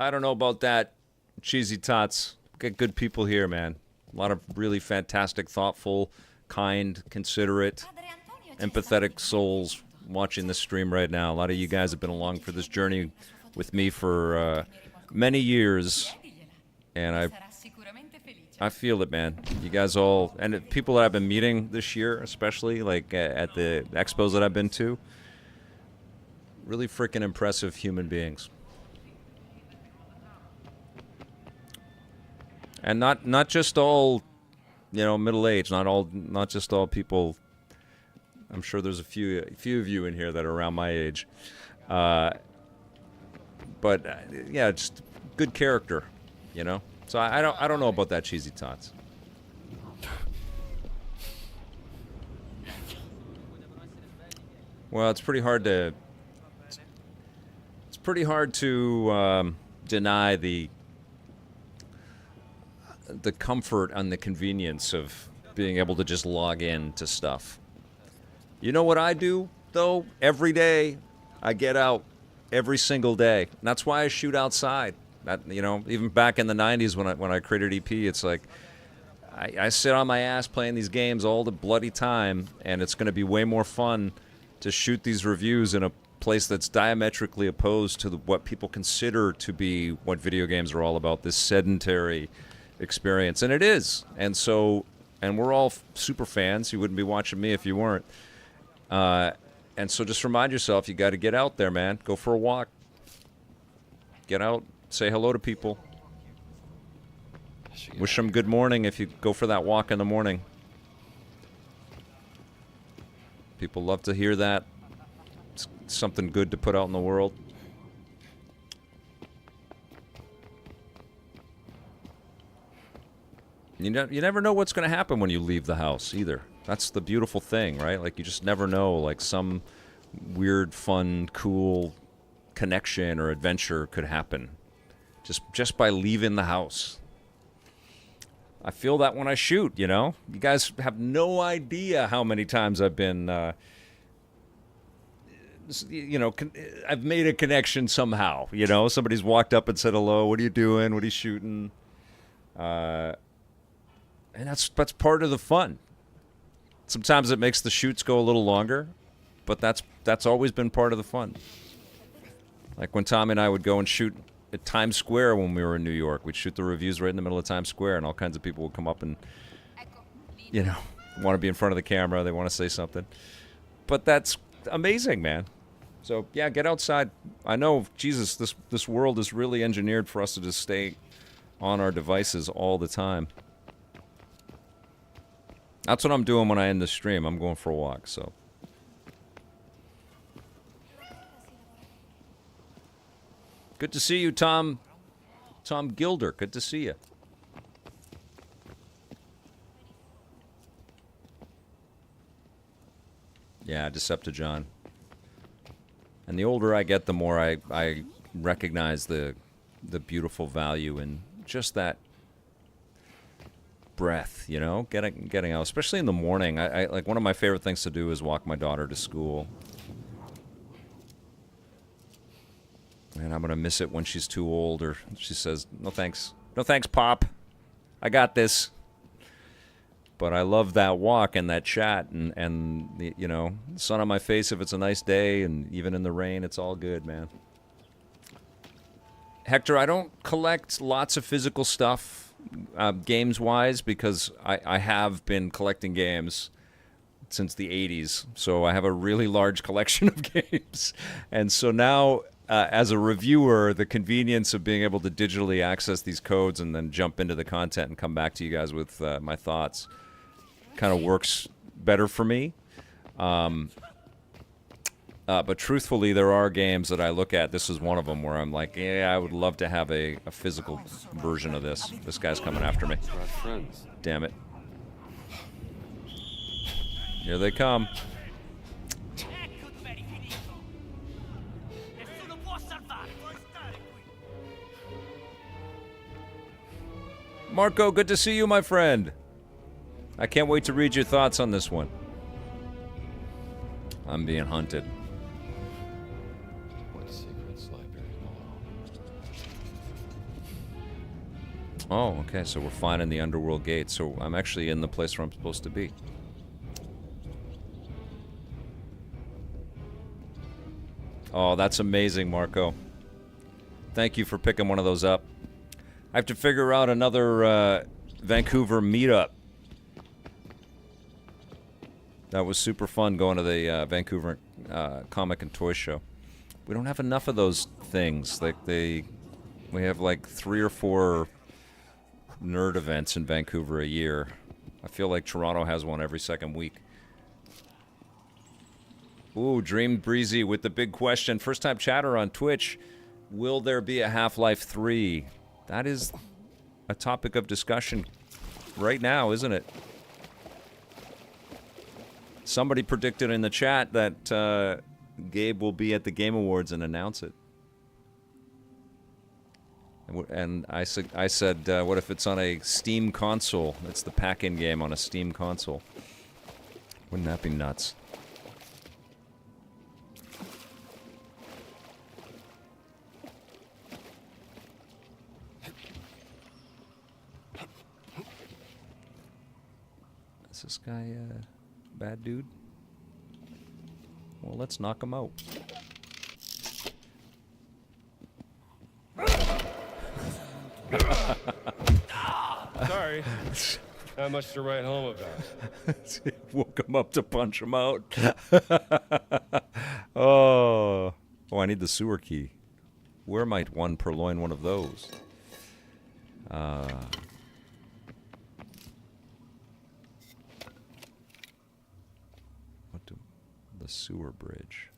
I don't know about that, cheesy tots. Got good people here, man. A lot of really fantastic, thoughtful, kind, considerate, empathetic souls watching this stream right now. A lot of you guys have been along for this journey with me for many years, and I feel it, man. You guys all, and people that I've been meeting this year, especially like at the expos that I've been to, really freaking impressive human beings. And not just all, middle-aged, not just all people. I'm sure there's a few of you in here that are around my age. But yeah, just good character, So I don't know about that, cheesy tots. Well, it's pretty hard to deny the comfort and the convenience of being able to just log in to stuff. You know what I do, though? Every day, I get out every single day. And that's why I shoot outside. That, even back in the 90s when I created EP, it's like I sit on my ass playing these games all the bloody time, and it's going to be way more fun to shoot these reviews in a place that's diametrically opposed to what people consider to be what video games are all about, this sedentary experience. And it is. And we're all super fans. You wouldn't be watching me if you weren't. And so just remind yourself, you got to get out there, man. Go for a walk. Get out. Say hello to people. Wish them good morning if you go for that walk in the morning. People love to hear that. It's something good to put out in the world. You never know what's going to happen when you leave the house either. That's the beautiful thing, right? Like, you just never know. Like, some weird, fun, cool connection or adventure could happen just by leaving the house. I feel that when I shoot, You guys have no idea how many times I've been, I've made a connection somehow, Somebody's walked up and said hello. What are you doing? What are you shooting? And that's part of the fun. Sometimes it makes the shoots go a little longer, but that's always been part of the fun. Like when Tommy and I would go and shoot at Times Square when we were in New York. We'd shoot the reviews right in the middle of Times Square, and all kinds of people would come up and, want to be in front of the camera. They want to say something. But that's amazing, man. So, yeah, get outside. I know, Jesus, this world is really engineered for us to just stay on our devices all the time. That's what I'm doing when I end the stream. I'm going for a walk, so. Good to see you, Tom. Tom Gilder. Good to see you. Yeah, Decepticon. And the older I get, the more I recognize the beautiful value in just that breath, getting out, especially in the morning. I like, one of my favorite things to do is walk my daughter to school. And I'm going to miss it when she's too old, or she says, no thanks, Pop, I got this. But I love that walk and that chat and the, sun on my face if it's a nice day, and even in the rain, it's all good, man. Hector, I don't collect lots of physical stuff, games-wise, because I have been collecting games since the 80s. So I have a really large collection of games. And so now, as a reviewer, the convenience of being able to digitally access these codes and then jump into the content and come back to you guys with my thoughts kind of works better for me. But truthfully, there are games that I look at. This is one of them where I'm like, yeah, I would love to have a physical version of this. This guy's coming after me. Damn it. Here they come. Marco, good to see you, my friend. I can't wait to read your thoughts on this one. I'm being hunted. What secrets lie buried below? Oh, okay, so we're finding the Underworld gate. So I'm actually in the place where I'm supposed to be. Oh, that's amazing, Marco. Thank you for picking one of those up. I have to figure out another Vancouver meetup. That was super fun going to the Vancouver comic and toy show. We don't have enough of those things. Like we have like 3 or 4 nerd events in Vancouver a year. I feel like Toronto has one every second week. Ooh, Dream Breezy with the big question. First time chatter on Twitch. Will there be a Half-Life 3? That is a topic of discussion right now, isn't it? Somebody predicted in the chat that Gabe will be at the Game Awards and announce it. And I said, what if it's on a Steam console? It's the pack-in game on a Steam console. Wouldn't that be nuts? Is this guy a bad dude? Well, let's knock him out. Sorry. Not much to write home about. Woke him up to punch him out. Oh, I need the sewer key. Where might one purloin one of those? The sewer bridge.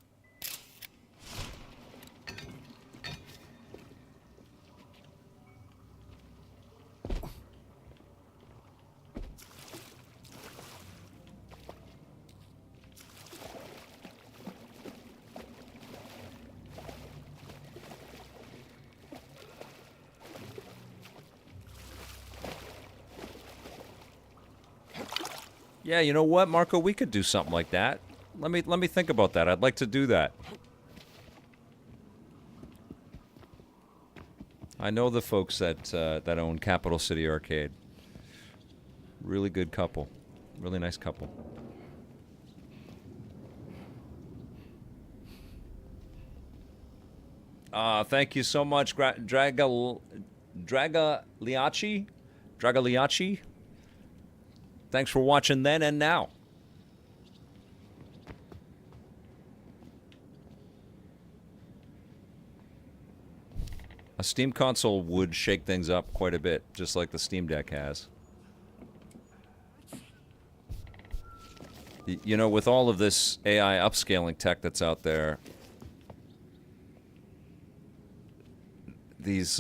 Yeah, you know what, Marco? We could do something like that. Let me think about that. I'd like to do that. I know the folks that that own Capital City Arcade. Really good couple. Really nice couple. Thank you so much, Dragaliachi. Thanks for watching then and now. A Steam console would shake things up quite a bit, just like the Steam Deck has. You know, with all of this AI upscaling tech that's out there, these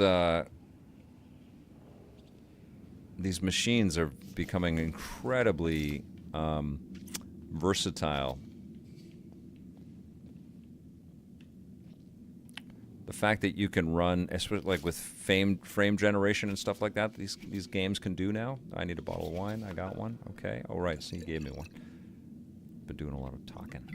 machines are becoming incredibly versatile. The fact that you can run, especially like with frame generation and stuff like that, these games can do now. I need a bottle of wine. I got one. Okay. All right. So you gave me one. Been doing a lot of talking.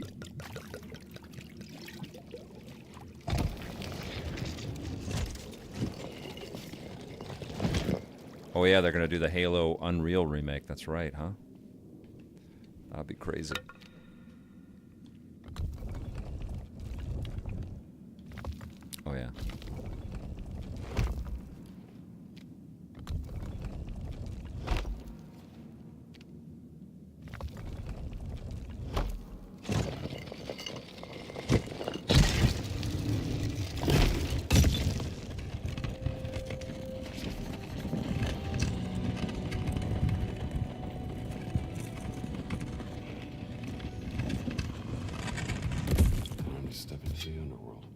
Oh yeah, they're gonna do the Halo Unreal remake. That's right, huh? That'd be crazy. Oh yeah. Time to step into the underworld.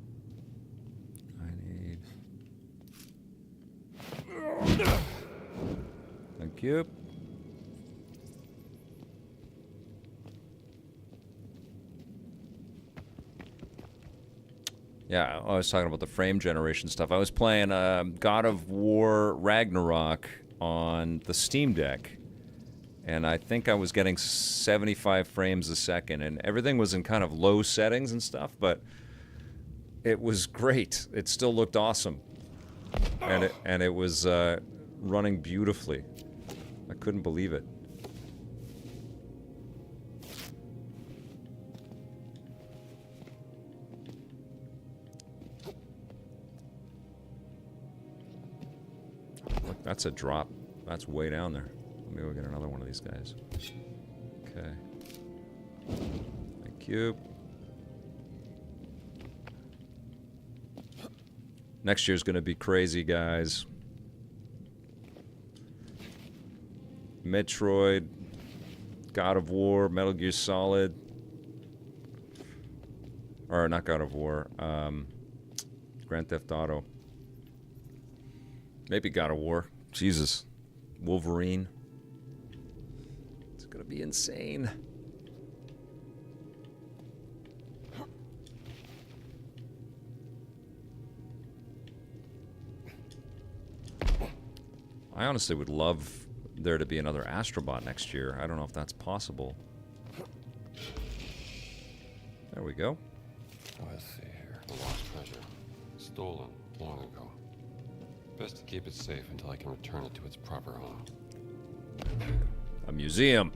Thank you. Yeah, I was talking about the frame generation stuff. I was playing God of War Ragnarok on the Steam Deck, and I think I was getting 75 frames a second, and everything was in kind of low settings and stuff, but it was great. It still looked awesome, and it was running beautifully. I couldn't believe it. Look, that's a drop. That's way down there. Let me go get another one of these guys. Okay. Thank you. Next year's going to be crazy, guys. Metroid, God of War, Metal Gear Solid. Or not God of War. Grand Theft Auto. Maybe God of War. Jesus. Wolverine. It's going to be insane. I honestly would love there to be another Astrobot next year. I don't know if that's possible. There we go. Let's see here. The lost treasure. Stolen long ago. Best to keep it safe until I can return it to its proper home. A museum.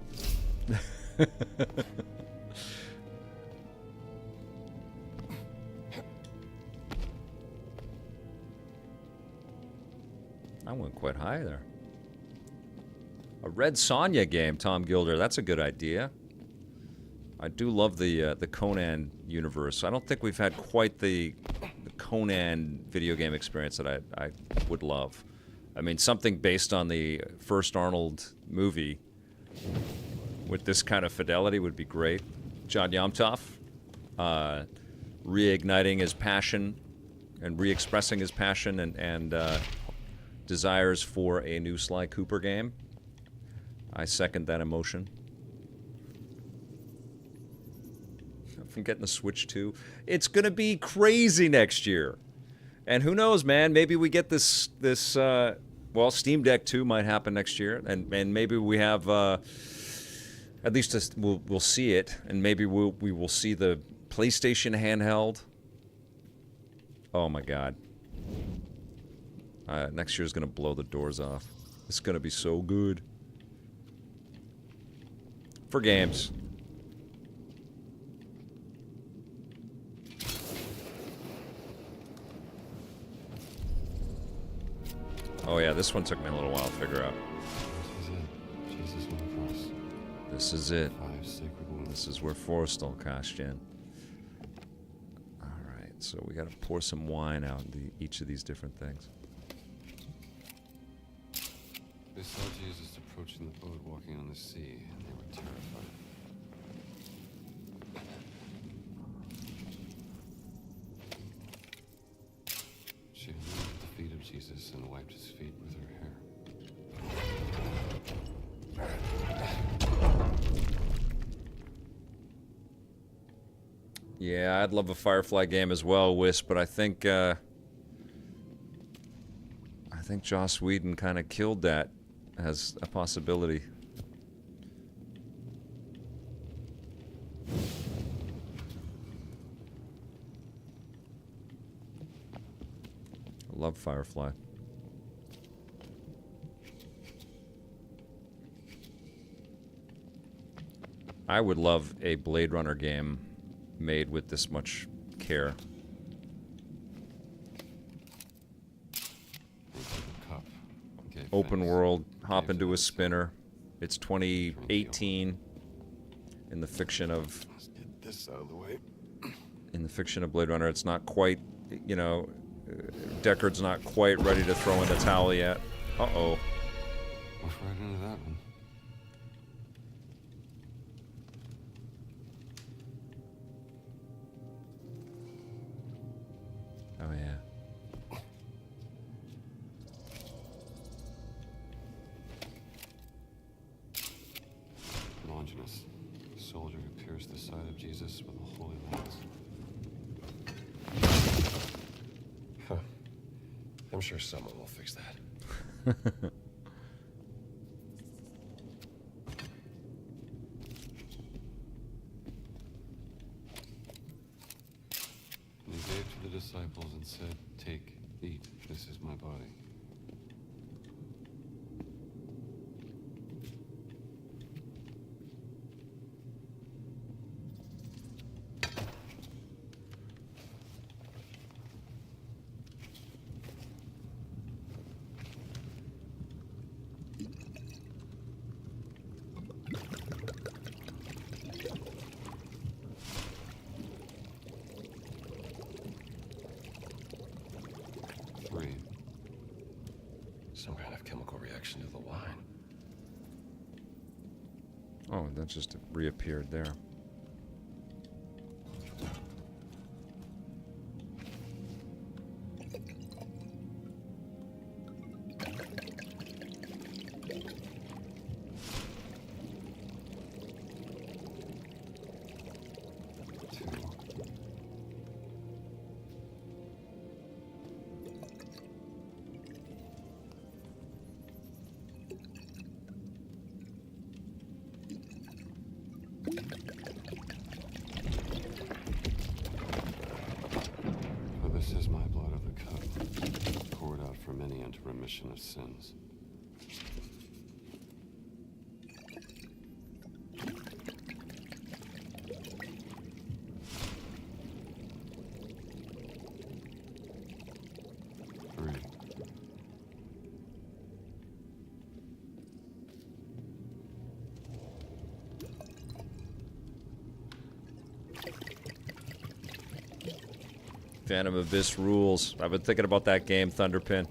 I went quite high there. A Red Sonja game, Tom Gilder. That's a good idea. I do love the Conan universe. I don't think we've had quite the Conan video game experience that I would love. I mean, something based on the first Arnold movie with this kind of fidelity would be great. John Yomtov reigniting his passion and re-expressing his passion and desires for a new Sly Cooper game. I second that emotion. From getting the Switch 2. It's going to be crazy next year. And who knows, man, maybe we get this well, Steam Deck 2 might happen next year, and maybe we have at least we'll see it, and maybe we will see the PlayStation handheld. Oh my god. Next year is going to blow the doors off. It's going to be so good. For games. Oh yeah, this one took me a little while to figure out. This is it. This is where Forrestal cashed in. Alright, so we gotta pour some wine out in each of these different things. They saw Jesus approaching the boat walking on the sea, and they were terrified. She kneeled at the feet of Jesus and wiped his feet with her hair. Yeah, I'd love a Firefly game as well, Wisp, but I think Joss Whedon kind of killed that as a possibility. I love Firefly. I would love a Blade Runner game made with this much care. Open world, hop into a spinner. It's 2018 in the fiction of This out of the way. in the fiction of Blade Runner. It's not quite, you know, Deckard's not quite ready to throw in the towel yet. Uh-oh. Walked right into that one. Oh yeah. Longinus, the soldier who pierced the side of Jesus with a holy lance. Huh. I'm sure someone will fix that. And he gave to the disciples and said, "Take, eat, this is my body." objection to the wine. Oh, that just reappeared there. For this is my blood of the covenant, poured out for many unto remission of sins. Phantom Abyss rules. I've been thinking about that game, Thunderpin.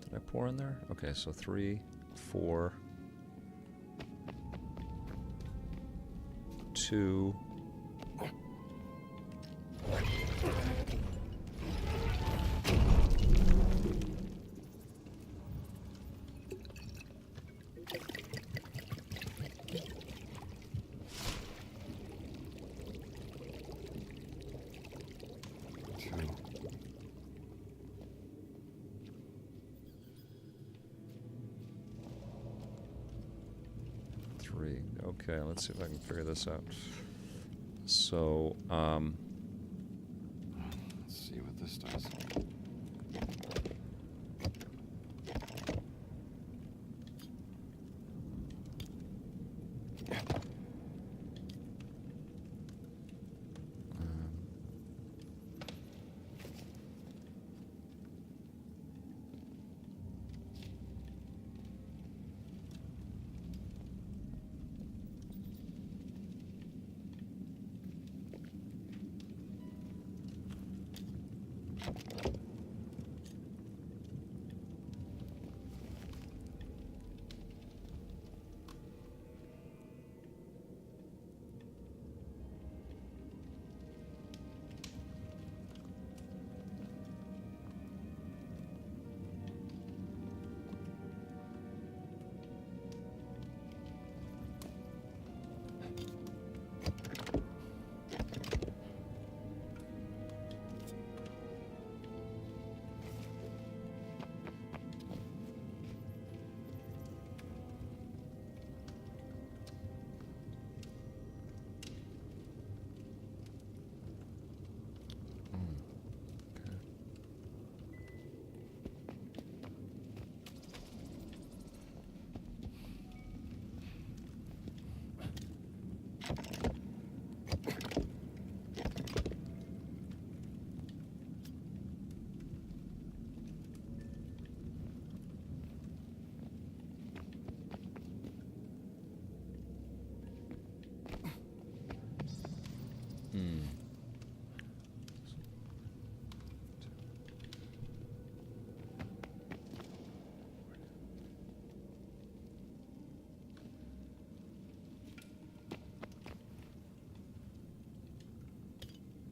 Did I pour in there? Okay, so 3, 4, 2. Okay, let's see if I can figure this out. So, let's see what this does.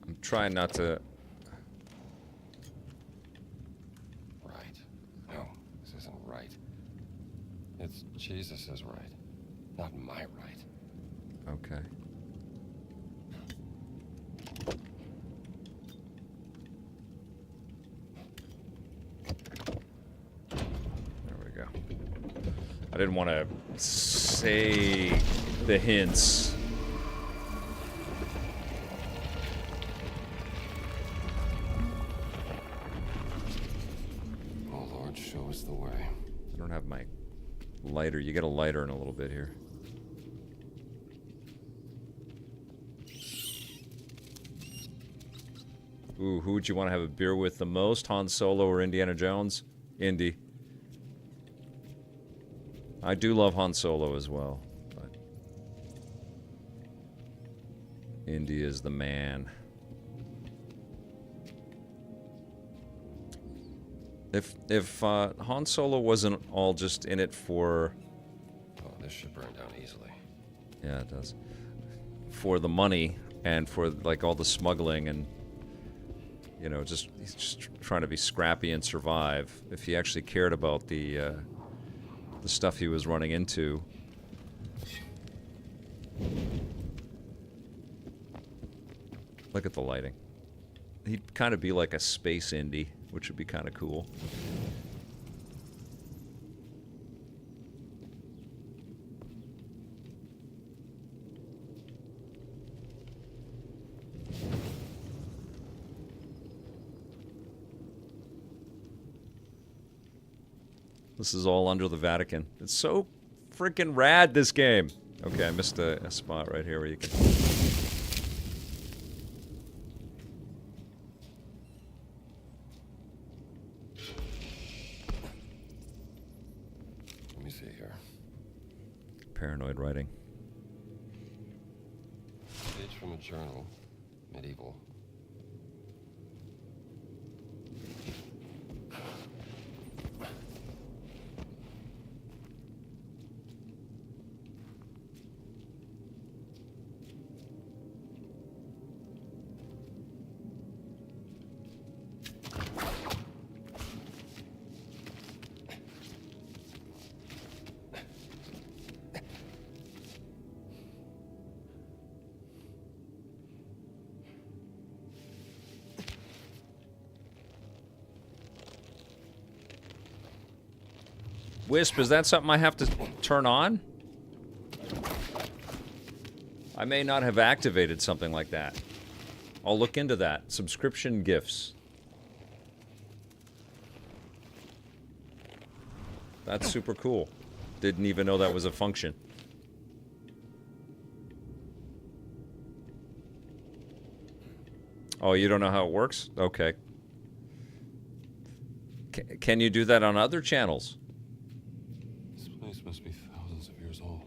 I'm trying not to... Right. No, this isn't right. It's Jesus' right, not my right. Okay. There we go. I didn't want to say the hints. Oh Lord, show us the way. I don't have my lighter. You get a lighter in a little bit here. Ooh, who would you want to have a beer with the most? Han Solo or Indiana Jones? Indy. I do love Han Solo as well, but India's the man. If Han Solo wasn't all just in it for... Oh, this should burn down easily. Yeah, it does. For the money and for like all the smuggling and, you know, just he's just trying to be scrappy and survive. If he actually cared about the stuff he was running into. Look at the lighting. He'd kind of be like a space indie, which would be kind of cool. This is all under the Vatican. It's so freaking rad, this game. Okay, I missed a spot right here where you can... Let me see here. Paranoid writing. Page from a journal. Medieval. Wisp, is that something I have to turn on? I may not have activated something like that. I'll look into that. Subscription gifts. That's super cool. Didn't even know that was a function. Oh, you don't know how it works? Okay. Can you do that on other channels? This place must be thousands of years old.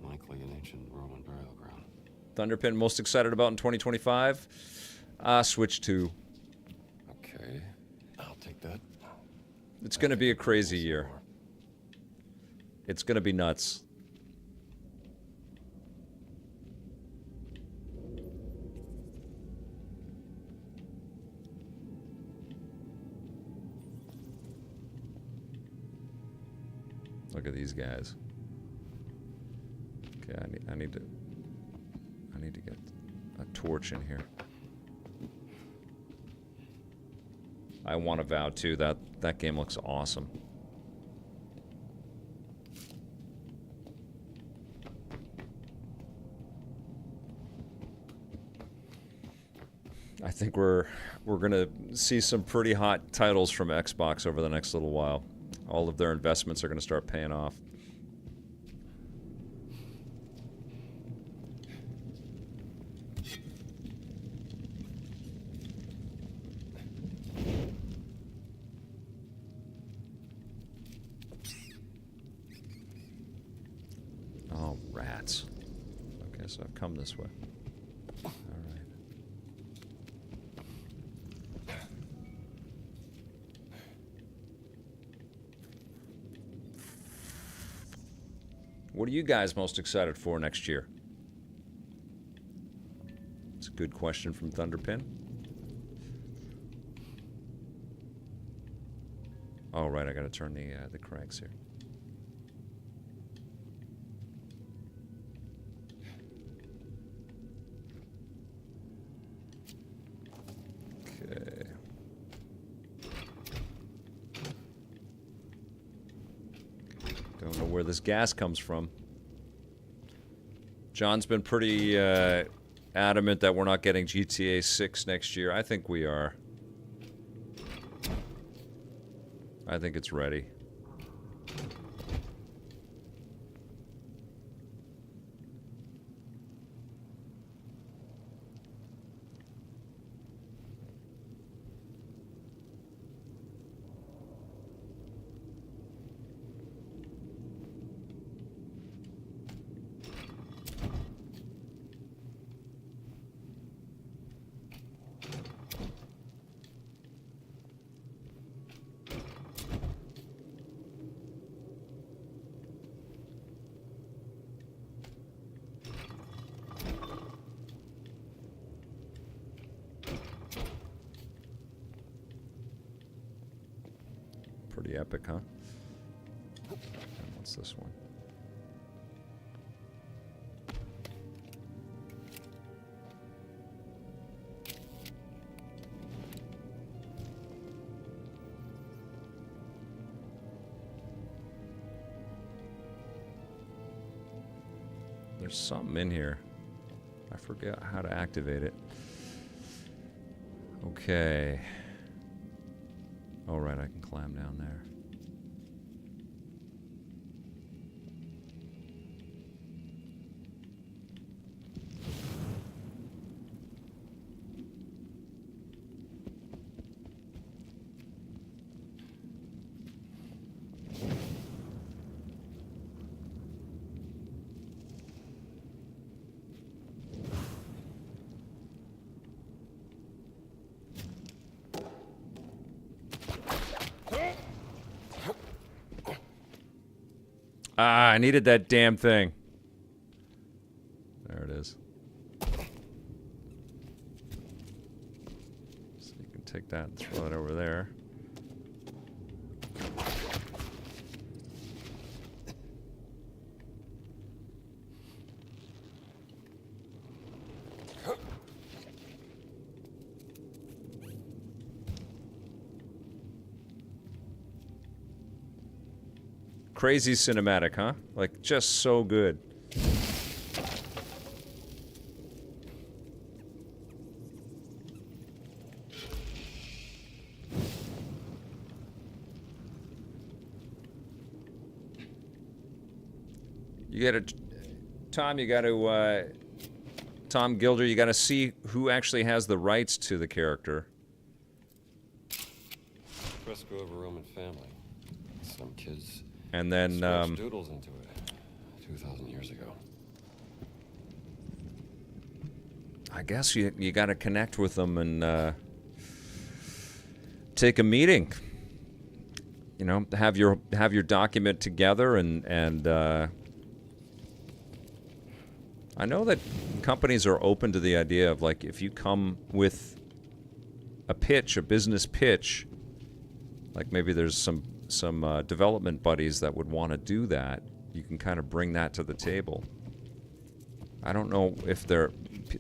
Likely an ancient Roman burial ground. Thunderpin most excited about in 2025? Switch 2. Okay, I'll take that. It's going to be a crazy year. It's going to be nuts. Look at these guys. Okay, I need to get a torch in here. I want to vow too. That game looks awesome. I think we're gonna see some pretty hot titles from Xbox over the next little while. All of their investments are gonna start paying off. Oh, rats. Okay, so I've come this way. All right. What are you guys most excited for next year? It's a good question from Thunderpin. Oh, right, I gotta turn the cranks here. Okay. Don't know where this gas comes from. John's been pretty adamant that we're not getting GTA 6 next year. I think we are. I think it's ready. Pretty epic, huh? And what's this one? There's something in here. I forget how to activate it. Okay. All right, I can climb down there. Ah, I needed that damn thing. There it is. So you can take that and throw it over there. Crazy cinematic, huh? Like, just so good. You gotta, Tom, you gotta, Tom Gilder, you gotta see who actually has the rights to the character. Fresco of a Roman family. Some kids And then, scratched doodles into it 2,000 years ago. I guess you gotta connect with them and take a meeting. You know, have your document together and I know that companies are open to the idea of, like, if you come with a pitch, a business pitch, like maybe there's some development buddies that would want to do that. You can kind of bring that to the table. I don't know if there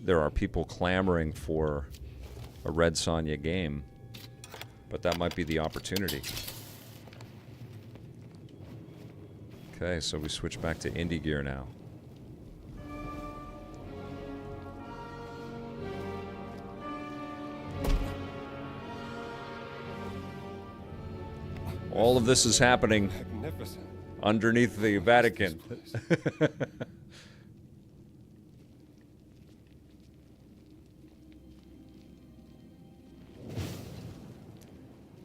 are people clamoring for a Red Sonja game, but that might be the opportunity. Okay, so we switch back to indie gear now. All of this is happening underneath the Vatican.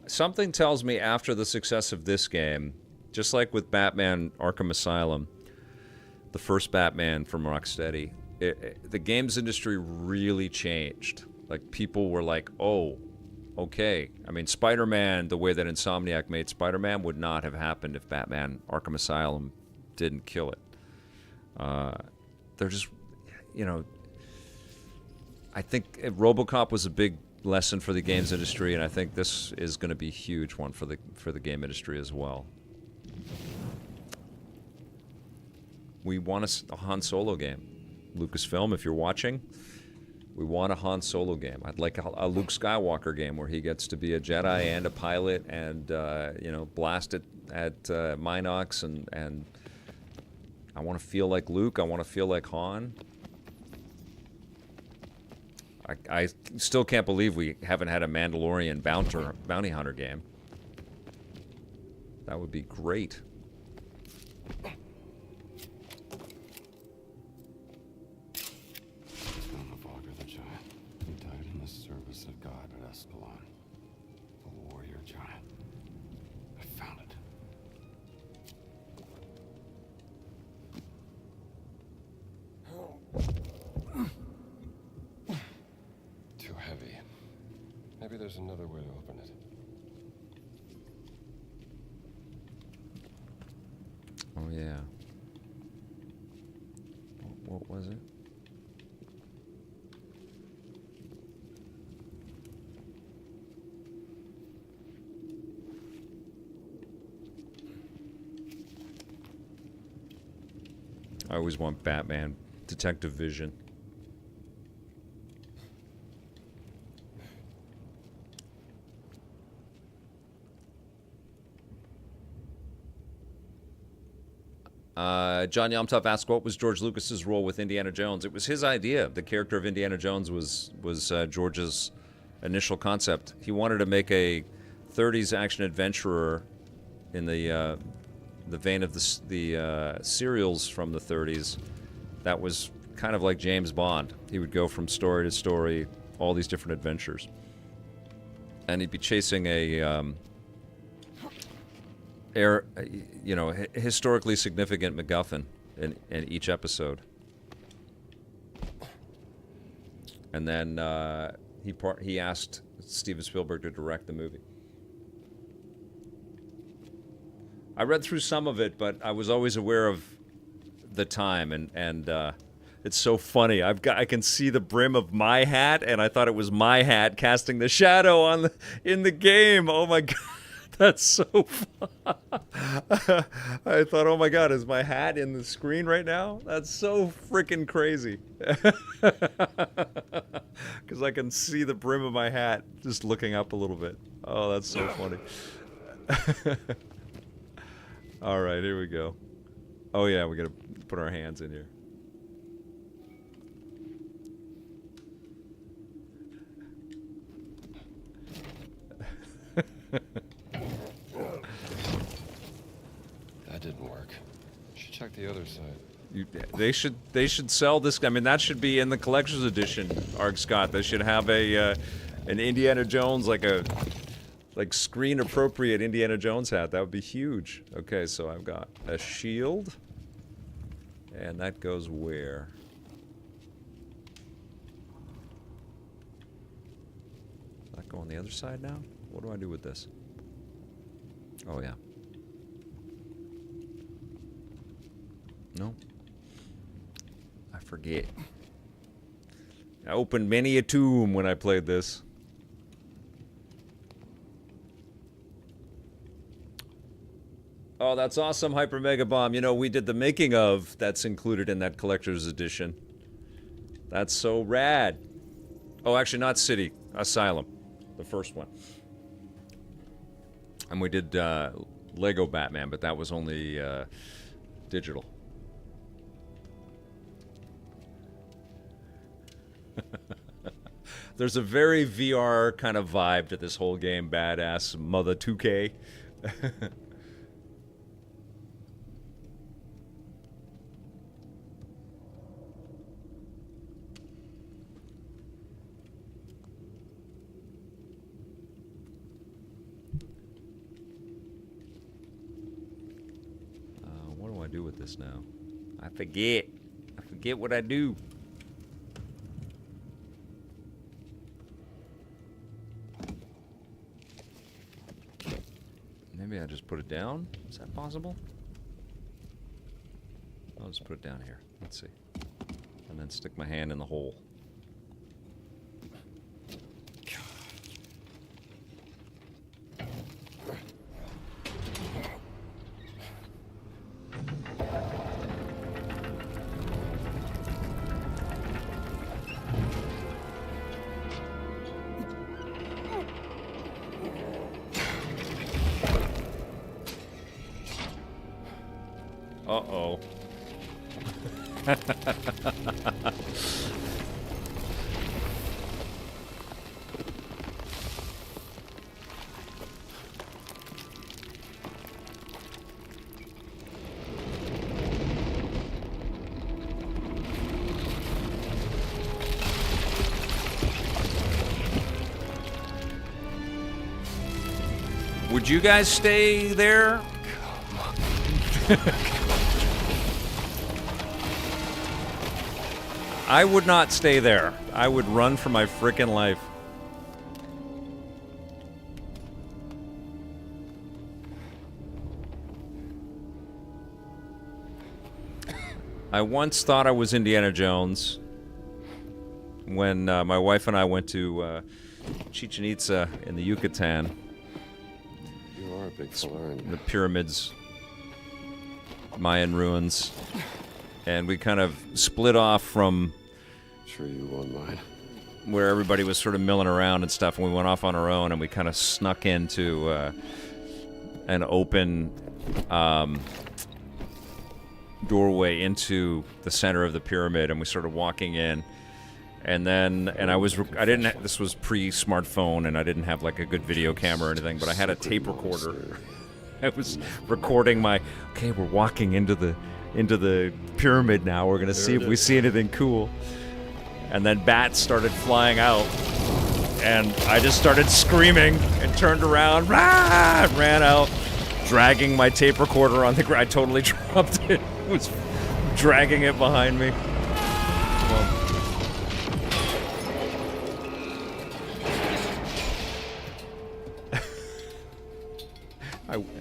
Something tells me after the success of this game, just like with Batman Arkham Asylum, the first Batman from Rocksteady, the games industry really changed. Like, people were like, oh, okay. I mean, Spider-Man, the way that Insomniac made Spider-Man would not have happened if Batman Arkham Asylum didn't kill it. They're just, you know, I think RoboCop was a big lesson for the games industry, and I think this is going to be a huge one for the game industry as well. We want a Han Solo game. Lucasfilm, if you're watching, we want a Han Solo game. I'd like a Luke Skywalker game where he gets to be a Jedi and a pilot and, you know, blast it at Minox. And I want to feel like Luke. I want to feel like Han. I still can't believe we haven't had a Mandalorian bounty hunter game. That would be great. Of God at Escalon. The warrior giant. I found it. Too heavy. Maybe there's another way to open it. Oh, yeah. What was it? I always want Batman, Detective Vision. John Yomtov asked, what was George Lucas's role with Indiana Jones? It was his idea. The character of Indiana Jones was George's initial concept. He wanted to make a 30s action adventurer in the vein of the serials from the 30s. That was kind of like James Bond. He would go from story to story, all these different adventures. And he'd be chasing a historically significant MacGuffin in each episode. And then he asked Steven Spielberg to direct the movie. I read through some of it, but I was always aware of the time, and it's so funny. I can see the brim of my hat, and I thought it was my hat casting the shadow in the game. Oh my god. That's so fun. I thought, oh my god, is my hat in the screen right now? That's so freaking crazy. Because I can see the brim of my hat just looking up a little bit. Oh, that's so funny. All right, here we go. Oh yeah, we gotta put our hands in here. That didn't work. Should check the other side. They should sell this. I mean, that should be in the collector's edition, Arg Scott. They should have an Indiana Jones, like screen appropriate Indiana Jones hat. That would be huge. Okay, so I've got a shield, and that goes where? Does that go on the other side now? What do I do with this? Oh yeah. No. I forget. I opened many a tomb when I played this. Oh, that's awesome, Hyper Mega Bomb. You know, we did the making of that's included in that collector's edition. That's so rad. Oh, actually, not City. Asylum. The first one. And we did Lego Batman, but that was only digital. There's a very VR kind of vibe to this whole game. Badass Mother 2K. What do I do with this now? I forget. I forget what I do. Maybe I just put it down? Is that possible? I'll just put it down here. Let's see. And then stick my hand in the hole. Uh-oh. Would you guys stay there? I would not stay there. I would run for my frickin' life. I once thought I was Indiana Jones when my wife and I went to Chichen Itza in the Yucatan. You are a big fella, aren't you? The pyramids, Mayan ruins. and we kind of split off from Sure you won't mind. where everybody was sort of milling around and stuff, and we went off on our own, and we kind of snuck into an open doorway into the center of the pyramid, and we started walking in. And then, this was pre-smartphone, and I didn't have like a good video camera or anything, but I had a tape recorder. I was recording okay, we're walking into the pyramid now. We're gonna see if we see anything cool. And then bats started flying out, and I just started screaming and turned around, rah, and ran out, dragging my tape recorder on the ground. I totally dropped it. I was dragging it behind me.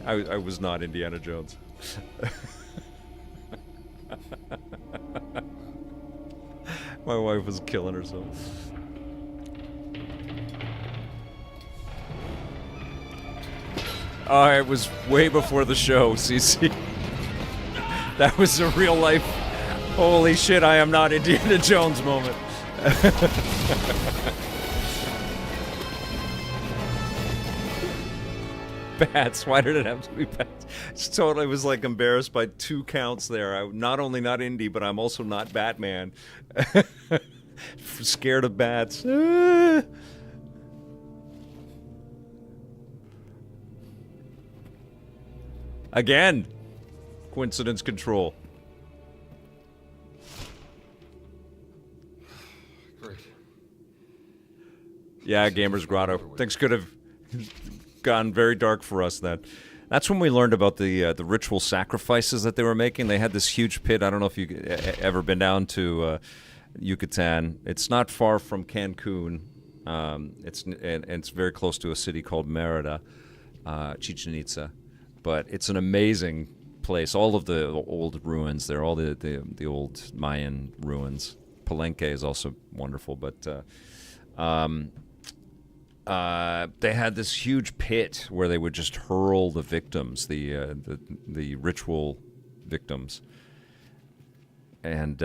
I was not Indiana Jones. My wife was killing herself. Oh, it was way before the show, CC. That was a real life, holy shit, I am not Indiana Jones moment. Bats. Why did it have to be bats? It was like embarrassed by 2 counts there. I'm not only not Indy, but I'm also not Batman. Scared of bats. Again. Coincidence control. Great. Yeah, Gamer's Grotto. Things could have gone very dark for us then. That's when we learned about the ritual sacrifices that they were making. They had this huge pit. I don't know if you ever been down to Yucatan. It's not far from Cancun. It's very close to a city called Merida, Chichen Itza. But it's an amazing place. All of the old ruins there, all the old Mayan ruins. Palenque is also wonderful, but they had this huge pit where they would just hurl the victims, the ritual victims, and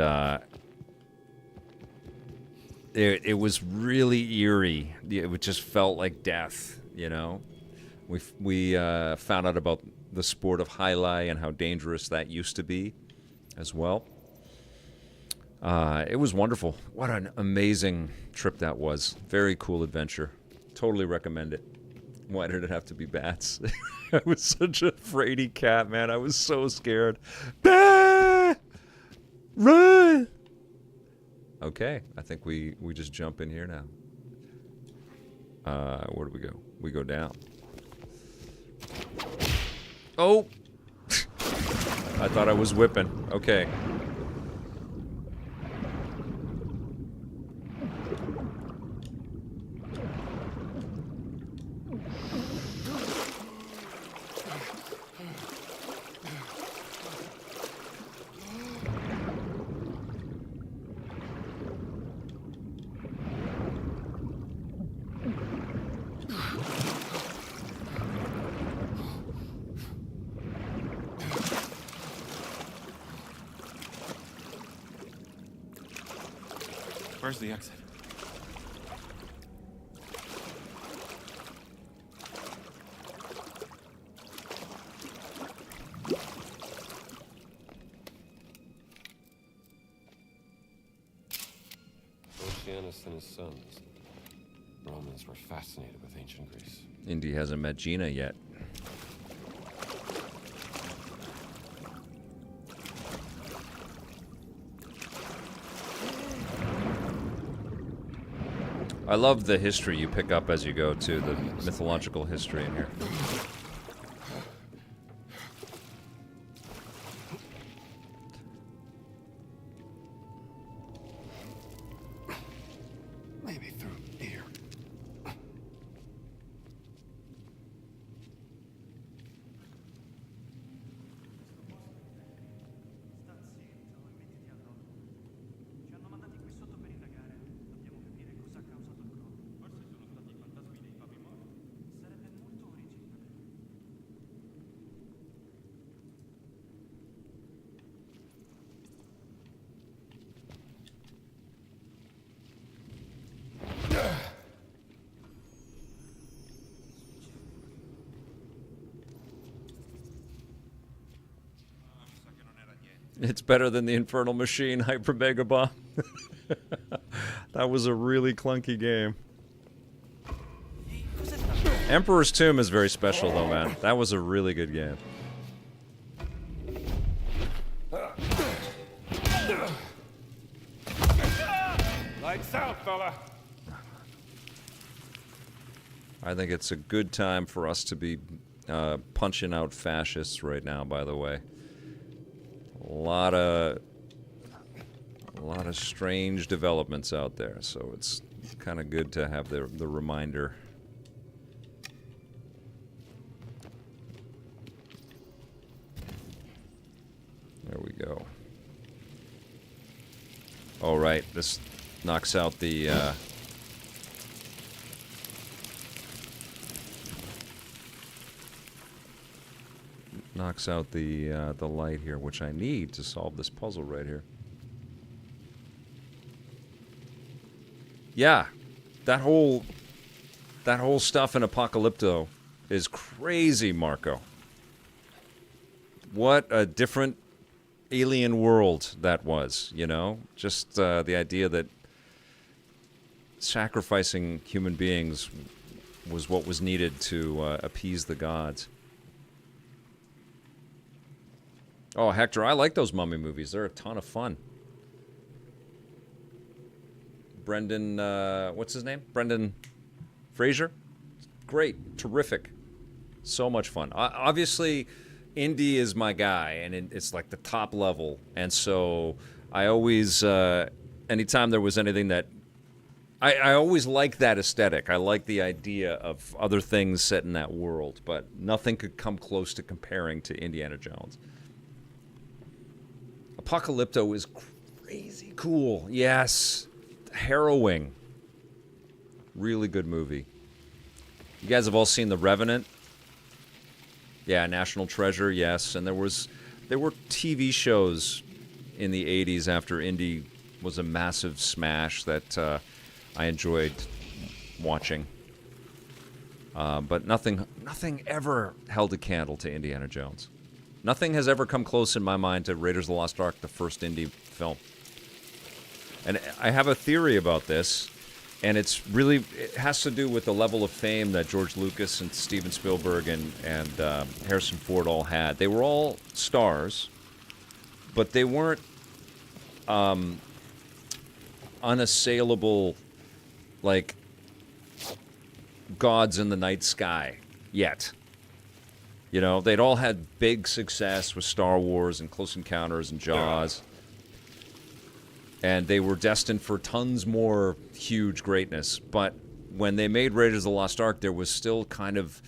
it was really eerie. It just felt like death, you know. We found out about the sport of hailai and how dangerous that used to be, as well. It was wonderful. What an amazing trip that was. Very cool adventure. Totally recommend it. Why did it have to be bats? I was such a fraidy cat, man. I was so scared. Bah! Run! Okay, I think we just jump in here now. Where do we go? We go down. Oh! I thought I was whipping. Okay. Where's the exit? Oceanus and his sons. Romans were fascinated with ancient Greece. Indy hasn't met Gina yet. I love the history you pick up as you go, too, the mythological history in here. Maybe through here. It's better than the Infernal Machine Hyper Mega Bomb. That was a really clunky game. Emperor's Tomb is very special, though, man. That was a really good game. Lights out, fella. I think it's a good time for us to be punching out fascists right now, by the way. A lot of strange developments out there, so it's kind of good to have the reminder. There we go. All right, this knocks out the the light here, which I need to solve this puzzle right here. Yeah, that whole stuff in Apocalypto is crazy, Marco. What a different alien world that was, you know? Just the idea that sacrificing human beings was what was needed to appease the gods. Oh, Hector, I like those mummy movies. They're a ton of fun. Brendan, what's his name? Brendan Fraser? Great. Terrific. So much fun. Obviously, Indy is my guy, and it's like the top level. And so I always, anytime there was anything that, I always like that aesthetic. I like the idea of other things set in that world, but nothing could come close to comparing to Indiana Jones. Apocalypto is crazy cool. Yes. Harrowing. Really good movie. You guys have all seen The Revenant? Yeah, National Treasure, yes. And there were TV shows in the 80s after Indy was a massive smash that I enjoyed watching. But nothing ever held a candle to Indiana Jones. Nothing has ever come close in my mind to Raiders of the Lost Ark, the first Indy film. And I have a theory about this, and it has to do with the level of fame that George Lucas and Steven Spielberg and Harrison Ford all had. They were all stars, but they weren't unassailable, like gods in the night sky yet. You know, they'd all had big success with Star Wars and Close Encounters and Jaws. And they were destined for tons more huge greatness. But when they made Raiders of the Lost Ark, there was still kind of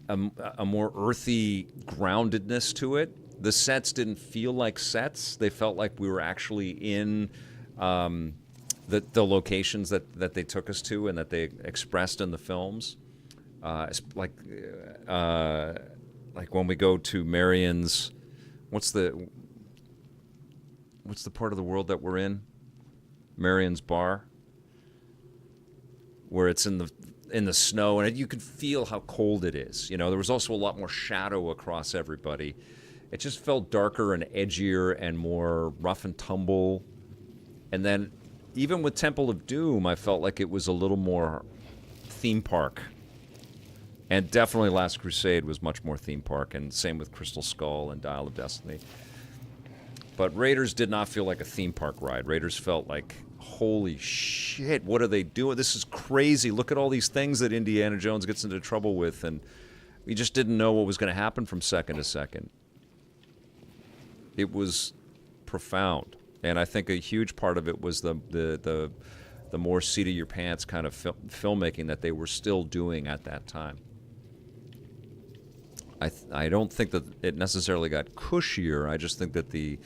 a more earthy groundedness to it. The sets didn't feel like sets. They felt like we were actually in the locations that they took us to and that they expressed in the films. Like when we go to Marion's, what's the part of the world that we're in? Marion's Bar, where it's in the snow, and you can feel how cold it is. You know, there was also a lot more shadow across everybody. It just felt darker and edgier and more rough and tumble. And then, even with Temple of Doom, I felt like it was a little more theme park. And definitely Last Crusade was much more theme park, and same with Crystal Skull and Dial of Destiny. But Raiders did not feel like a theme park ride. Raiders felt like, holy shit, what are they doing? This is crazy. Look at all these things that Indiana Jones gets into trouble with, and we just didn't know what was going to happen from second to second. It was profound, and I think a huge part of it was the more seat of your pants kind of filmmaking that they were still doing at that time. I don't think that it necessarily got cushier. I just think that the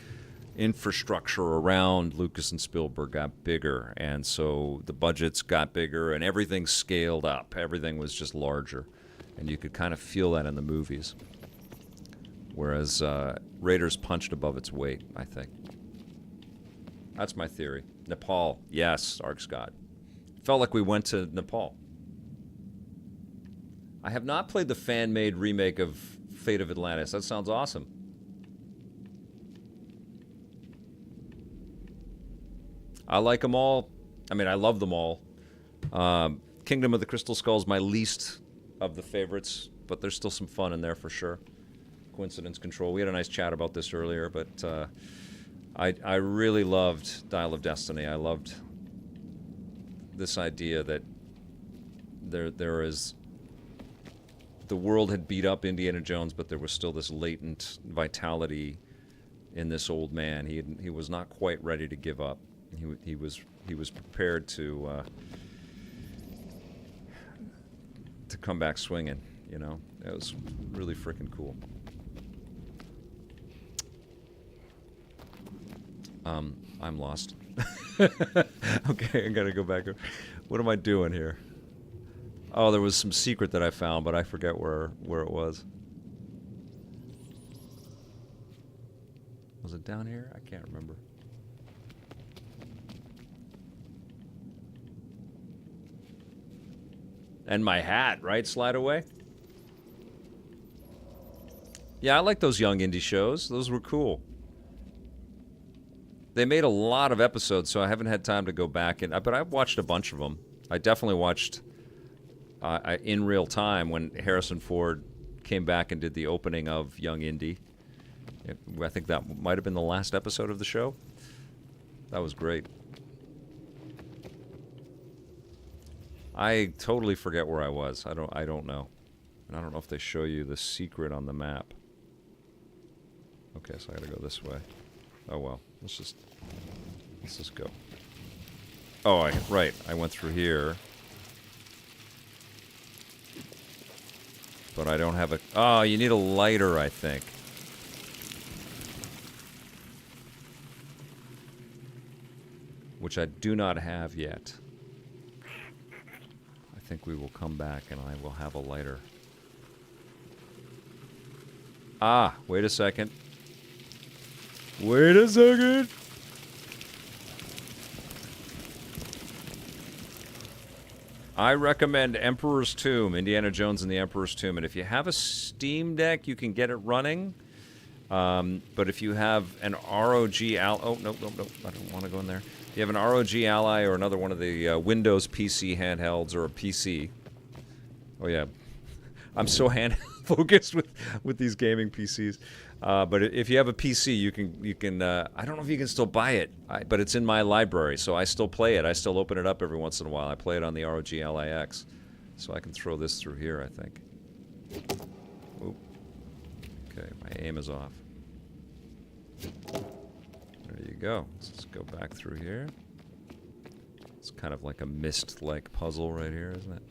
infrastructure around Lucas and Spielberg got bigger, and so the budgets got bigger, and everything scaled up. Everything was just larger, and you could kind of feel that in the movies. Whereas Raiders punched above its weight, I think. That's my theory. Nepal, yes, Ark Scott. Felt like we went to Nepal. I have not played the fan-made remake of Fate of Atlantis. That sounds awesome. I like them all. I mean, I love them all. Kingdom of the Crystal Skull is my least of the favorites, but there's still some fun in there for sure. Coincidence Control. We had a nice chat about this earlier, but I really loved Dial of Destiny. I loved this idea that there is... The world had beat up Indiana Jones, but there was still this latent vitality in this old man. He was not quite ready to give up. He was prepared to come back swinging. You know, it was really freaking cool. I'm lost. Okay, I gotta go back. What am I doing here? Oh, there was some secret that I found, but I forget where it was. Was it down here? I can't remember. And my hat, right? Slide away. Yeah, I like those young indie shows. Those were cool. They made a lot of episodes, so I haven't had time to go back but I've watched a bunch of them. I definitely watched in real time when Harrison Ford came back and did the opening of Young Indy. I think that might have been the last episode of the show. That was great. I totally forget where I was. I don't know. And I don't know if they show you the secret on the map. Okay, so I gotta go this way. Oh well. Let's just go. Oh, right. I went through here. But I don't have a... Oh, you need a lighter, I think. Which I do not have yet. I think we will come back and I will have a lighter. Ah, wait a second. Wait a second. I recommend Emperor's Tomb, Indiana Jones and the Emperor's Tomb. And if you have a Steam Deck, you can get it running. But if you have an ROG Ally... Oh, no. I don't want to go in there. If you have an ROG Ally or another one of the Windows PC handhelds or a PC... Oh, yeah. I'm so hand-focused with these gaming PCs. But if you have a PC, you can I don't know if you can still buy it, but it's in my library, so I still play it. I still open it up every once in a while. I play it on the ROG Ally X, so I can throw this through here, I think. Oop. Okay, my aim is off. There you go. Let's go back through here. It's kind of like a Myst-like puzzle right here, isn't it?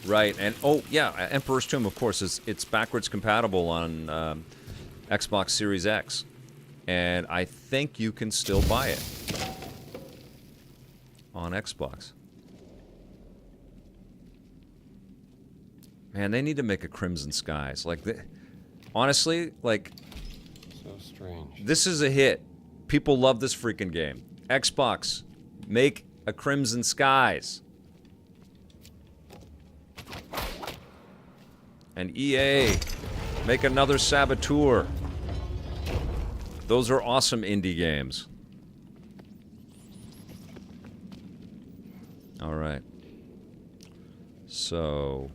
Right, and oh yeah, Emperor's Tomb, of course, it's backwards compatible on Xbox Series X, and I think you can still buy it on Xbox. Man, they need to make a Crimson Skies. Like, honestly, like, so strange. This is a hit. People love this freaking game. Xbox, make a Crimson Skies. And EA, make another Saboteur. Those are awesome indie games. All right. So,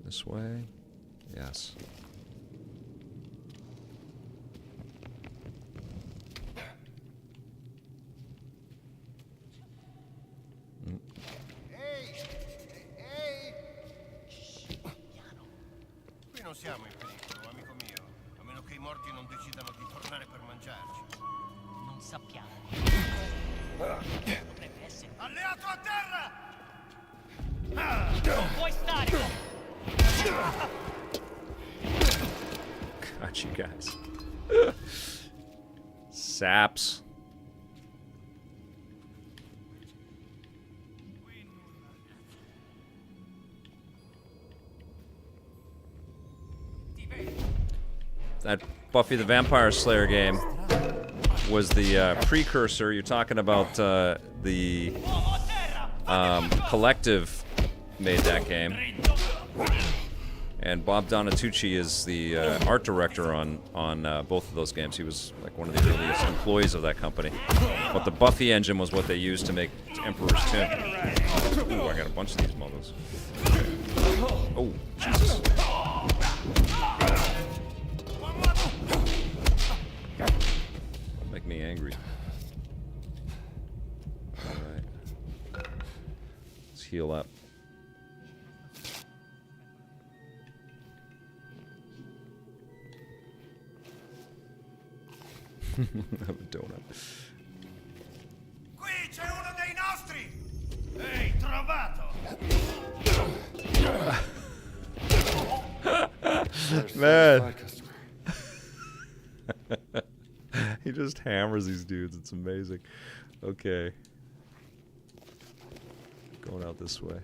this way? Yes. Non siamo in pericolo, amico mio. A meno che i morti non decidano di tornare per mangiarci. Non sappiamo. Dovrebbe essere... Alleato a terra! Non puoi stare! Got you guys. Saps. That Buffy the Vampire Slayer game was the precursor. You're talking about the Collective made that game. And Bob Donatucci is the art director on both of those games. He was like one of the earliest employees of that company. But the Buffy engine was what they used to make Emperor's Tomb. Ooh, I got a bunch of these models. Oh, Jesus. Make me angry. Alright. Let's heal up. Have a donut. Qui c'è uno dei nostri! Ehi, trovato! Man. He just hammers these dudes. It's amazing. Okay. Going out this way.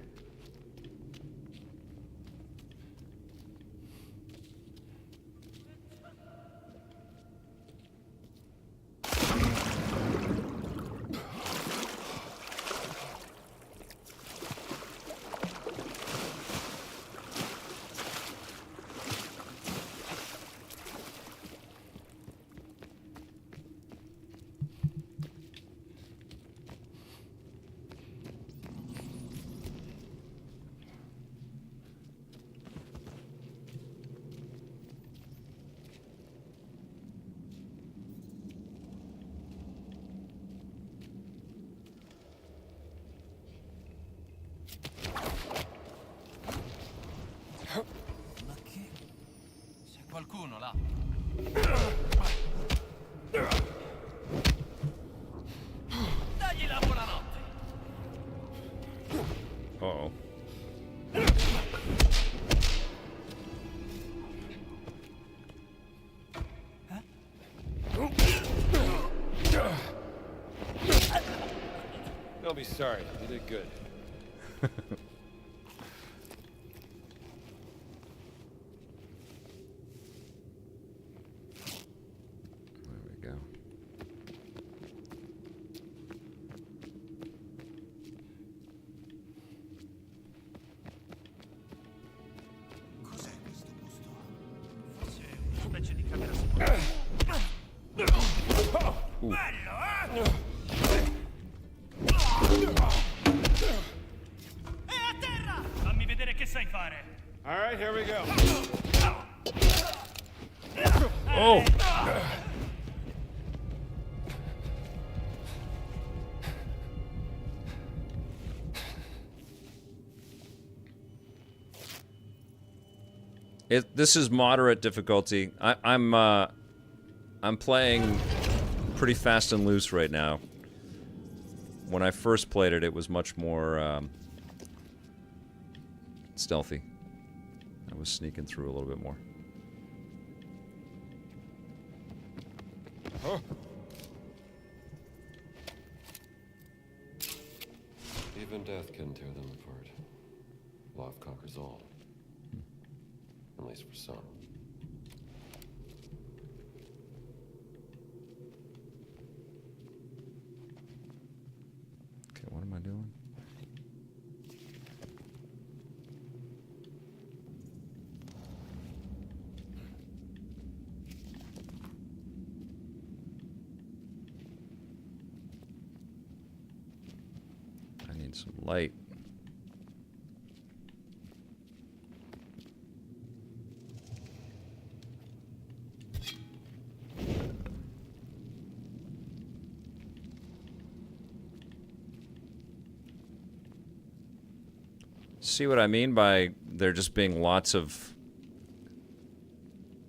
Ma che? C'è qualcuno là. Dagli la buonanotte. Uh-oh. Don't be sorry. You did good. There we go. Cos'è questo posto? Forse una specie di camera segreta. Bello, È a terra! Fammi vedere che sai fare. All right, here we go. Oh! This is moderate difficulty. I'm playing pretty fast and loose right now. When I first played it, it was much more stealthy. I was sneaking through a little bit more. Huh? Even death can tear them apart. Love conquers all. At least for some. Okay, what am I doing? I need some light. See what I mean by there just being lots of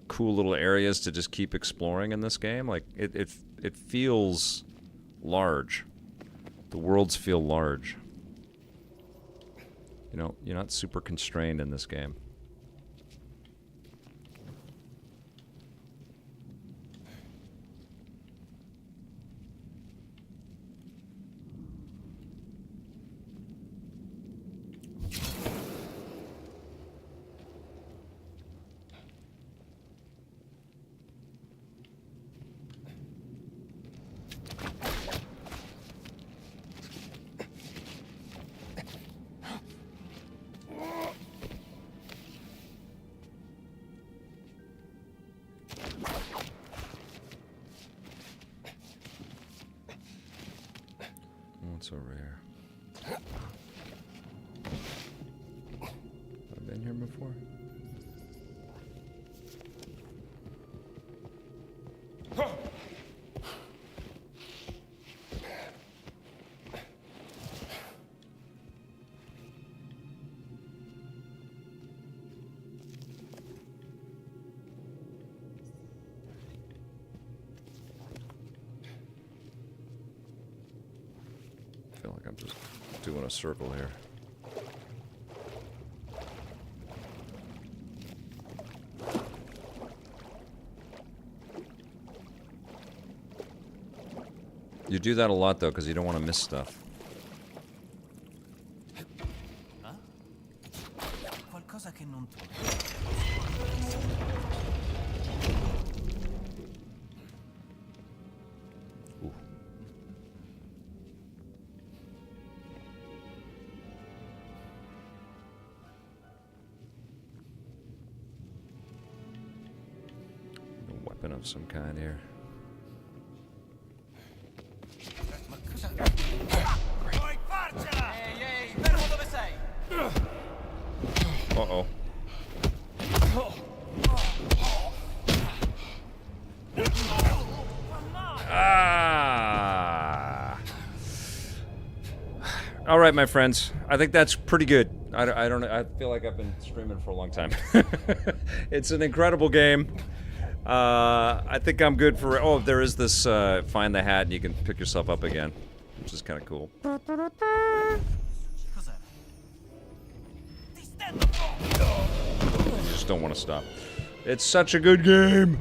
cool little areas to just keep exploring in this game? Like, it feels large. The worlds feel large. You know, you're not super constrained in this game. What's over here? Have I been here before? I feel like I'm just doing a circle here. You do that a lot, though, because you don't want to miss stuff. Qualcosa che non torna. A weapon of some kind here. Puoi farcela! Ehi, fermo dove sei! Uh-oh. Ah! All right, my friends. I think that's pretty good. I don't. I feel like I've been streaming for a long time. It's an incredible game. I think I'm good for. Oh, there is this find the hat and you can pick yourself up again, which is kind of cool. You just don't want to stop. It's such a good game.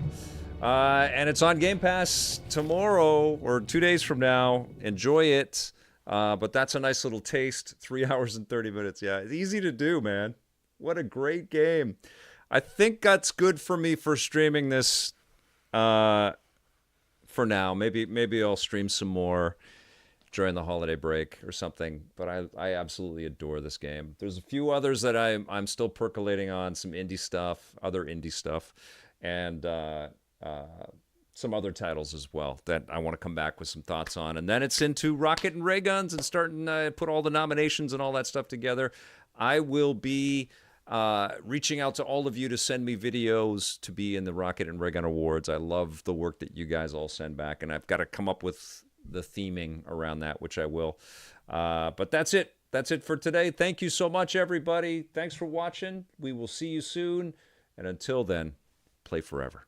And it's on Game Pass tomorrow or 2 days from now. Enjoy it. But that's a nice little taste. 3 hours and 30 minutes. Yeah, it's easy to do, man. What a great game. I think that's good for me for streaming this for now. Maybe I'll stream some more during the holiday break or something. But I absolutely adore this game. There's a few others that I'm still percolating on, some indie stuff, other indie stuff, and some other titles as well that I want to come back with some thoughts on. And then it's into Rocket and Ray Guns and starting to put all the nominations and all that stuff together. I will be reaching out to all of you to send me videos to be in the Rocket and Ray Gun Awards. I love the work that you guys all send back, and I've got to come up with the theming around that, which I will. But that's it. That's it for today. Thank you so much, everybody. Thanks for watching. We will see you soon. And until then, play forever.